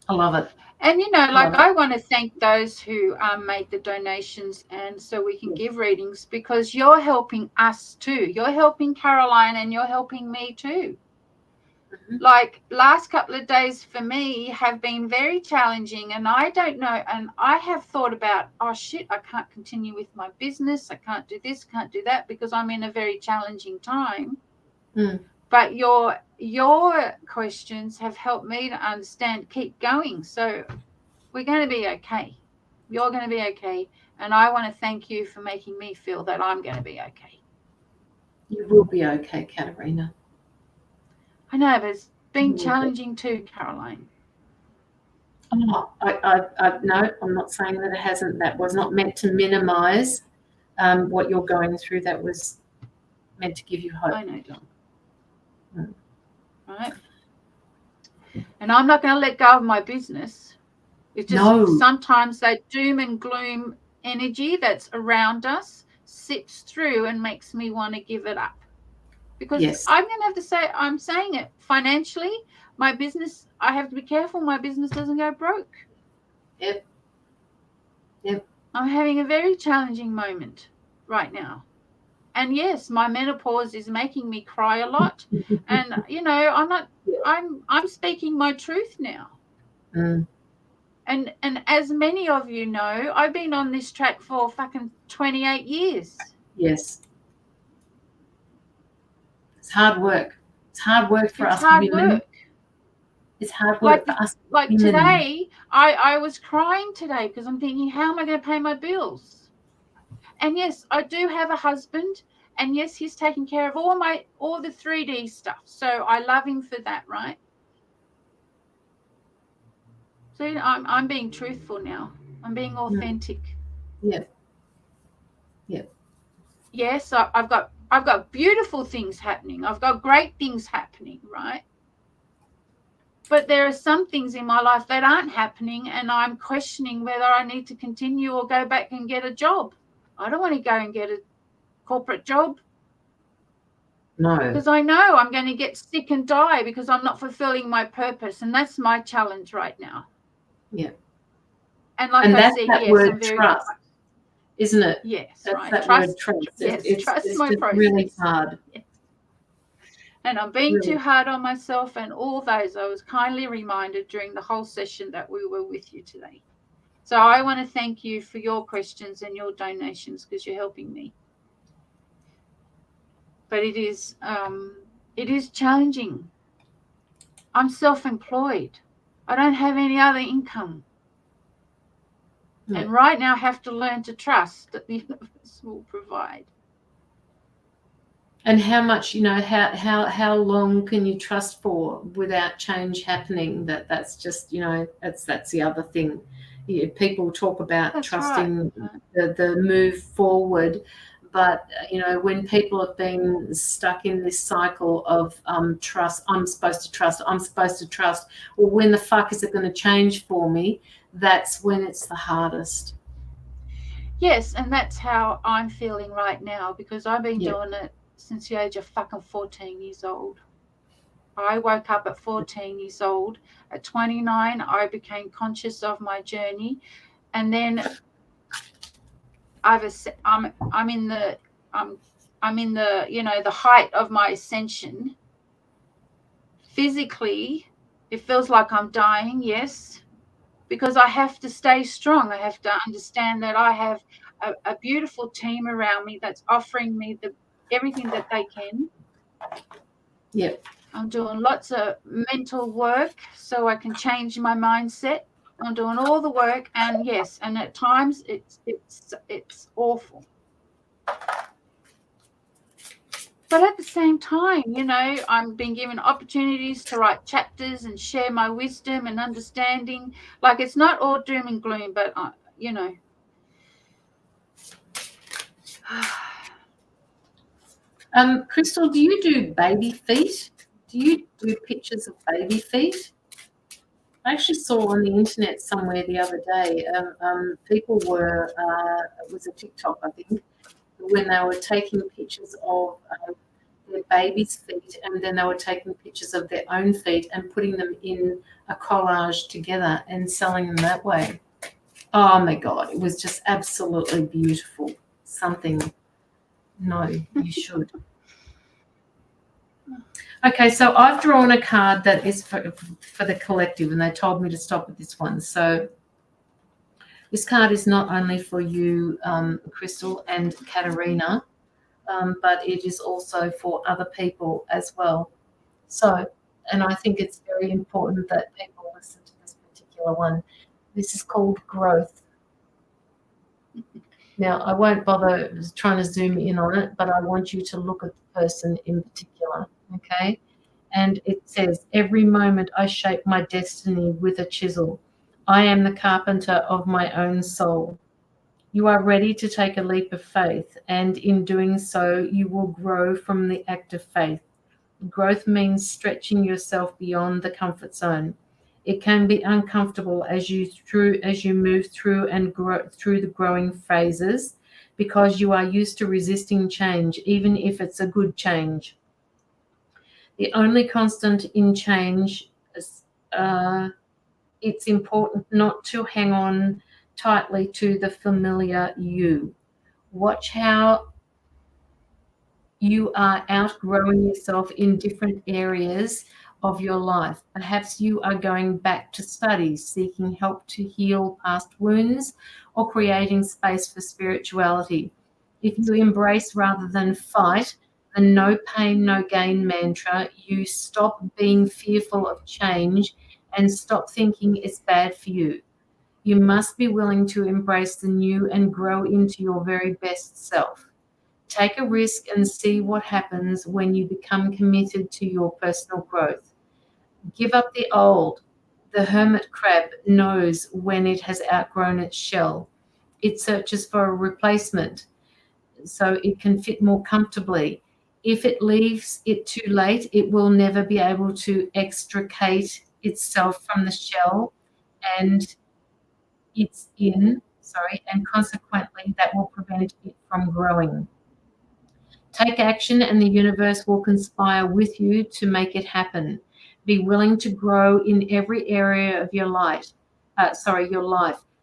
I love it. And, you know, like I want to thank those who made the donations, and so we can give readings, because you're helping us too. You're helping Caroline and you're helping me too. Mm-hmm. Like last couple of days for me have been very challenging, and I don't know. And I have thought about, oh, shit, I can't continue with my business. I can't do this, can't do that, because I'm in a very challenging time. Mm. But your questions have helped me to understand, keep going. So we're going to be okay. You're going to be okay. And I want to thank you for making me feel that I'm going to be okay. You will be okay, Katerina. I know, but it's been challenging too, Caroline. Oh, no, I'm not saying that it hasn't. That was not meant to minimize what you're going through. That was meant to give you hope. I know, John. Right? And I'm not going to let go of my business. It's just sometimes that doom and gloom energy that's around us sips through and makes me want to give it up. Because Yes. I'm going to have to say, I'm saying it financially, my business, I have to be careful my business doesn't go broke. Yep. I'm having a very challenging moment right now. And yes, my menopause is making me cry a lot. And, you know, I'm speaking my truth now. Mm. And as many of you know, I've been on this track for fucking 28 years. Yes. It's hard work. It's hard work for us hard women. Work. It's hard work for us like women. Today, I was crying today because I'm thinking, how am I going to pay my bills? And yes, I do have a husband, and yes, he's taking care of all the 3D stuff. So I love him for that, right? So you know, I'm being truthful now. I'm being authentic. Yeah. Yes, I've got beautiful things happening. I've got great things happening, right? But there are some things in my life that aren't happening, and I'm questioning whether I need to continue or go back and get a job. I don't want to go and get a corporate job. No. Because I know I'm going to get sick and die because I'm not fulfilling my purpose. And that's my challenge right now. Yeah. And like I said, that yes, word I'm very trust, isn't it? Yes, that's right. That Trust, word trust. Yes, it's trust my just process. really hard. Yes. And I'm being too hard on myself and all those. I was kindly reminded during the whole session that we were with you today. So I want to thank you for your questions and your donations because you're helping me. But it is challenging. I'm self-employed. I don't have any other income. Yeah. And right now I have to learn to trust that the universe will provide. And how much, you know, how long can you trust for without change happening? That's just, you know, that's the other thing. People talk about trusting the move forward, but you know, when people have been stuck in this cycle of trust, I'm supposed to trust. Well, when the fuck is it going to change for me? That's when it's the hardest. Yes, and that's how I'm feeling right now because I've been doing it since the age of fucking 14 years old. I woke up at 14 years old. At 29, I became conscious of my journey, and then I'm in the you know, the height of my ascension. Physically, it feels like I'm dying, yes, because I have to stay strong. I have to understand that I have a beautiful team around me that's offering me everything that they can. Yep. I'm doing lots of mental work so I can change my mindset. I'm doing all the work, and yes, and at times it's awful. But at the same time, you know, I'm being given opportunities to write chapters and share my wisdom and understanding. Like, it's not all doom and gloom, but, you know. Crystal, do you do baby feet? Do you do pictures of baby feet? I actually saw on the internet somewhere the other day, people were, it was a TikTok, I think, when they were taking pictures of their baby's feet, and then they were taking pictures of their own feet and putting them in a collage together and selling them that way. Oh my God, it was just absolutely beautiful. No, you should. Okay, so I've drawn a card that is for the collective, and they told me to stop at this one. So this card is not only for you, Crystal and Katerina, but it is also for other people as well. So, and I think it's very important that people listen to this particular one. This is called growth. Now, I won't bother trying to zoom in on it, but I want you to look at the person in particular, okay? And it says, every moment I shape my destiny with a chisel. I am the carpenter of my own soul. You are ready to take a leap of faith, and in doing so, you will grow from the act of faith. Growth means stretching yourself beyond the comfort zone. It can be uncomfortable as you move through and grow through the growing phases, because you are used to resisting change, even if it's a good change. The only constant in change is it's important not to hang on tightly to the familiar you. Watch how you are outgrowing yourself in different areas of your life. Perhaps you are going back to study, seeking help to heal past wounds, or creating space for spirituality. If you embrace rather than fight the no pain, no gain mantra, you stop being fearful of change and stop thinking it's bad for you. You must be willing to embrace the new and grow into your very best self. Take a risk and see what happens when you become committed to your personal growth. Give up the old. The hermit crab knows when it has outgrown its shell. It searches for a replacement so it can fit more comfortably. If it leaves it too late, it will never be able to extricate itself from the shell and and consequently that will prevent it from growing. Take action and the universe will conspire with you to make it happen. Be willing to grow in every area of your life.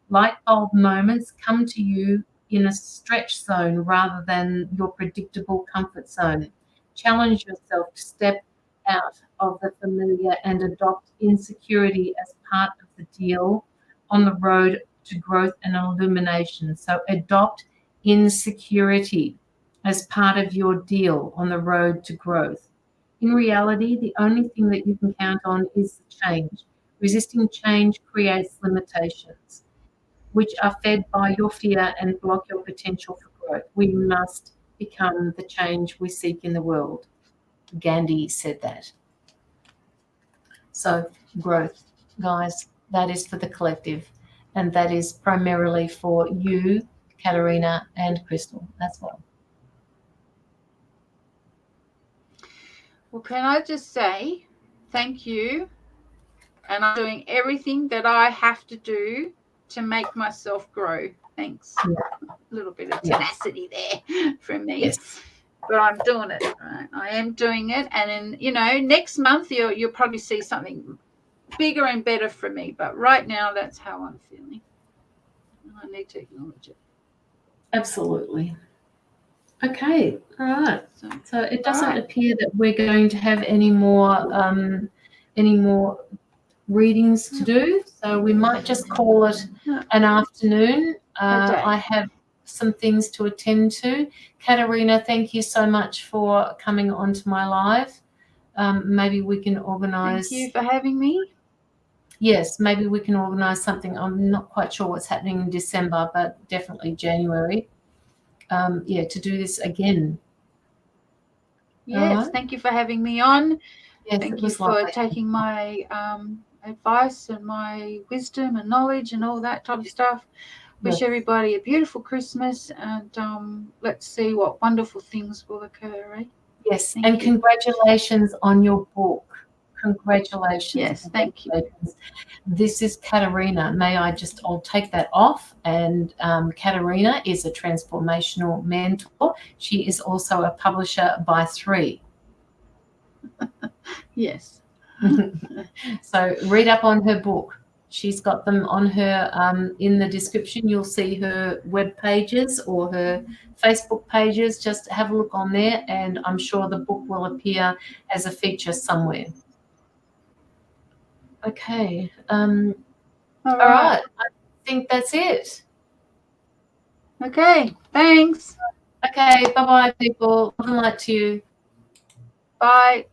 Light bulb moments come to you in a stretch zone rather than your predictable comfort zone. Challenge yourself to step out of the familiar and adopt insecurity as part of the deal on the road to growth and illumination. So adopt insecurity as part of your deal on the road to growth. In reality, the only thing that you can count on is the change. Resisting change creates limitations, which are fed by your fear and block your potential for growth. We must become the change we seek in the world. Gandhi said that. So growth, guys, that is for the collective, and that is primarily for you, Katerina, and Crystal as well. Well, can I just say thank you? And I'm doing everything that I have to do to make myself grow. Thanks. Yeah. A little bit of tenacity there from me. Yes. But I'm doing it. Right? I am doing it. And in, next month you'll probably see something bigger and better from me. But right now that's how I'm feeling. I need to acknowledge it. Absolutely. Okay, all right. So it doesn't appear that we're going to have any more readings to do. So we might just call it an afternoon. I have some things to attend to. Katerina, thank you so much for coming onto my live. Maybe we can organise. Thank you for having me. Yes, maybe we can organise something. I'm not quite sure what's happening in December, but definitely January. To do this again. Yes, thank you for having me on. Yes, thank you for taking my advice and my wisdom and knowledge and all that type of stuff. Wish everybody a beautiful Christmas, and let's see what wonderful things will occur, right? Yes, and congratulations on your book. Congratulations. Yes, thank you. This is Katerina. I'll take that off. And Katerina is a transformational mentor. She is also a publisher by 3. Yes. So read up on her book. She's got them on her, in the description, you'll see her web pages or her Facebook pages. Just have a look on there, and I'm sure the book will appear as a feature somewhere. Okay. All right. I think that's it. Okay. Thanks. Okay. Bye-bye, people. Love and light to you. Bye.